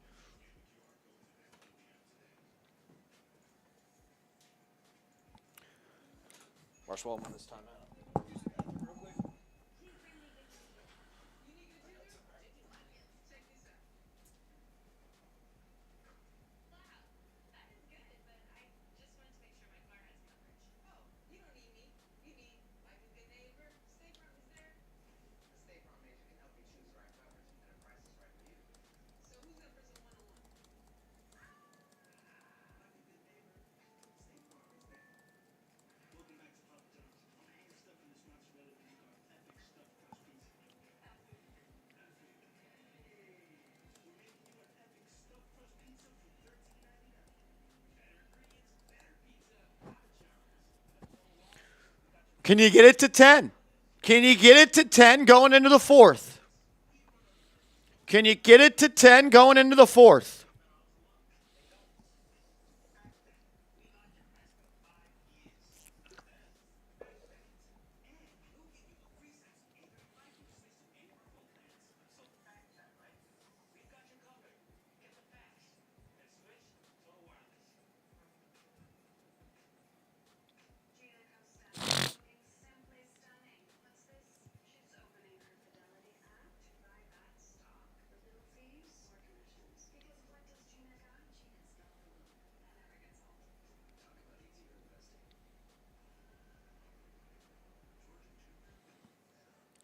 Marshall on this timeout. Can you get it to 10? Can you get it to 10 going into the fourth? Can you get it to 10 going into the fourth?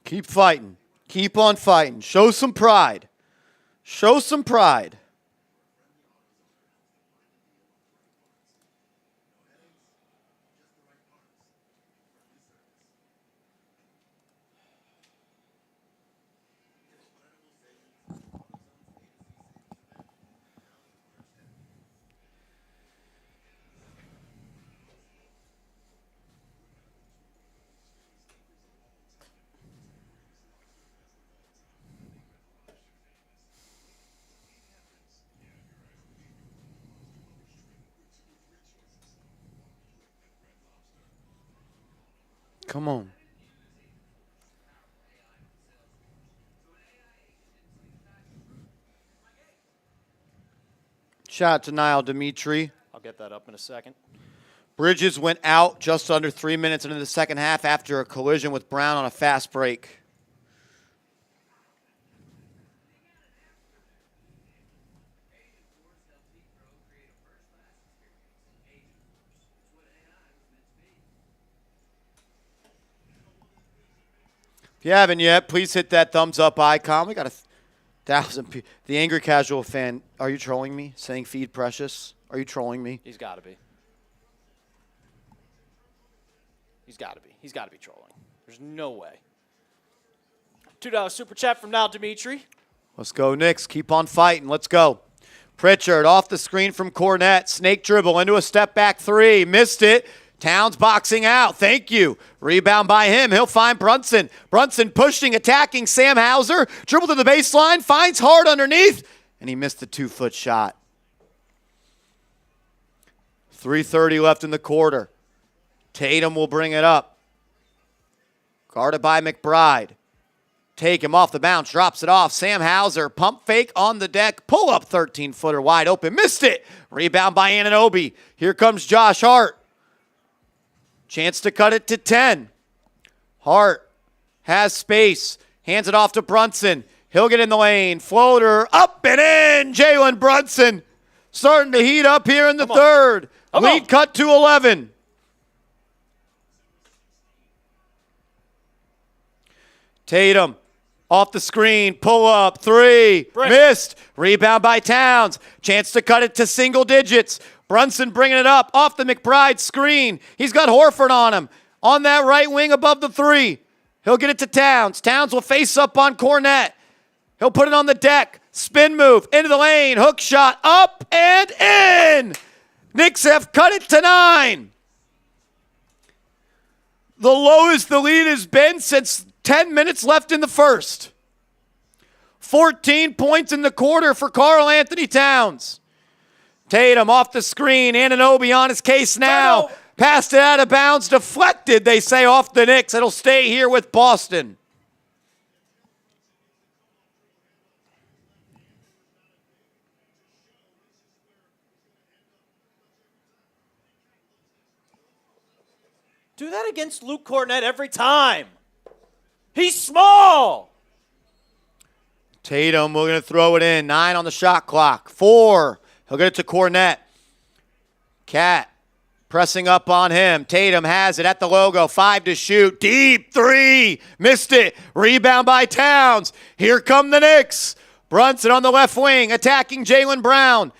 Keep fighting. Keep on fighting. Show some pride. Show some pride. Come on. Shout out to Niall Dimitri. I'll get that up in a second. Bridges went out just under 3 minutes into the second half after a collision with Brown on a fast break. If you haven't yet, please hit that thumbs up icon. We got 1,000 people. The angry casual fan, are you trolling me? Saying feed Precious? Are you trolling me? He's got to be. He's got to be. He's got to be trolling. There's no way. $2 super chat from Niall Dimitri. Let's go, Knicks. Keep on fighting. Let's go. Pritchard off the screen from Cornette. Snake dribble into a step back three. Missed it. Towns boxing out. Thank you. Rebound by him. He'll find Brunson. Brunson pushing, attacking Sam Hauser. Dribble to the baseline. Finds Hart underneath. And he missed the 2-foot shot. 3:30 left in the quarter. Tatum will bring it up. Guarded by McBride. Take him off the bounce. Drops it off. Sam Hauser. Pump fake on the deck. Pull up 13-footer wide open. Missed it. Rebound by Anunoby. Here comes Josh Hart. Chance to cut it to 10. Hart has space. Hands it off to Brunson. He'll get in the lane. Floater up and in. Jalen Brunson starting to heat up here in the third. Lead cut to 11. Tatum off the screen. Pull up. Three. Missed. Rebound by Towns. Chance to cut it to single digits. Brunson bringing it up off the McBride screen. He's got Horford on him. On that right wing above the three. He'll get it to Towns. Towns will face up on Cornette. He'll put it on the deck. Spin move. Into the lane. Hook shot. Up and in. Knicks have cut it to 9. The lowest the lead has been since 10 minutes left in the first. 14 points in the quarter for Karl-Anthony Towns. Tatum off the screen. Anunoby on his case now. Passed it out of bounds, deflected, they say, off the Knicks. It'll stay here with Boston. Do that against Luke Kornet every time. He's small. Tatum, we're going to throw it in. 9 on the shot clock. 4. He'll get it to Kornet. Cat pressing up on him. Tatum has it at the logo. 5 to shoot. Deep 3. Missed it. Rebound by Towns. Here come the Knicks. Brunson on the left wing attacking Jalen Brown.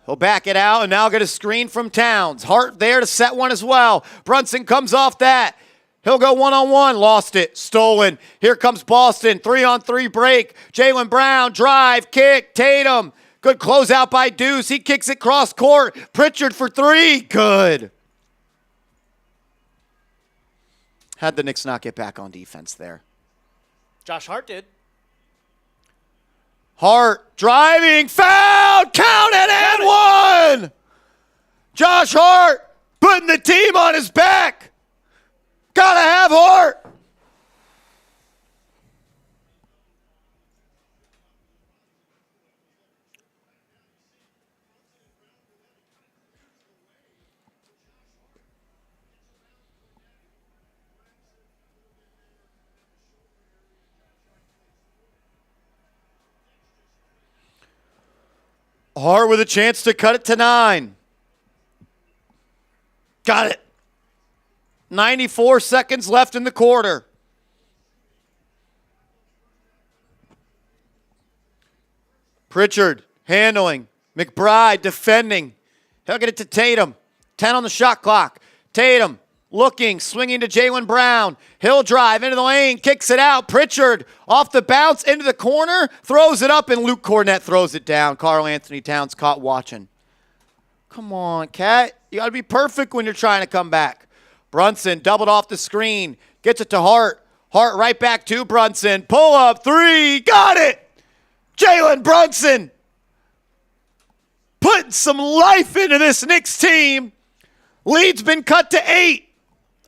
He'll back it out and now get a screen from Towns. Hart there to set one as well. Brunson comes off that. He'll go one-on-one. Lost it. Stolen. Here comes Boston. 3-on-3 break. Jaylen Brown. Drive. Kick. Tatum. Good closeout by Deuce. He kicks it cross court. Pritchard for 3. Good. How'd the Knicks not get back on defense there? Josh Hart did. Hart driving, foul, count it, and 1! Josh Hart putting the team on his back. Gotta have Hart. Hart with a chance to cut it to 9. Got it. 94 seconds left in the quarter. Pritchard handling. McBride defending. He'll get it to Tatum. 10 on the shot clock. Tatum looking, swinging to Jaylen Brown. He'll drive into the lane, kicks it out. Pritchard off the bounce into the corner, throws it up, and Luke Kornet throws it down. Karl-Anthony Towns caught watching. Come on, Cat. You got to be perfect when you're trying to come back. Brunson doubled off the screen, gets it to Hart. Hart right back to Brunson. Pull up 3, got it! Jalen Brunson putting some life into this Knicks team. Lead's been cut to 8.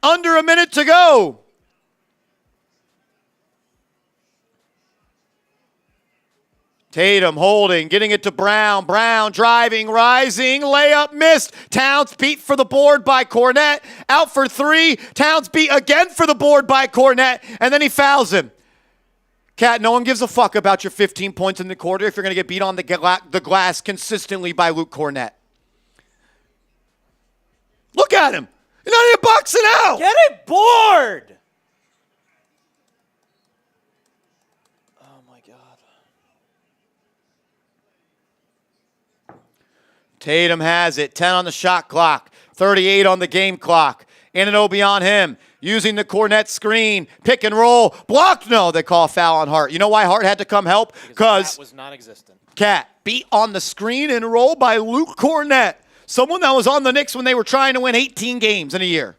Under a minute to go. Tatum holding, getting it to Brown. Brown driving, rising, layup missed. Towns beat for the board by Kornet. Out for 3. Towns beat again for the board by Kornet, and then he fouls him. Cat, no one gives a fuck about your 15 points in the quarter if you're going to get beat on the glass consistently by Luke Kornet. Look at him. He's not even boxing out. Get it bored. Oh, my God. Tatum has it. 10 on the shot clock. 38 on the game clock. Anunoby on him. Using the Kornet screen. Pick and roll. Blocked. No, they call a foul on Hart. You know why Hart had to come help? Because was non-existent. Cat beat on the screen and roll by Luke Kornet. Someone that was on the Knicks when they were trying to win 18 games in a year.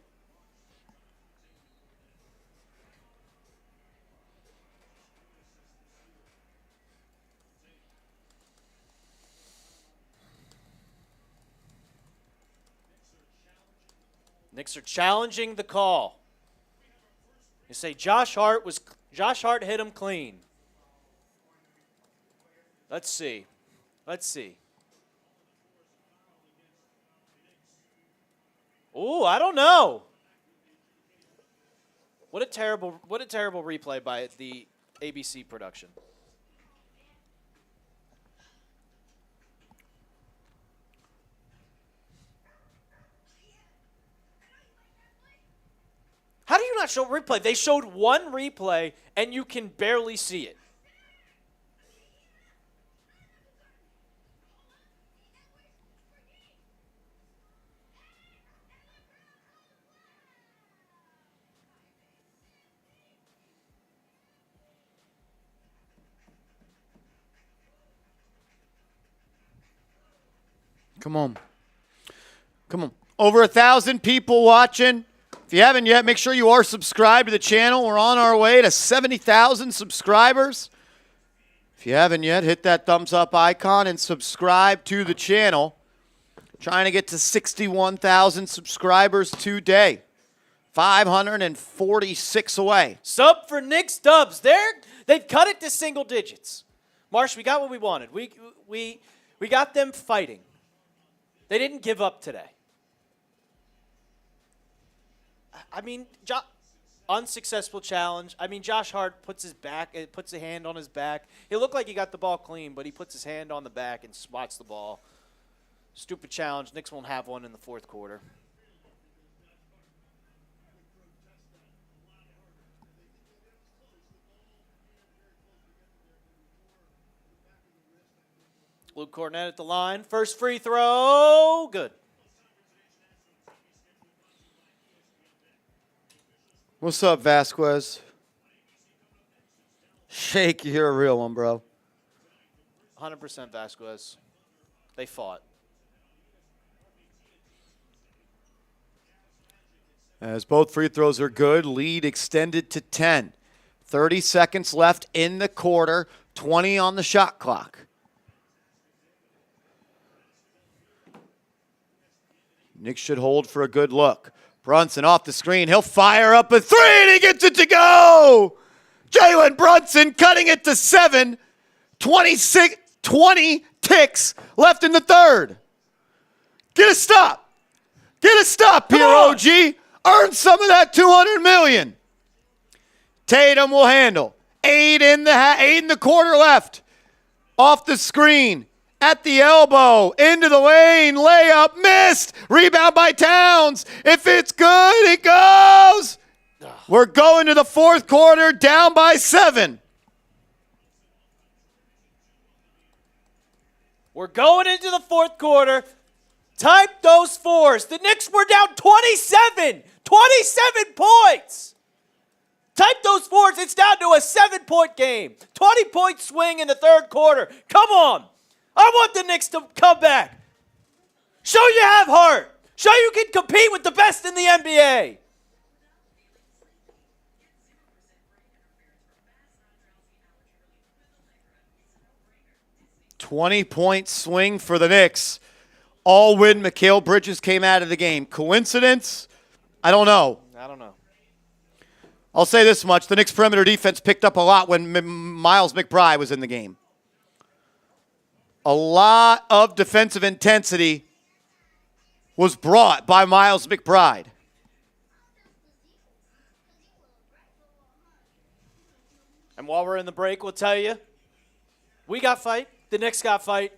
Knicks are challenging the call. You say Josh Hart hit him clean. Let's see. Ooh, I don't know. What a terrible replay by the ABC production. How do you not show replay? They showed one replay, and you can barely see it. Come on. Over 1,000 people watching. If you haven't yet, make sure you are subscribed to the channel. We're on our way to 70,000 subscribers. If you haven't yet, hit that thumbs up icon and subscribe to the channel. Trying to get to 61,000 subscribers today. 546 away. Sub for Knicks Dubs. They've cut it to single digits. Marsh, we got what we wanted. We got them fighting. They didn't give up today. I mean, unsuccessful challenge. I mean, Josh Hart puts a hand on his back. It looked like he got the ball clean, but he puts his hand on the back and swats the ball. Stupid challenge. Knicks won't have one in the fourth quarter. Luke Cornett at the line. First free throw. Good. What's up, Vasquez? Shake, you're a real one, bro. 100% Vasquez. They fought. As both free throws are good, lead extended to 10. 30 seconds left in the quarter, 20 on the shot clock. Knicks should hold for a good look. Brunson off the screen. He'll fire up a three, and he gets it to go. Jalen Brunson cutting it to 7. 20 ticks left in the third. Get a stop. Get a stop here, OG. Earn some of that $200 million. Tatum will handle. 8 in the quarter left. Off the screen. At the elbow, into the lane, layup, missed. Rebound by Towns. If it's good, it goes. We're going to the fourth quarter, down by 7. We're going into the fourth quarter. Type those fours. The Knicks were down 27. 27 points. Type those fours. It's down to a 7-point game. 20-point swing in the third quarter. Come on. I want the Knicks to come back. Show you have heart. Show you can compete with the best in the NBA. $20-point swing for the Knicks. All win. Mikal Bridges came out of the game. Coincidence? I don't know. I'll say this much. The Knicks perimeter defense picked up a lot when Miles McBride was in the game. A lot of defensive intensity was brought by Miles McBride. And while we're in the break, we'll tell you, we got fight, the Knicks got fight,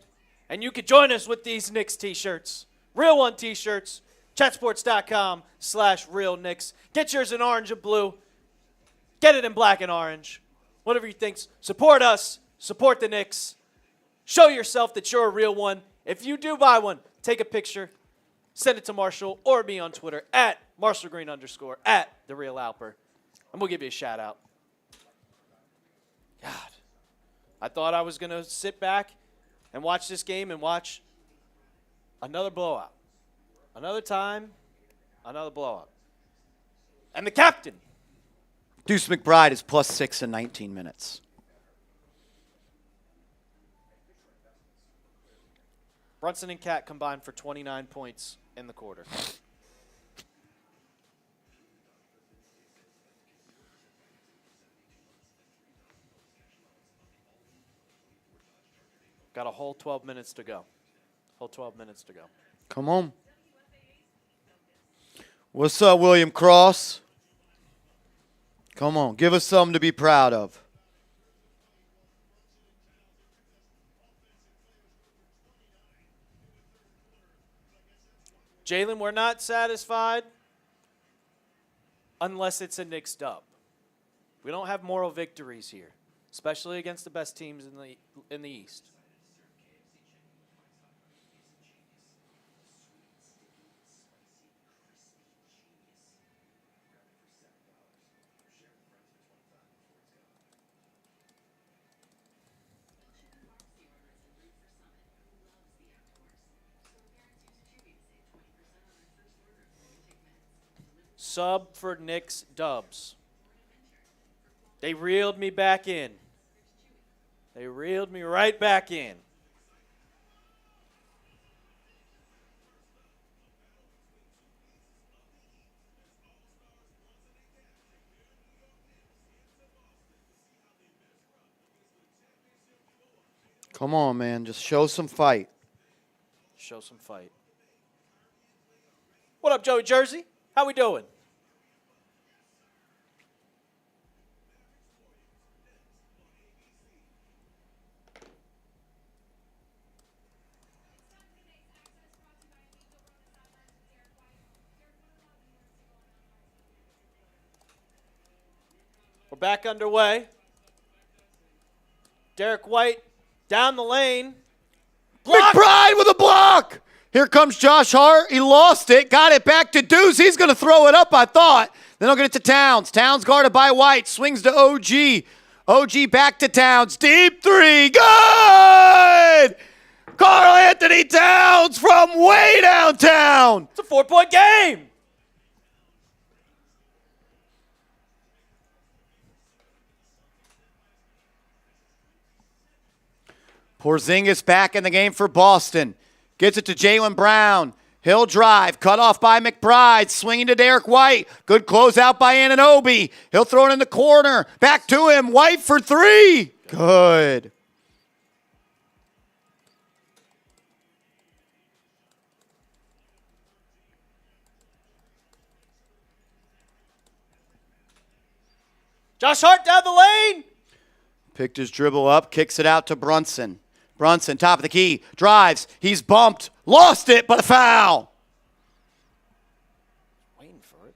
and you can join us with these Knicks t-shirts. Real One t-shirts, chatsports.com/Real Knicks. Get yours in orange and blue. Get it in black and orange. Whatever you think. Support us. Support the Knicks. Show yourself that you're a real one. If you do buy one, take a picture, send it to Marshall or me on Twitter at @MarshallGreen_ at @TheRealAlper, and we'll give you a shout out. God, I thought I was going to sit back and watch this game and watch another blowout. Another time, another blowout. And the captain. Deuce McBride is +6 in 19 minutes. Brunson and Cat combined for 29 points in the quarter. Got a whole 12 minutes to go. Come on. What's up, William Cross? Come on, give us something to be proud of. Jaylen, we're not satisfied unless it's a Knicks dub. We don't have moral victories here, especially against the best teams in the East. Sub for Knicks dubs. They reeled me back in. They reeled me right back in. Come on, man. Just show some fight. Show some fight. What up, Joey Jersey? How we doing? We're back underway. Derek White down the lane. McBride with a block. Here comes Josh Hart. He lost it. Got it back to Deuce. He's going to throw it up, I thought. Then he'll get it to Towns. Towns guarded by White. Swings to OG. OG back to Towns. Deep three. Good! Karl-Anthony Towns from way downtown. It's a 4-point game. Porzingis back in the game for Boston. Gets it to Jalen Brown. He'll drive. Cut off by McBride. Swinging to Derek White. Good closeout by Anunoby. He'll throw it in the corner. Back to him. White for three. Good. Josh Hart down the lane. Picked his dribble up. Kicks it out to Brunson. Brunson, top of the key, drives. He's bumped. Lost it, but a foul. Waiting for it.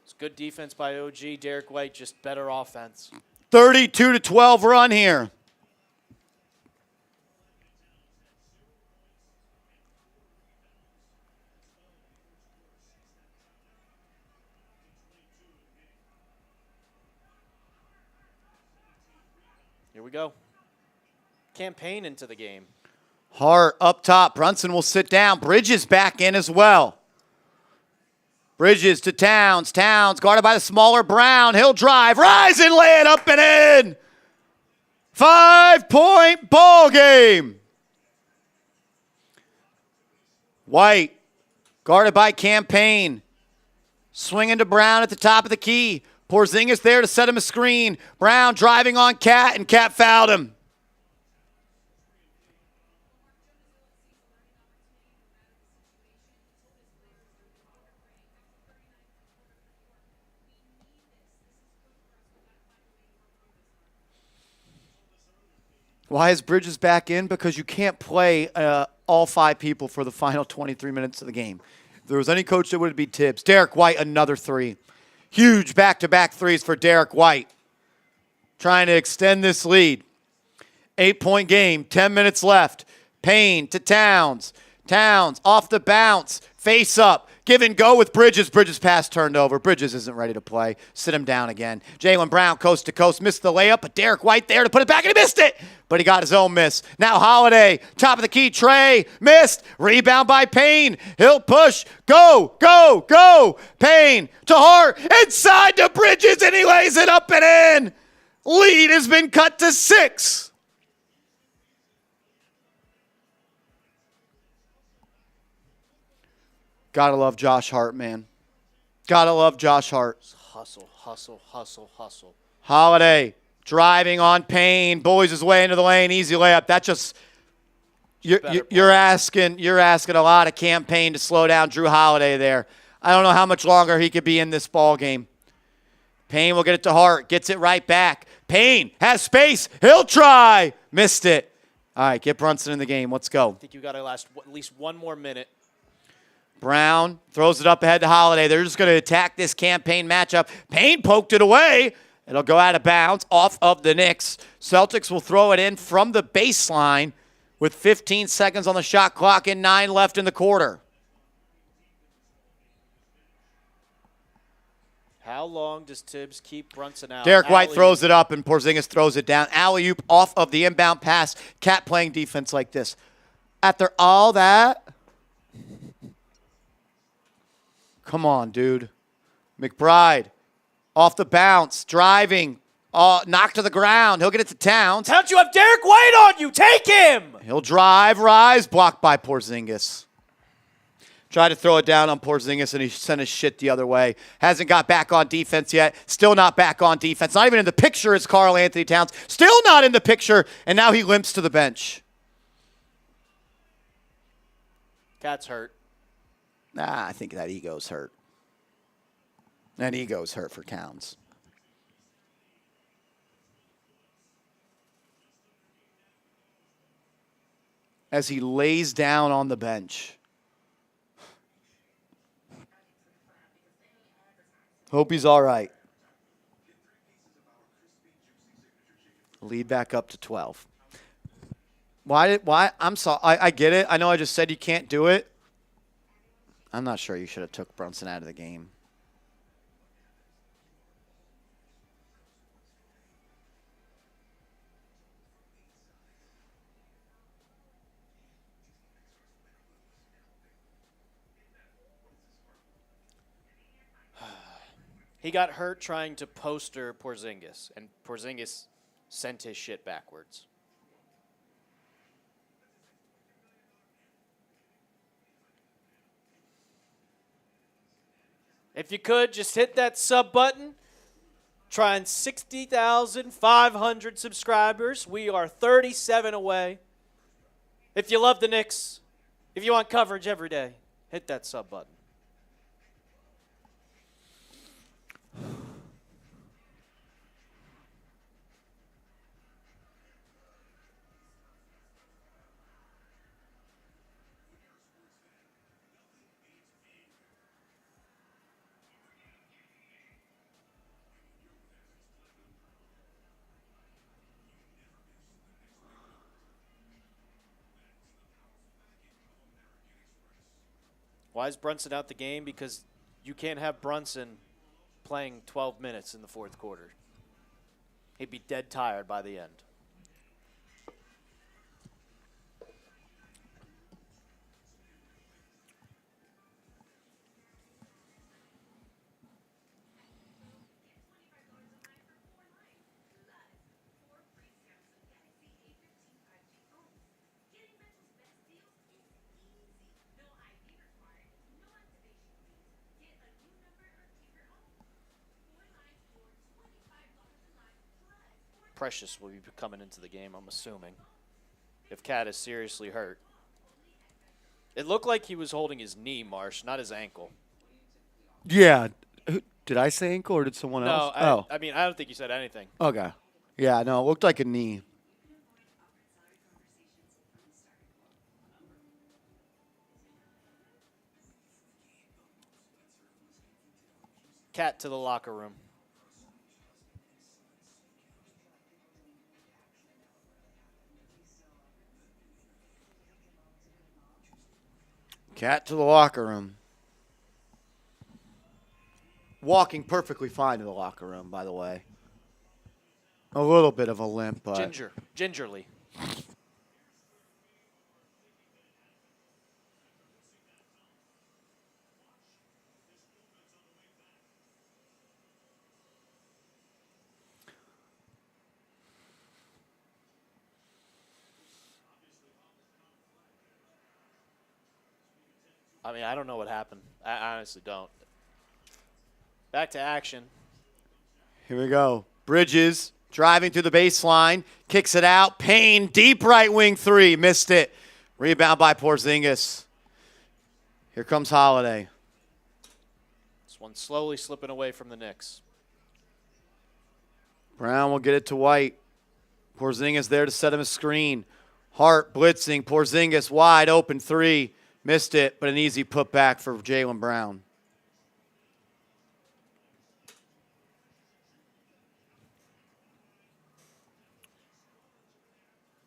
It's good defense by OG. Derek White, just better offense. 32-12 run here. Here we go. Campaign into the game. Hart up top. Brunson will sit down. Bridges back in as well. Bridges to Towns. Towns guarded by the smaller Brown. He'll drive. Rise and lay it up and in. 5-point ball game. White guarded by Campaign. Swinging to Brown at the top of the key. Porzingis there to set him a screen. Brown driving on Cat, and Cat fouled him. Why is Bridges back in? Because you can't play all five people for the final 23 minutes of the game. If there was any coach that would be Tibbs. Derek White, another three. Huge back-to-back threes for Derek White. Trying to extend this lead. 8-point game, 10 minutes left. Payne to Towns. Towns off the bounce. Face up. Give and go with Bridges. Bridges pass turned over. Bridges isn't ready to play. Sit him down again. Jalen Brown coast to coast. Missed the layup, but Derek White there to put it back, and he missed it. But he got his own miss. Now Holiday, top of the key. Trey missed. Rebound by Payne. He'll push. Go, go, go. Payne to Hart. Inside to Bridges, and he lays it up and in. Lead has been cut to 6. Gotta love Josh Hart, man. Gotta love Josh Hart. Hustle, hustle, hustle, hustle. Holiday driving on Payne, bullies his way into the lane, easy layup. That just you're asking a lot of Campaign to slow down Drew Holiday there. I don't know how much longer he could be in this ball game. Payne will get it to Hart, gets it right back. Payne has space. He'll try. Missed it. All right, get Brunson in the game. Let's go. I think you got to last at least one more minute. Brown throws it up ahead to Holiday. They're just going to attack this Campaign matchup. Payne poked it away. It'll go out of bounds off of the Knicks. Celtics will throw it in from the baseline with 15 seconds on the shot clock and 9 left in the quarter. How long does Tibbs keep Brunson out? Derek White throws it up, and Porzingis throws it down. Alley-oop off of the inbound pass. Cat playing defense like this. After all that, come on, dude. McBride off the bounce, driving Knocked to the ground. He'll get it to Towns. Towns, you have Derek White on you. Take him. He'll drive, rise, blocked by Porzingis. Tried to throw it down on Porzingis, and he sent his shit the other way. Hasn't got back on defense yet. Still not back on defense. Not even in the picture is Karl-Anthony Towns. Still not in the picture, and now he limps to the bench. Cat's hurt. Nah, I think that ego's hurt. That ego's hurt for Towns. As he lays down on the bench. Hope he's all right. Lead back up to 12. Why? I'm sorry. I get it. I know I just said you can't do it. I'm not sure you should have took Brunson out of the game. He got hurt trying to poster Porzingis, and Porzingis sent his shit backwards. If you could, just hit that sub button. Trying 60,500 subscribers. We are 37 away. If you love the Knicks, if you want coverage every day, hit that sub button. Why is Brunson out the game? Because you can't have Brunson playing 12 minutes in the fourth quarter. He'd be dead tired by the end. Precious will be coming into the game, I'm assuming, if Cat is seriously hurt. It looked like he was holding his knee, Marsh, not his ankle. Yeah. Did I say ankle or did someone else? No, I mean, I don't think you said anything. Okay. Yeah, no, it looked like a knee. Cat to the locker room. Cat to the locker room. Walking perfectly fine to the locker room, by the way. A little bit of a limp, but... Gingerly. I mean, I don't know what happened. I honestly don't. Back to action. Here we go. Bridges driving to the baseline. Kicks it out. Payne, deep right wing three. Missed it. Rebound by Porzingis. Here comes Holiday. This one slowly slipping away from the Knicks. Brown will get it to White. Porzingis there to set him a screen. Hart blitzing. Porzingis wide open three. Missed it, but an easy putback for Jaylen Brown.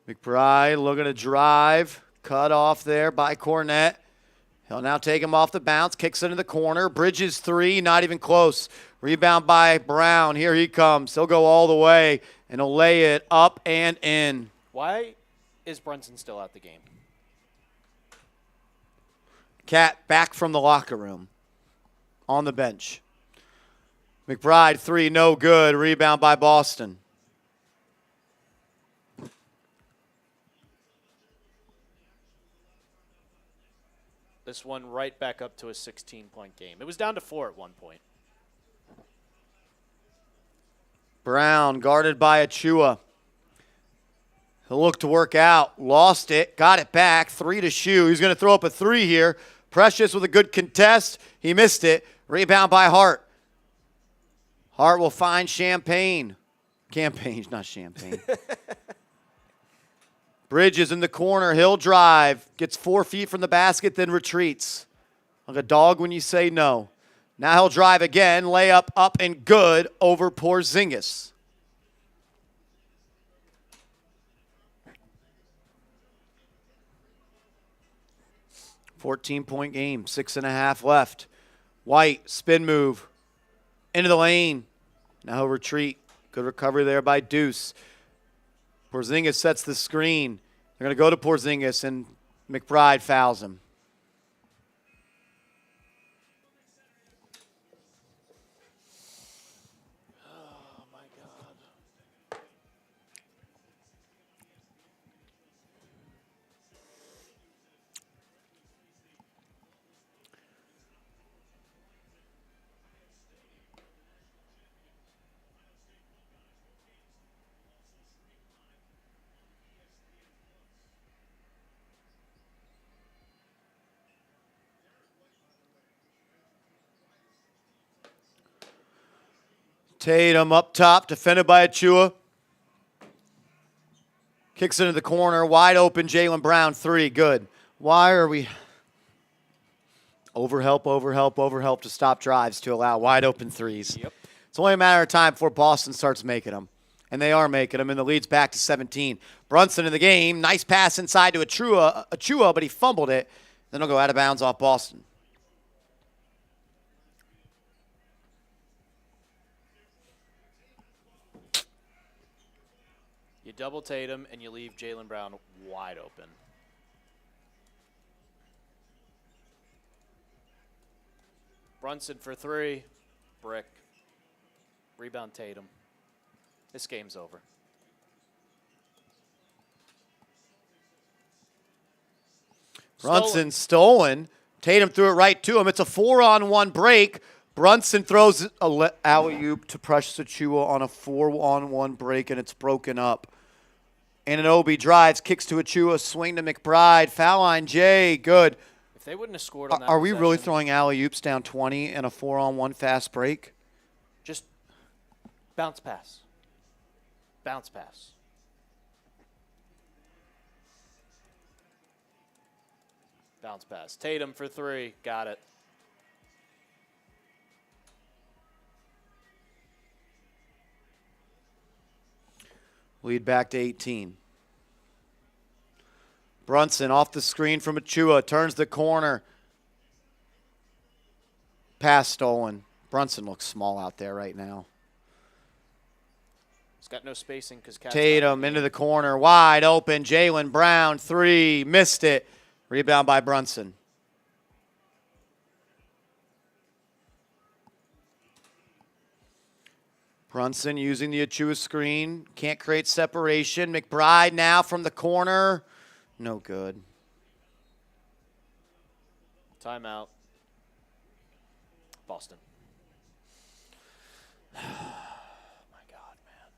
McBride looking to drive. Cut off there by Cornette. He'll now take him off the bounce. Kicks into the corner. Bridges three, not even close. Rebound by Brown. Here he comes. He'll go all the way, and he'll lay it up and in. Why is Brunson still out the game? Cat back from the locker room on the bench. McBride, 3, no good. Rebound by Boston. This one right back up to a 16-point game. It was down to 4 at one point. Brown guarded by Achua. He'll look to work out. Lost it. Got it back. 3 to shoot. He's going to throw up a 3 here. Precious with a good contest. He missed it. Rebound by Hart. Hart will find Champagne. Campaign, not Champagne. Bridges in the corner. He'll drive. Gets 4 feet from the basket, then retreats. Like a dog when you say no. Now he'll drive again. Layup up and good over Porzingis. $14-point game. 6.5 left. White, spin move. Into the lane. Now he'll retreat. Good recovery there by Deuce. Porzingis sets the screen. They're going to go to Porzingis, and McBride fouls him. Oh, my God. Tatum up top, defended by Achua. Kicks into the corner, wide open, Jalen Brown, 3, good. Why are we overhelp to stop drives to allow wide open threes? Yep. It's only a matter of time before Boston starts making them. And they are making them, and the lead's back to 17. Brunson in the game, nice pass inside to Achua, but he fumbled it. Then he'll go out of bounds off Boston. You double Tatum, and you leave Jaylen Brown wide open. Brunson for 3. Brick. Rebound Tatum. This game's over. Brunson stolen. Tatum threw it right to him. It's a 4-on-1 break. Brunson throws a alley-oop to Precious Achua on a 4-on-1 break, and it's broken up. Anunoby drives, kicks to Achua, swing to McBride. Foul line, Jay, good. If they wouldn't have scored on that Are we really possession, throwing alley-oops down 20 in a 4-on-1 fast break? just bounce pass. Bounce pass. Bounce pass. Tatum for 3. Got it. Lead back to 18. Brunson off the screen from Achua, turns the corner. Pass stolen. Brunson looks small out there right now. He's got no spacing because Tatum into the corner, wide open. Jaylen Brown, 3, missed it. Rebound by Brunson. Brunson using the Achua screen. Can't create separation. McBride now from the corner. No good. Timeout. Boston. My God, man.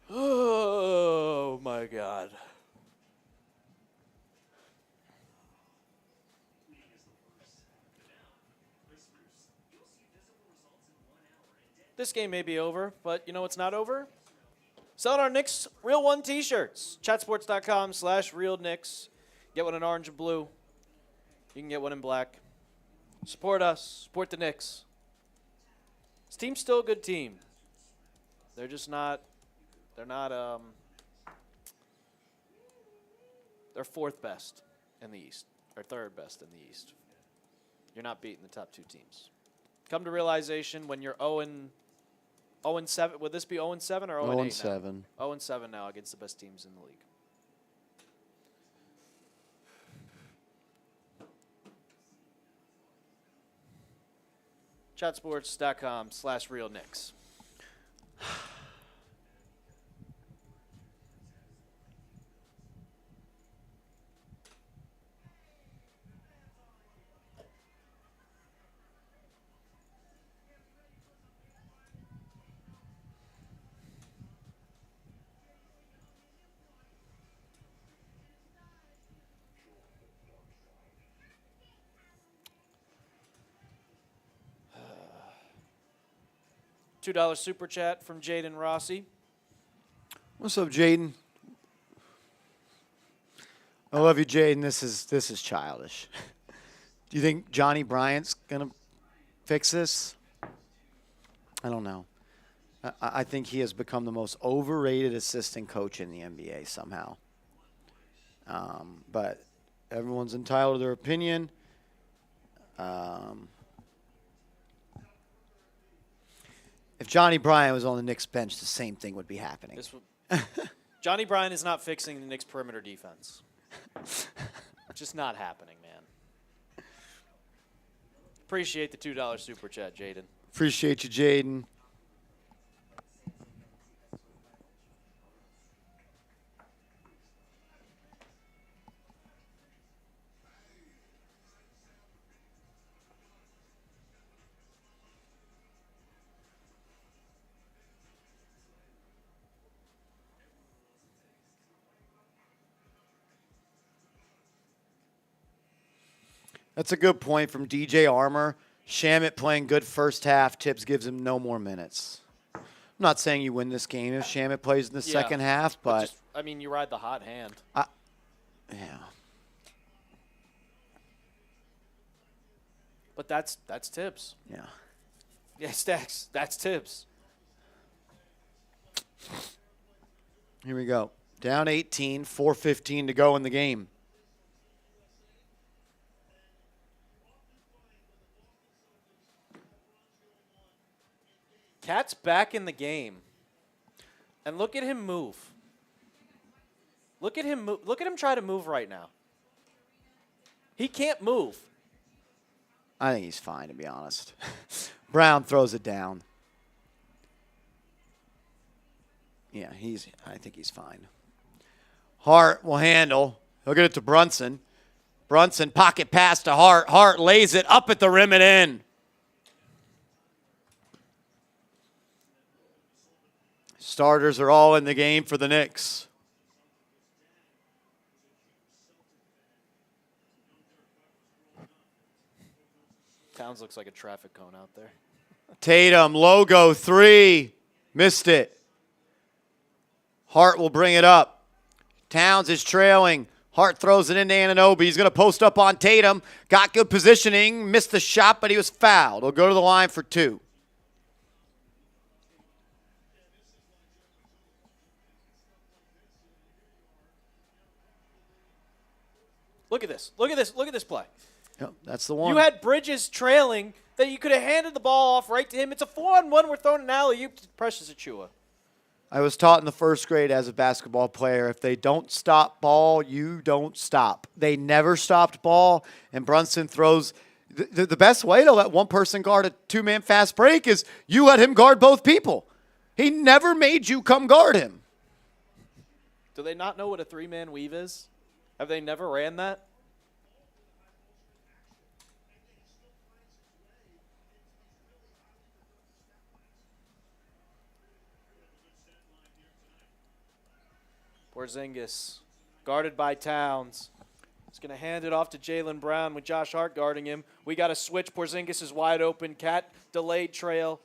Oh, my God. This game may be over, but you know what's not over? Selling our Knicks Real One t-shirts. Chatsports.com/Real Knicks. Get one in orange and blue. You can get one in black. Support us. Support the Knicks. This team's still a good team. They're just not. They're fourth best in the East, or third best in the East. You're not beating the top 2 teams. Come to realization when you're 0 0-7. Would this be 0-7 or 0-8 0-7. now? 0-7 now against the best teams in the league. Chatsports.com/Real Knicks. $2 super chat from Jaden Rossi. What's up, Jaden? I love you, Jaden. This is childish. Do you think Johnny Bryant's gonna fix this? I don't know. I think he has become the most overrated assistant coach in the NBA somehow. But everyone's entitled to their opinion. If Johnny Bryant was on the Knicks bench, the same thing would be happening. Johnny Bryant is not fixing the Knicks perimeter defense. Just not happening, man. Appreciate the $2 super chat, Jaden. Appreciate you, Jaden. That's a good point from DJ Armour. Shamet playing good first half. Tibbs gives him no more minutes. I'm not saying you win this game if Shamet plays in the second half, but just, I mean, you ride the hot hand. Yeah. But that's Tibbs. Yeah. Yeah, Stacks. That's Tibbs. Here we go. Down 18, 4:15 to go in the game. Cat's back in the game. And look at him move. Look at him Look at him try to move right now. He can't move. I think he's fine, to be honest. Brown throws it down. Yeah, I think he's fine. Hart will handle. He'll get it to Brunson. Brunson, pocket pass to Hart. Hart lays it up at the rim and in. Starters are all in the game for the Knicks. Towns looks like a traffic cone out there. Tatum, logo 3. Missed it. Hart will bring it up. Towns is trailing. Hart throws it into Anunoby. He's going to post up on Tatum. Got good positioning. Missed the shot, but he was fouled. He'll go to the line for 2. Look at this. Look at this. Look at this play. Yep, that's the one. You had Bridges trailing that you could have handed the ball off right to him. It's a 4-on-1. We're throwing an alley-oop to Precious Achiuwa. I was taught in the first grade as a basketball player, if they don't stop ball, you don't stop. They never stopped ball, and Brunson throws. The best way to let one person guard a two-man fast break is you let him guard both people. He never made you come guard him. Do they not know what a three-man weave is? Have they never ran that? Porzingis, guarded by Towns. He's going to hand it off to Jalen Brown with Josh Hart guarding him. We got a switch. Porzingis is wide open. Cat delayed trail.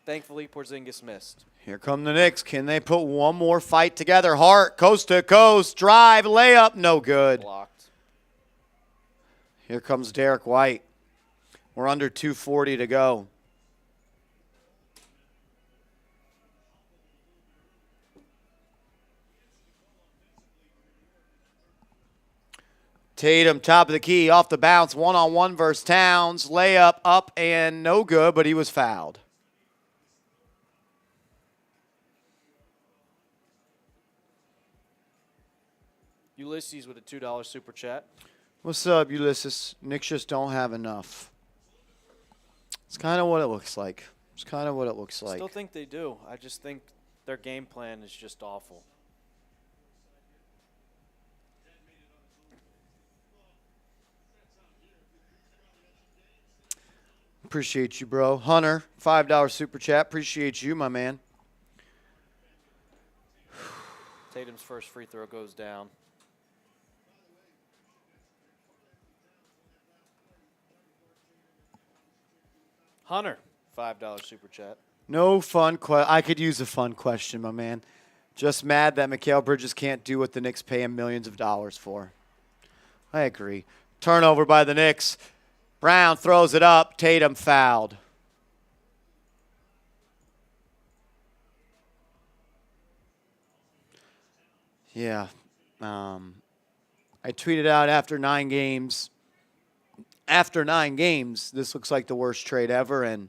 Thankfully, Porzingis missed. Here come the Knicks. Can they put one more fight together? Hart, coast to coast, drive, layup, no good. Blocked. Here comes Derek White. We're under 2:40 to go. Tatum, top of the key, off the bounce, one-on-one versus Towns. Layup up and no good, but he was fouled. Ulysses with a $2 super chat. What's up, Ulysses? Knicks just don't have enough. It's kind of what it looks like. I still think they do. I just think their game plan is just awful. Appreciate you, bro. Hunter, $5 super chat. Appreciate you, my man. Tatum's first free throw goes down. Hunter, $5 super chat. No fun I could use a fun question, my man. Just mad that Mikal Bridges can't do what the Knicks pay him millions of dollars for. I agree. Turnover by the Knicks. Brown throws it up. Tatum fouled. Yeah. I tweeted out after 9 games. After 9 games, this looks like the worst trade ever, and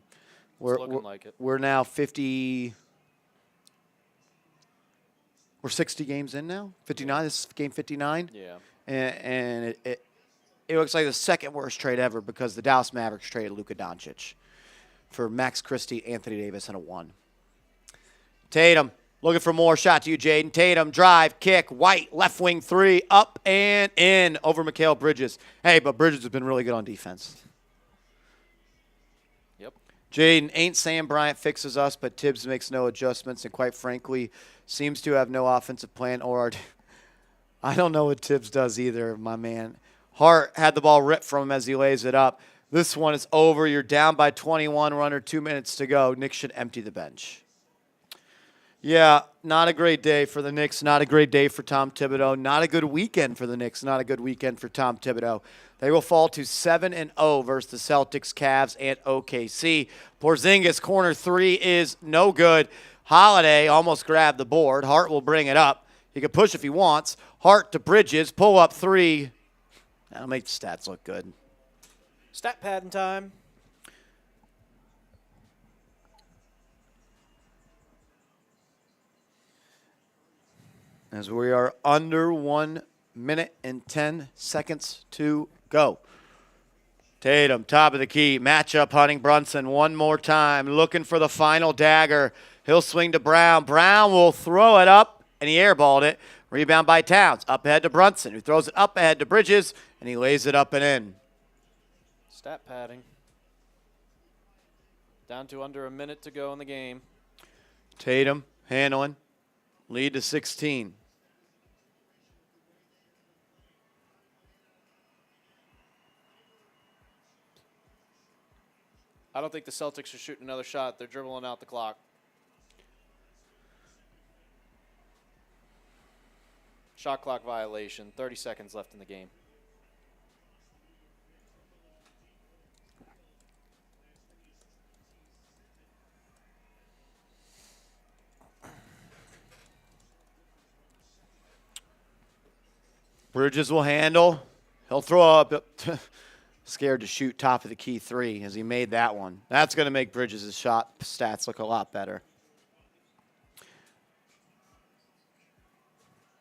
we're now 50. We're 60 games in now. 59. Yeah. This is game 59. Yeah. And it looks like the second worst trade ever because the Dallas Mavericks traded Luka Doncic for Max Christie, Anthony Davis, and a 1. Tatum looking for more. Shot to you, Jaden. Tatum, drive, kick, White, left wing 3, up and in over Mikal Bridges. Hey, but Bridges has been really good on defense. Yep. Jaden, ain't Sam Bryant fixes us, but Tibbs makes no adjustments and, quite frankly, seems to have no offensive plan or I don't know what Tibbs does either, my man. Hart had the ball ripped from him as he lays it up. This one is over. You're down by 21. We're under 2 minutes to go. Knicks should empty the bench. Yeah, not a great day for the Knicks. Not a great day for Tom Thibodeau. Not a good weekend for the Knicks. Not a good weekend for Tom Thibodeau. They will fall to 7-0 versus the Celtics, Cavs, and OKC. Porzingis, corner 3 is no good. Holiday almost grabbed the board. Hart will bring it up. He can push if he wants. Hart to Bridges, pull up 3. That'll make the stats look good. Stat padding time. As we are under 1 minute and 10 seconds to go. Tatum, top of the key, matchup hunting Brunson one more time, looking for the final dagger. He'll swing to Brown. Brown will throw it up, and he airballed it. Rebound by Towns. Up ahead to Brunson, who throws it up ahead to Bridges, and he lays it up and in. Stat padding. Down to under a minute to go in the game. Tatum handling. Lead to 16. I don't think the Celtics should shoot another shot. They're dribbling out the clock. Shot clock violation. 30 seconds left in the game. Bridges will handle. He'll throw up. Scared to shoot top of the key 3 as he made that one. That's going to make Bridges' shot stats look a lot better.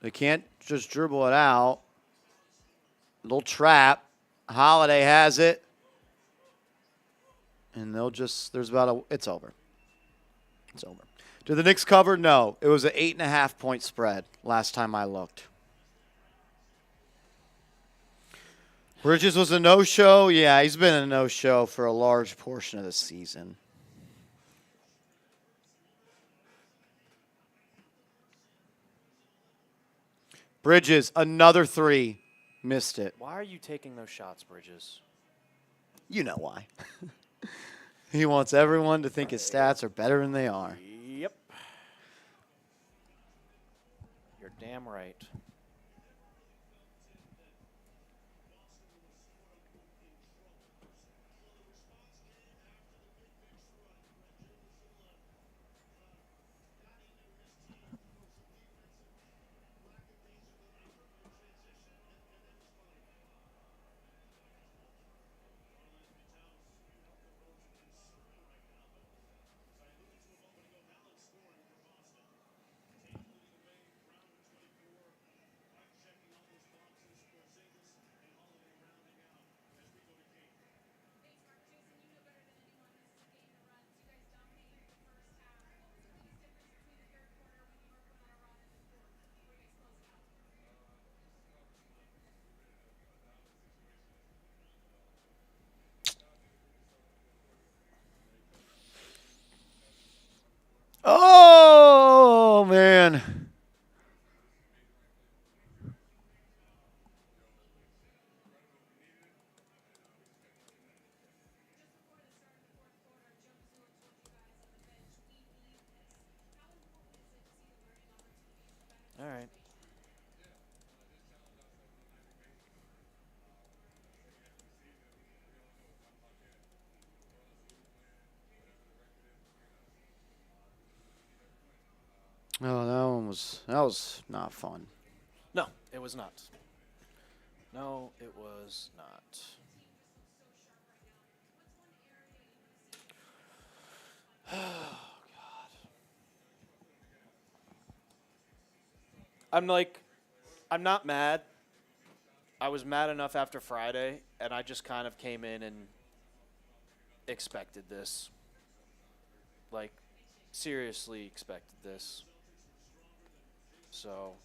They can't just dribble it out. Little trap. Holiday has it. And they'll just, it's over. It's over. Did the Knicks cover? No. It was an 8.5-point spread last time I looked. Bridges was a no-show. Yeah, he's been a no-show for a large portion of the season. Bridges, another 3. Missed it. Why are you taking those shots, Bridges? You know why. He wants everyone to think his stats are better than they are. Yep. You're damn right. Oh, that was not fun. No, it was not. No, it was not. I'm like, I'm not mad. I was mad enough after Friday, and I just kind of came in and expected this. Like, seriously expected this. So,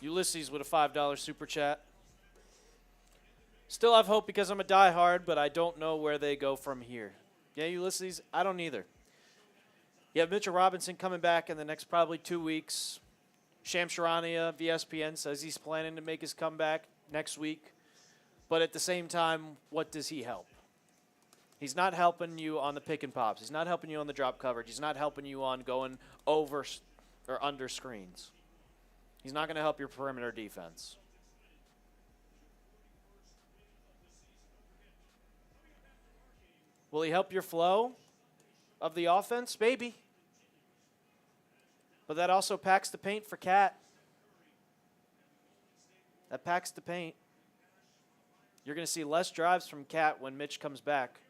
Ulysses with a $5 super chat. Still have hope because I'm a diehard, but I don't know where they go from here. Yeah, Ulysses, I don't either. You have Mitchell Robinson coming back in the next probably 2 weeks. Sham Charania of ESPN says he's planning to make his comeback next week. But at the same time, what does he help? He's not helping you on the pick and pops. He's not helping you on the drop coverage. He's not helping you on going over or under screens. He's not going to help your perimeter defense. Will he help your flow of the offense? Maybe. But that also packs the paint for Cat. That packs the paint. You're going to see less drives from Cat when Mitch comes back.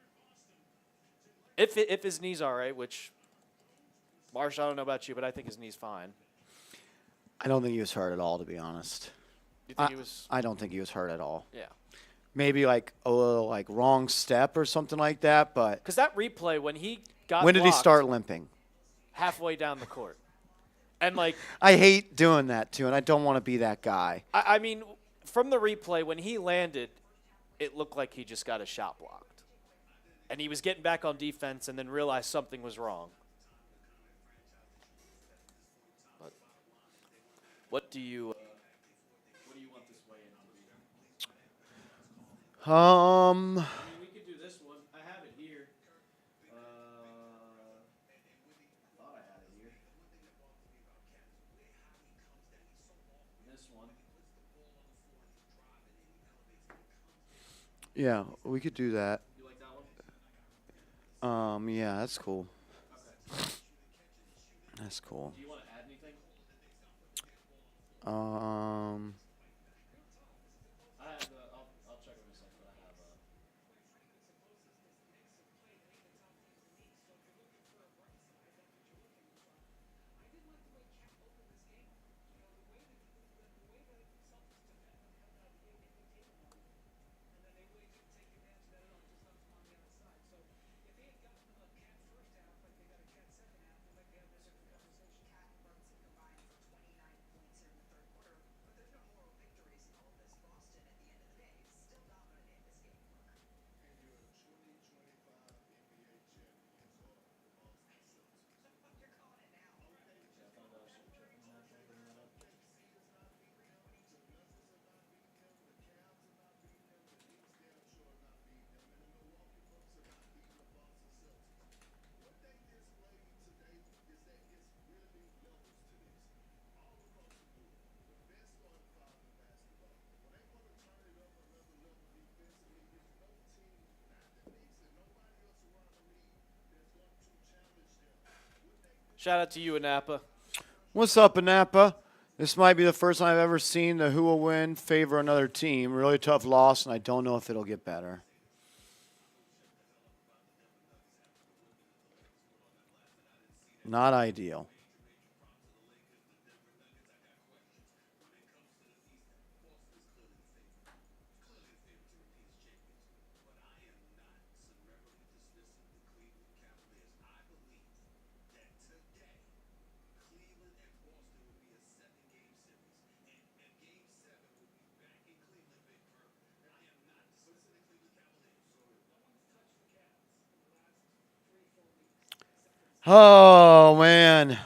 If his knee's all right, which, Marsh, I don't know about you, but I think his knee's fine. I don't think he was hurt at all, to be honest. You think he was? I don't think he was hurt at all. Yeah. Maybe like a little like wrong step or something like that, but Because that replay, when he got when did he blocked start limping? halfway down the court. And, like, I hate doing that too, and I don't want to be that guy. I mean, from the replay, when he landed, it looked like he just got a shot blocked. And he was getting back on defense and then realized something was wrong. But what do you want this way into? I mean, we could do this one. I have it here. I thought I had it here. This one. Yeah, we could do that. You like that one? Yeah, that's cool. Okay. That's cool. Do you want to add anything? I have I'll check it in a second, but I have shout out to you, Anapa. What's up, Anapa? This might be the first time I've ever seen the who will win favor another team. Really tough loss, and I don't know if it'll get better. Not ideal. Oh, man.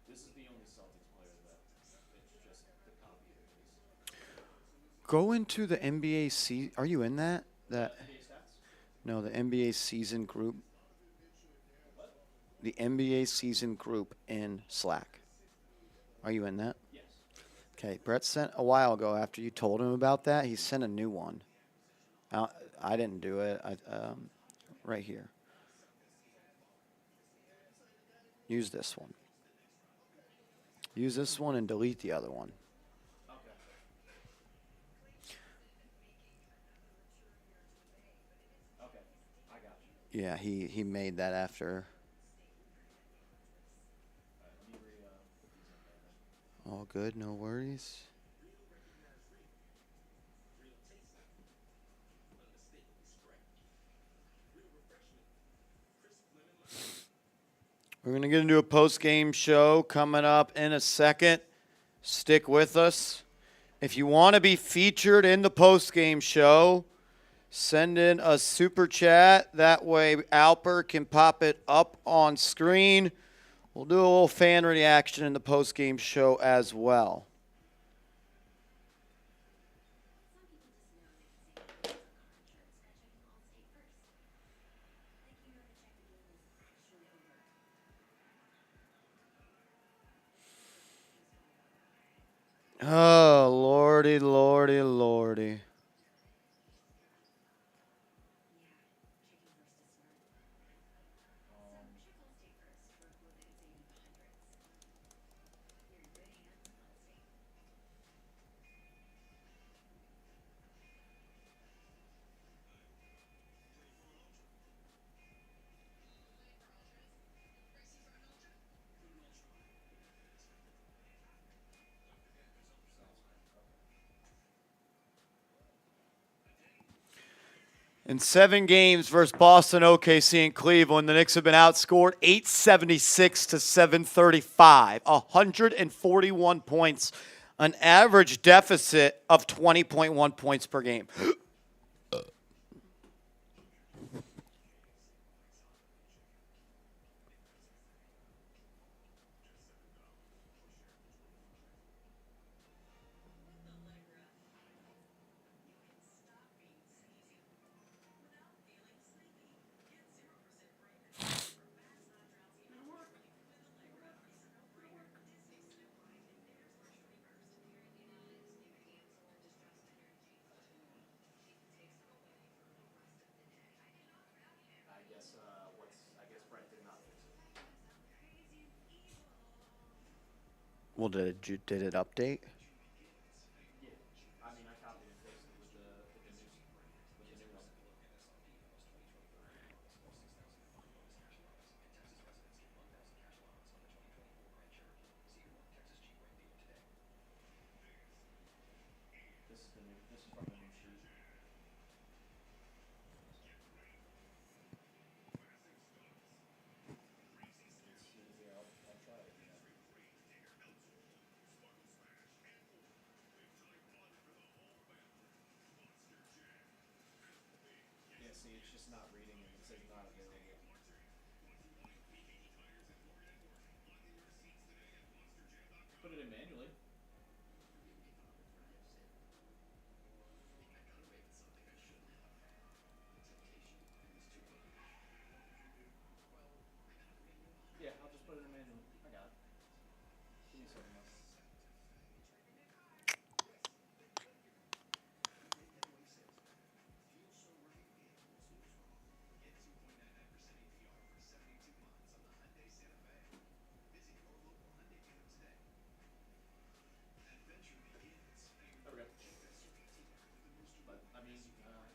This is the only Celtics player that it's just the copy of his. Go into the NBA season. Are you in that? No, the NBA season group. The NBA season group in Slack. Are you in that? Yes. Okay. Brett sent a while ago after you told him about that. He sent a new one. I didn't do it. Right here. Use this one. Use this one and delete the other one. Okay. Okay. I got you. Yeah, he made that after. Let me put these in there. All good, no worries. We're going to get into a post-game show coming up in a second. Stick with us. If you want to be featured in the post-game show, send in a super chat. That way Alper can pop it up on screen. We'll do a little fan reaction in the post-game show as well. Oh, lordy, lordy, lordy. In 7 games versus Boston, OKC, and Cleveland, the Knicks have been outscored 876 to 735, 141 points, an average deficit of 20.1 points per game. I guess Brett did not fix it. Well, did it update? Yeah. I mean, I copied and pasted with the new one. This is from the new sheet. I'll try it again. Yeah, see, it's just not reading it. It says not available. Put it in manually. Yeah, I'll just put it in manually. I got it. Give me a second, though. There we go. But, I mean, hold on.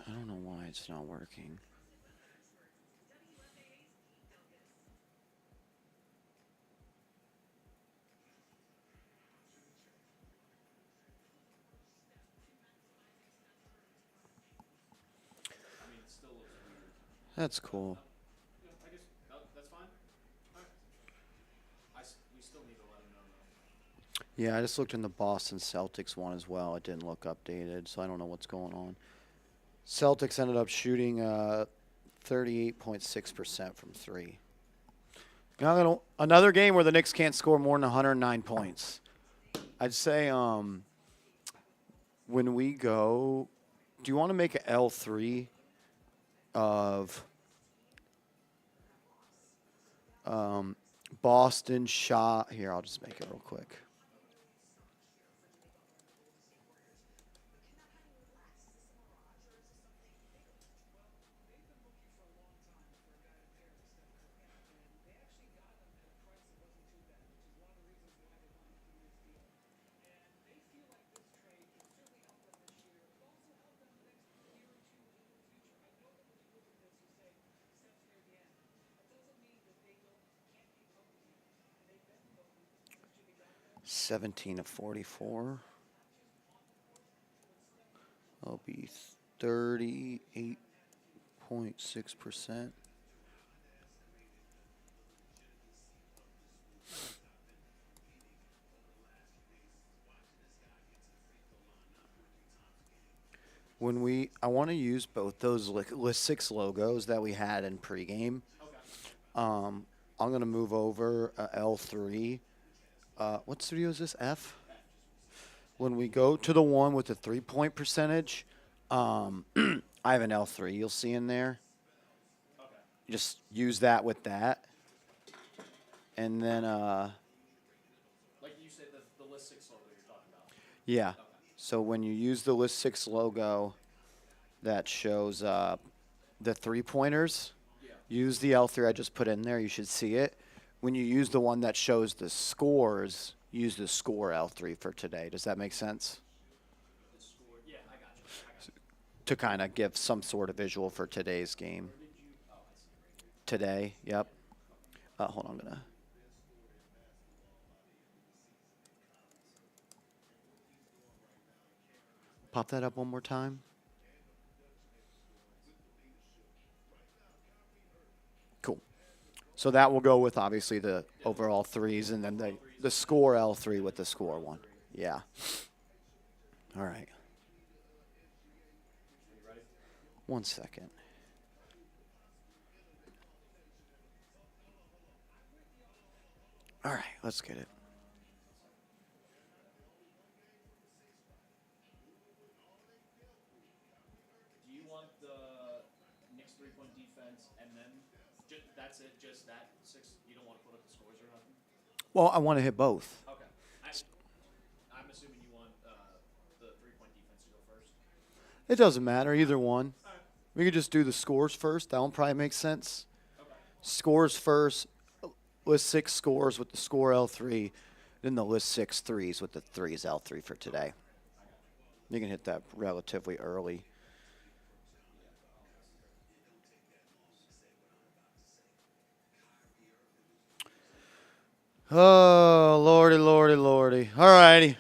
I don't know why it's not working. I mean, it still looks weird. That's cool. Yeah, I guess that's fine. All right. We still need to let him know, though. Yeah, I just looked in the Boston Celtics one as well. It didn't look updated, so I don't know what's going on. Celtics ended up shooting 38.6% from three. Another game where the Knicks can't score more than 109 points. I'd say when we go, do you want to make an L3 of Boston shot? Here, I'll just make it real quick. (17 of 44). That'll be 38.6%. I want to use both those list 6 logos that we had in pregame. Okay. I'm going to move over L3. What studio is this? F? When we go to the one with the 3-point percentage, I have an L3 you'll see in there. Okay. Just use that with that. And then, like you said, the list 6 logo you're talking about. yeah. Okay. So when you use the list 6 logo that shows the 3-pointers, use the L3 I just put in there. You should see it. When you use the one that shows the scores, use the score L3 for today. Does that make sense? The score, yeah, I got you. To kind of give some sort of visual for today's game. Today, yep. Hold on, I'm going to. Pop that up one more time. Cool. So that will go with, obviously, the overall threes, and then the score L3 with the score one. Yeah. All right. 1 second. All right, let's get it. Do you want the Knicks 3-point defense and then that's it, just that 6? You don't want to put up the scores or nothing? Well, I want to hit both. Okay. I'm assuming you want the 3-point defense to go first. It doesn't matter, either one. All right. We could just do the scores first. That one probably makes sense. Okay. Scores first, list 6 scores with the score L3, then the list 6 threes with the threes L3 for today. You can hit that relatively early. Oh, lordy, lordy, lordy. All righty.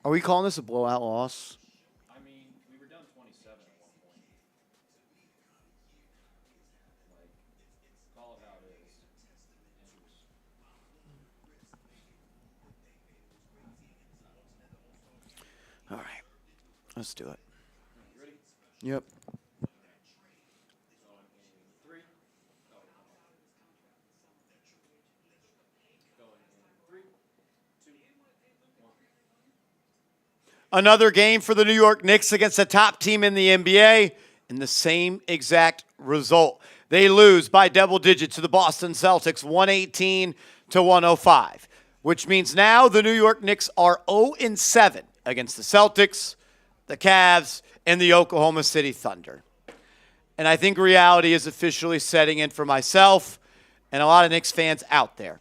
Are we calling this a blowout loss? I mean, we were down 27 at one point. Like, call it how it is. All right. Let's do it. You ready? Yep. Going in 3. Going in 3, 2, 1. Another game for the New York Knicks against the top team in the NBA, and the same exact result. They lose by double digits to the Boston Celtics, 118-105, which means now the New York Knicks are 0-7 against the Celtics, the Cavs, and the Oklahoma City Thunder. And I think reality is officially setting in for myself and a lot of Knicks fans out there.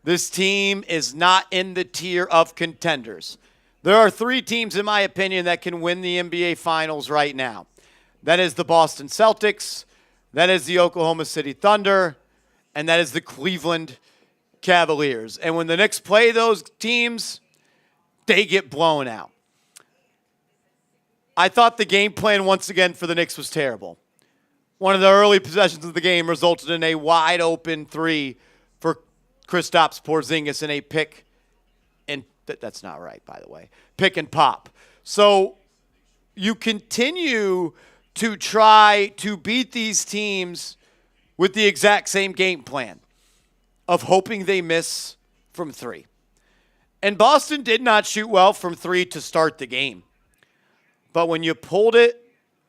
This team is not in the tier of contenders. There are 3 teams, in my opinion, that can win the NBA Finals right now. That is the Boston Celtics, that is the Oklahoma City Thunder, and that is the Cleveland Cavaliers. And when the Knicks play those teams, they get blown out. I thought the game plan once again for the Knicks was terrible. One of the early possessions of the game resulted in a wide-open 3 for Kristaps Porzingis in a pick, and that's not right, by the way, pick and pop. So you continue to try to beat these teams with the exact same game plan of hoping they miss from three. And Boston did not shoot well from three to start the game. But when you pulled it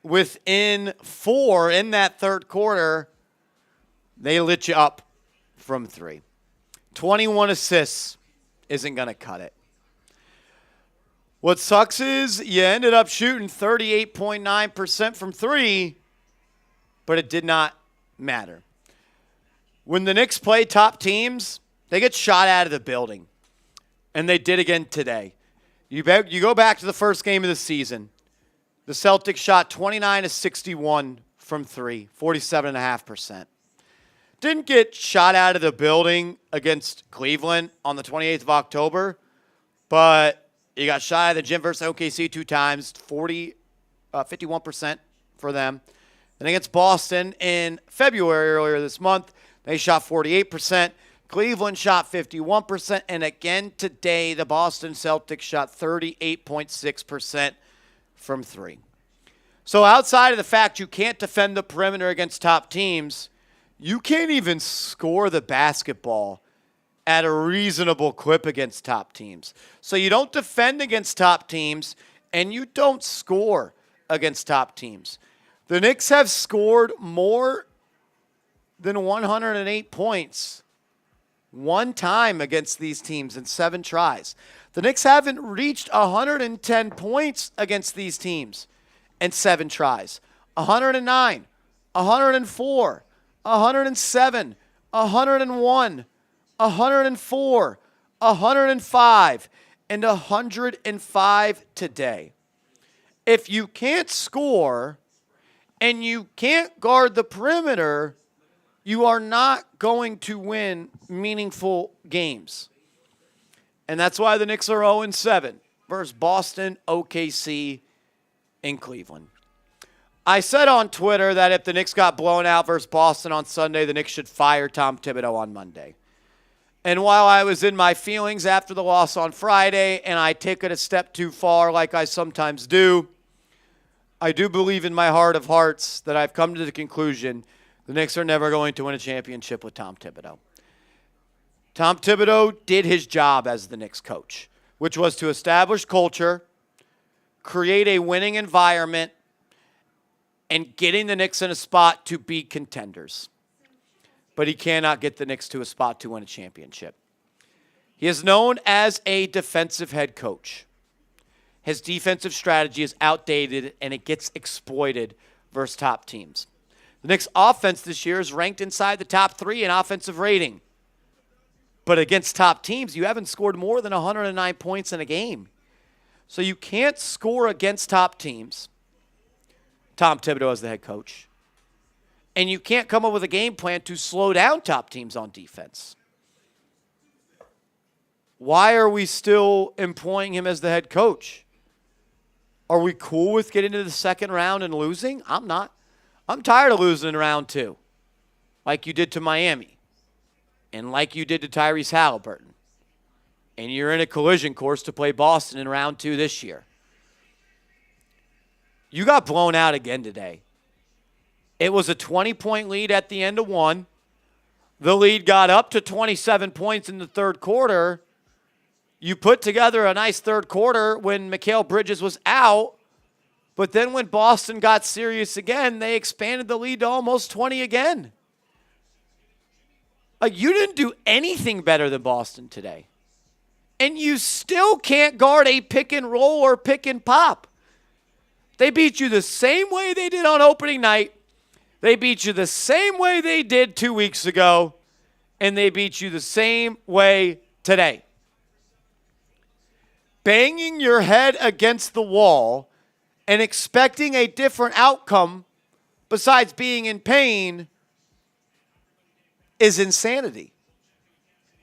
within 4 in that third quarter, they lit you up from three. 21 assists isn't going to cut it. What sucks is you ended up shooting 38.9% from three, but it did not matter. When the Knicks play top teams, they get shot out of the building. And they did again today. You go back to the first game of the season. The Celtics shot 29 of 61 from three, 47.5%. Didn't get shot out of the building against Cleveland on the 28th of October, but you got shot out of the gym versus OKC 2 times, 51% for them. And against Boston in February earlier this month, they shot 48%. Cleveland shot 51%. And again today, the Boston Celtics shot 38.6% from three. So outside of the fact you can't defend the perimeter against top teams, you can't even score the basketball at a reasonable clip against top teams. So you don't defend against top teams, and you don't score against top teams. The Knicks have scored more than 108 points one time against these teams in 7 tries. The Knicks haven't reached 110 points against these teams in 7 tries. 109, 104, 107, 101, 104, 105, and 105 today. If you can't score and you can't guard the perimeter, you are not going to win meaningful games. And that's why the Knicks are 0-7 versus Boston, OKC, and Cleveland. I said on Twitter that if the Knicks got blown out versus Boston on Sunday, the Knicks should fire Tom Thibodeau on Monday. And while I was in my feelings after the loss on Friday, and I take it a step too far like I sometimes do, I do believe in my heart of hearts that I've come to the conclusion the Knicks are never going to win a championship with Tom Thibodeau. Tom Thibodeau did his job as the Knicks coach, which was to establish culture, create a winning environment, and getting the Knicks in a spot to be contenders. But he cannot get the Knicks to a spot to win a championship. He is known as a defensive head coach. His defensive strategy is outdated, and it gets exploited versus top teams. The Knicks' offense this year is ranked inside the top 3 in offensive rating. But against top teams, you haven't scored more than 109 points in a game. So you can't score against top teams. Tom Thibodeau as the head coach. And you can't come up with a game plan to slow down top teams on defense. Why are we still employing him as the head coach? Are we cool with getting to the second round and losing? I'm not. I'm tired of losing in round 2, like you did to Miami, and like you did to Tyrese Halliburton. And you're in a collision course to play Boston in round 2 this year. You got blown out again today. It was a 20-point lead at the end of 1. The lead got up to 27 points in the third quarter. You put together a nice third quarter when Mikal Bridges was out. But then when Boston got serious again, they expanded the lead to almost 20 again. Like, you didn't do anything better than Boston today. And you still can't guard a pick and roll or pick and pop. They beat you the same way they did on opening night. They beat you the same way they did 2 weeks ago. And they beat you the same way today. Banging your head against the wall and expecting a different outcome besides being in pain is insanity.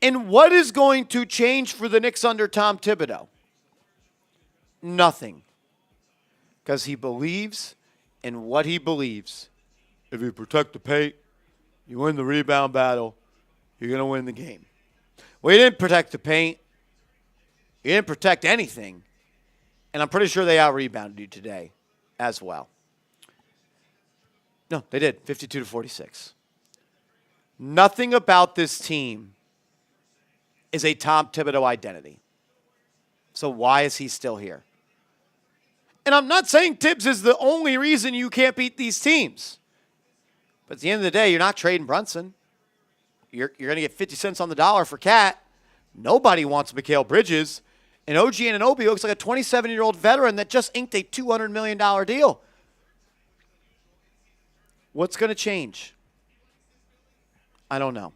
And what is going to change for the Knicks under Tom Thibodeau? Nothing. Because he believes in what he believes. If you protect the paint, you win the rebound battle, you're going to win the game. Well, he didn't protect the paint. He didn't protect anything. And I'm pretty sure they out-rebounded you today as well. No, they did, 52-46. Nothing about this team is a Tom Thibodeau identity. So why is he still here? And I'm not saying Tibbs is the only reason you can't beat these teams. But at the end of the day, you're not trading Brunson. You're going to get 50 cents on the dollar for Cat. Nobody wants Mikal Bridges. And OG Anunoby looks like a 27-year-old veteran that just inked a $200 million deal. What's going to change? I don't know.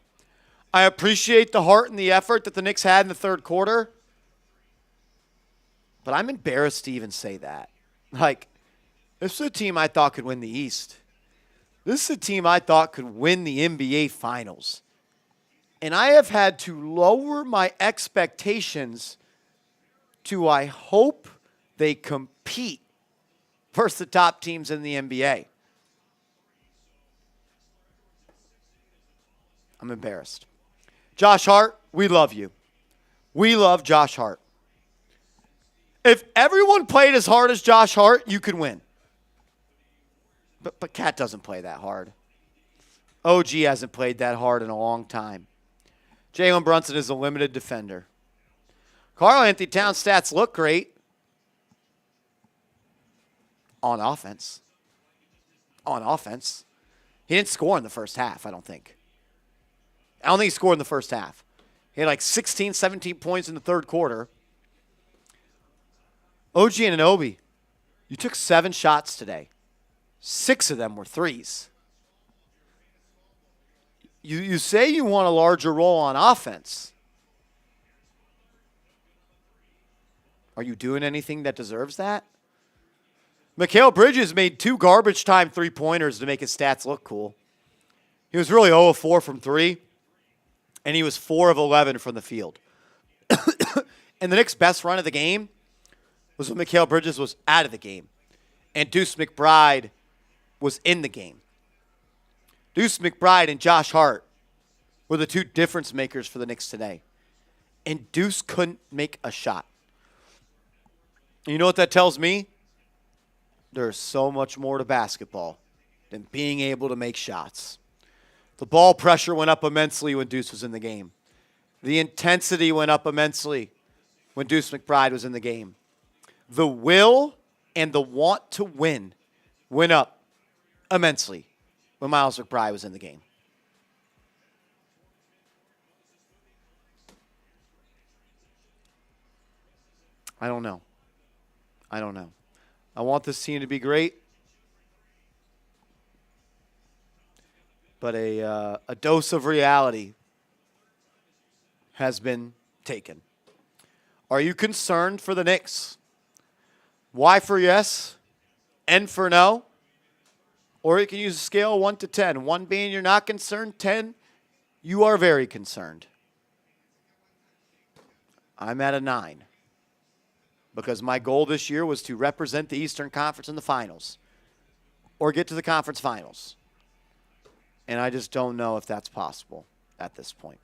I appreciate the heart and the effort that the Knicks had in the third quarter. But I'm embarrassed to even say that. Like, this is a team I thought could win the East. This is a team I thought could win the NBA Finals. And I have had to lower my expectations to I hope they compete versus the top teams in the NBA. I'm embarrassed. Josh Hart, we love you. We love Josh Hart. If everyone played as hard as Josh Hart, you could win. But Cat doesn't play that hard. OG hasn't played that hard in a long time. Jalen Brunson is a limited defender. Karl-Anthony Towns' stats look great on offense. On offense. He didn't score in the first half, I don't think. I don't think he scored in the first half. He had like 16, 17 points in the third quarter. OG Anunoby, you took 7 shots today. 6 of them were threes. You say you want a larger role on offense. Are you doing anything that deserves that? Mikal Bridges made 2 garbage time three-pointers to make his stats look cool. He was really 0 of 4 from 3, and he was 4 of 11 from the field. And the Knicks' best run of the game was when Mikal Bridges was out of the game, and Deuce McBride was in the game. Deuce McBride and Josh Hart were the 2 difference makers for the Knicks today. And Deuce couldn't make a shot. And you know what that tells me? There's so much more to basketball than being able to make shots. The ball pressure went up immensely when Deuce was in the game. The intensity went up immensely when Deuce McBride was in the game. The will and the want to win went up immensely when Miles McBride was in the game. I don't know. I want this team to be great, but a dose of reality has been taken. Are you concerned for the Knicks? Y for yes, N for no. Or you can use a scale of 1 to 10. 1 being you're not concerned, 10, you are very concerned. I'm at a 9. Because my goal this year was to represent the Eastern Conference in the finals. Or get to the conference finals. And I just don't know if that's possible at this point.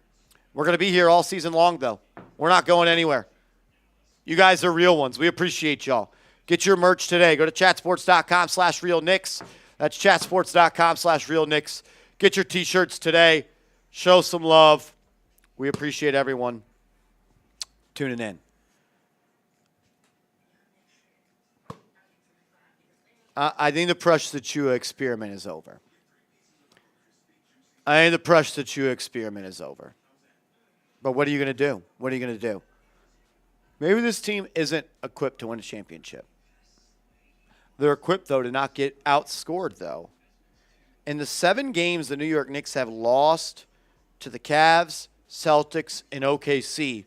We're going to be here all season long, though. We're not going anywhere. You guys are real ones. We appreciate y'all. Get your merch today. Go to chatsports.com/realknicks. That's chatsports.com/realknicks. Get your T-shirts today. Show some love. We appreciate everyone tuning in. I think the Precious Achua experiment is over. But what are you going to do? Maybe this team isn't equipped to win a championship. They're equipped, though, to not get outscored, though. In the 7 games the New York Knicks have lost to the Cavs, Celtics, and OKC,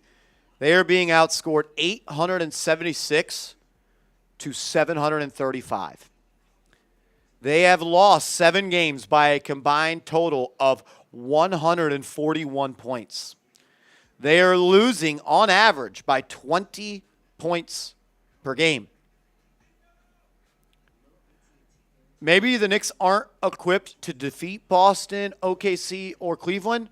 they are being outscored 876 to 735. They have lost 7 games by a combined total of 141 points. They are losing, on average, by 20 points per game. Maybe the Knicks aren't equipped to defeat Boston, OKC, or Cleveland,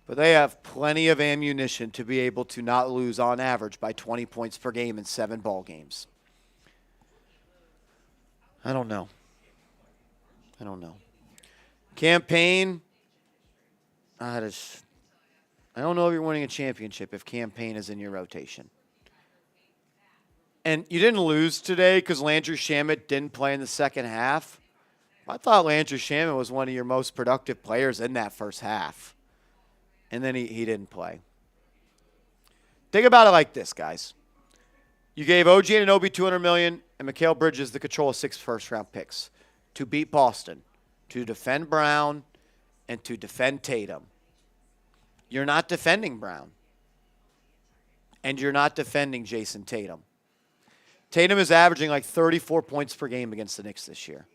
but they have plenty of ammunition to be able to not lose, on average, by 20 points per game in 7 ball games. I don't know. I don't know. Campaign, I don't know if you're winning a championship if Campaign is in your rotation. And you didn't lose today because Landry Shamet didn't play in the second half. I thought Landry Shamet was one of your most productive players in that first half. And then he didn't play. Think about it like this, guys. You gave OG Anunoby $200 million and Mikal Bridges the control of 6 first-round picks to beat Boston, to defend Brown, and to defend Tatum. You're not defending Brown. And you're not defending Jayson Tatum. Tatum is averaging like 34 points per game against the Knicks this year.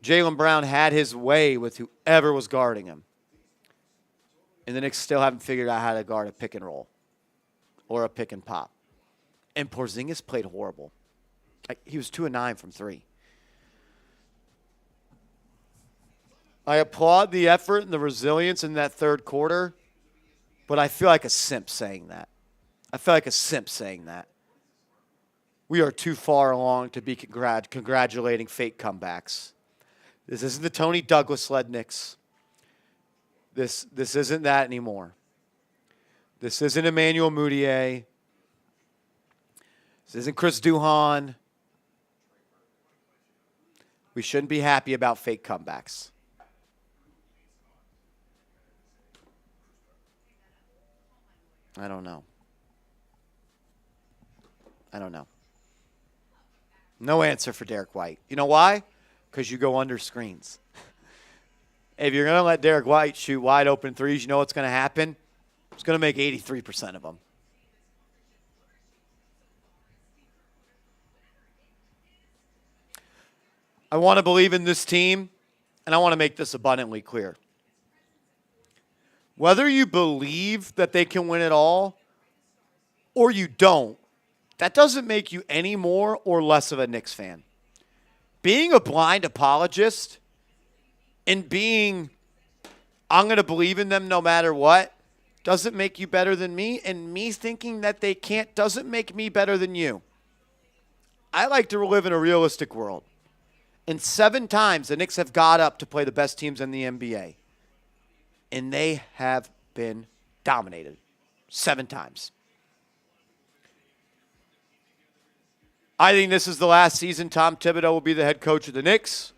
Jaylen Brown had his way with whoever was guarding him. And the Knicks still haven't figured out how to guard a pick and roll or a pick and pop. And Porzingis played horrible. He was 2 of 9 from 3. I applaud the effort and the resilience in that third quarter, but I feel like a simp saying that. We are too far along to be congratulating fake comebacks. This isn't the Tony Douglas-led Knicks. This isn't that anymore. This isn't Emmanuel Mudiay. This isn't Chris Duhon. We shouldn't be happy about fake comebacks. I don't know. No answer for Derek White. You know why? Because you go under screens. If you're going to let Derek White shoot wide open threes, you know what's going to happen? He's going to make 83% of them. I want to believe in this team, and I want to make this abundantly clear. Whether you believe that they can win it all or you don't, that doesn't make you any more or less of a Knicks fan. Being a blind apologist and being, I'm going to believe in them no matter what, doesn't make you better than me. And me thinking that they can't doesn't make me better than you. I like to live in a realistic world. And 7 times the Knicks have got up to play the best teams in the NBA. And they have been dominated 7 times. I think this is the last season Tom Thibodeau will be the head coach of the Knicks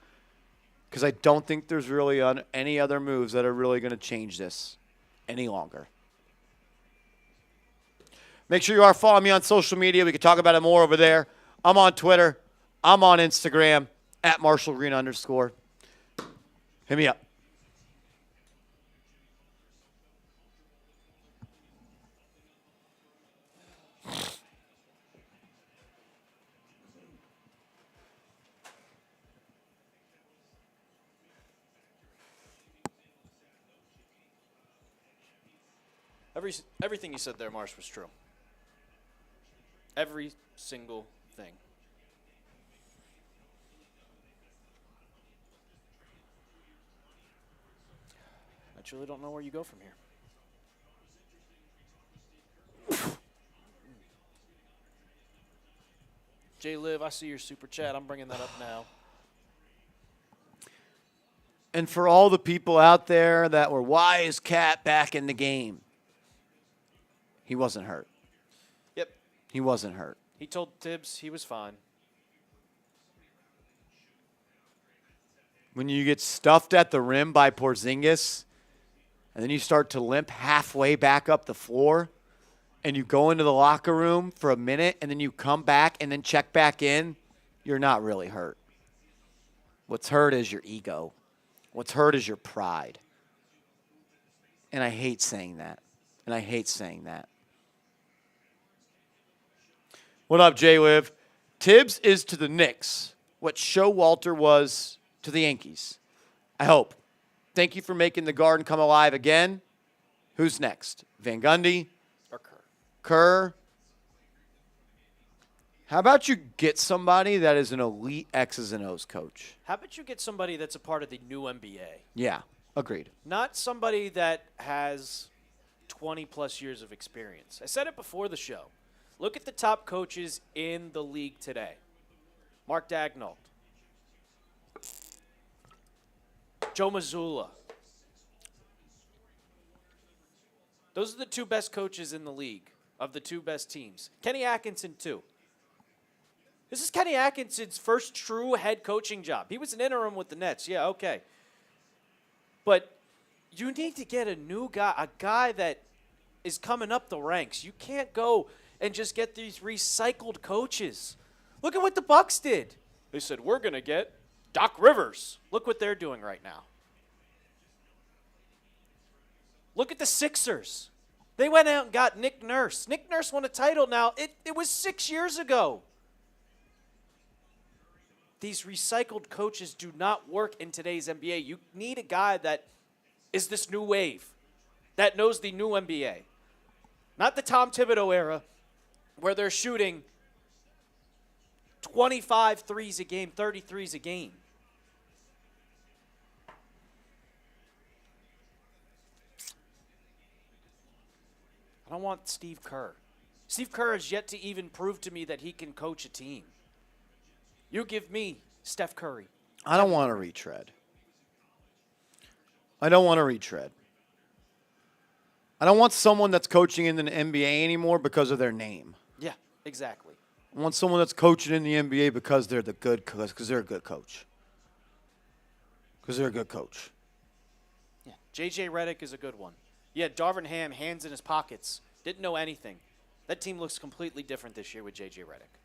because I don't think there's really any other moves that are really going to change this any longer. Make sure you are following me on social media. We can talk about it more over there. I'm on Twitter. I'm on Instagram at @MarshallGreen_. Hit me up. Everything you said there, Marsh, was true. Every single thing. I truly don't know where you go from here. J Liv, I see your super chat. I'm bringing that up now. And for all the people out there that were, why is Cat back in the game? He wasn't hurt. Yep. He wasn't hurt. He told Tibbs he was fine. When you get stuffed at the rim by Porzingis, and then you start to limp halfway back up the floor, and you go into the locker room for a minute, and then you come back and then check back in, you're not really hurt. What's hurt is your ego. What's hurt is your pride. And I hate saying that. What up, J-Liv? Tibbs is to the Knicks what Showalter was to the Yankees. I hope. Thank you for making the Garden come alive again. Who's next? Van Gundy? Or Kerr? How about you get somebody that is an elite X's and O's coach? How about you get somebody that's a part of the new NBA? Yeah, agreed. Not somebody that has 20-plus years of experience. I said it before the show. Look at the top coaches in the league today. Mark Daigneault, Joe Mazzulla. Those are the two best coaches in the league of the two best teams. Kenny Atkinson, too. This is Kenny Atkinson's first true head coaching job. He was an interim with the Nets. Yeah, okay. But you need to get a new guy, a guy that is coming up the ranks. You can't go and just get these recycled coaches. Look at what the Bucks did. They said, we're going to get Doc Rivers. Look what they're doing right now. Look at the Sixers. They went out and got Nick Nurse. Nick Nurse won a title now. It was 6 years ago. These recycled coaches do not work in today's NBA. You need a guy that is this new wave, that knows the new NBA. Not the Tom Thibodeau era where they're shooting 25 threes a game, 30 threes a game. I don't want Steve Kerr. Steve Kerr has yet to even prove to me that he can coach a team. You give me Steph Curry. I don't want to retread. I don't want someone that's coaching in the NBA anymore because of their name. Yeah, exactly. I want someone that's coaching in the NBA because they're a good coach. Yeah, J.J. Redick is a good one. Yeah, Darvin Ham, hands in his pockets, didn't know anything. That team looks completely different this year with J.J. Redick.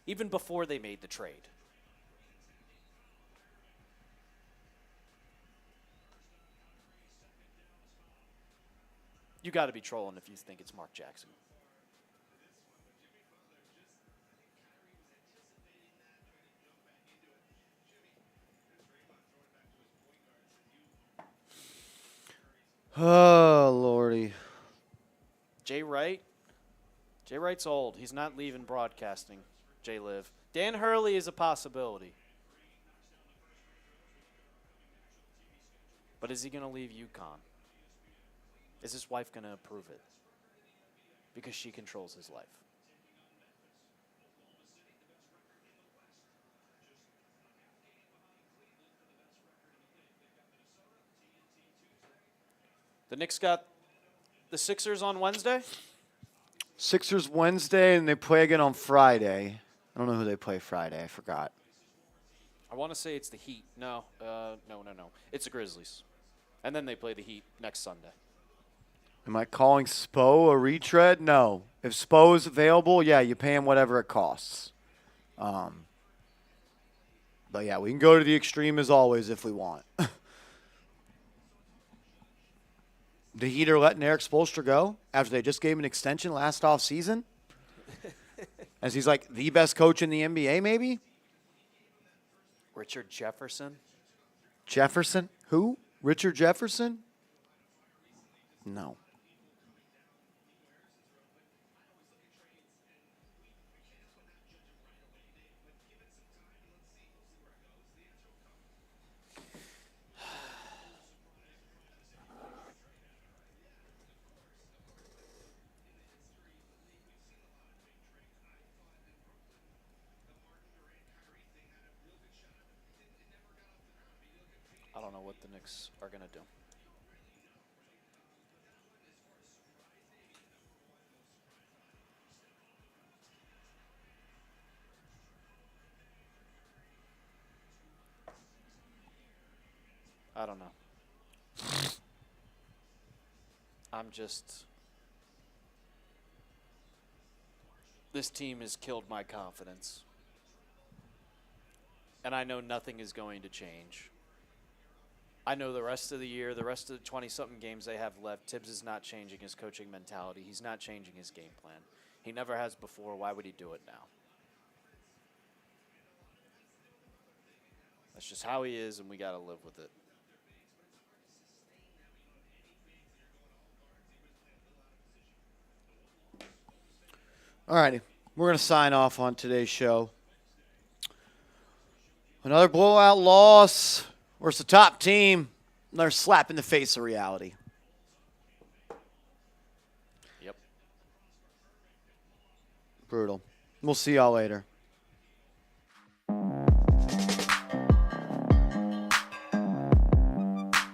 Even before they made the trade. You got to be trolling if you think it's Mark Jackson. Oh, Lordy. Jay Wright? Jay Wright's old. He's not leaving broadcasting. Jay Liv. Dan Hurley is a possibility. But is he going to leave UConn? Is his wife going to approve it? Because she controls his life. The Knicks got the Sixers on Wednesday? Sixers Wednesday, and they play again on Friday. I don't know who they play Friday. I forgot. I want to say it's the Heat. No. It's the Grizzlies. And then they play the Heat next Sunday. Am I calling Spo a retread? No. If Spo is available, yeah, you pay him whatever it costs. But, yeah, we can go to the extreme as always if we want. The Heat are letting Eric Spoelstra go after they just gave him an extension last offseason? As he's like the best coach in the NBA, maybe? Richard Jefferson? Jefferson? Who? Richard Jefferson? No. I don't know what the Knicks are going to do. I don't know. This team has killed my confidence. And I know nothing is going to change. I know the rest of the year, the rest of the 20-something games they have left, Tibbs is not changing his coaching mentality. He's not changing his game plan. He never has before. Why would he do it now? That's just how he is, and we got to live with it. All righty. We're going to sign off on today's show. Another blowout loss. We're the top team. Another slap in the face of reality. Yep. Brutal. We'll see y'all later.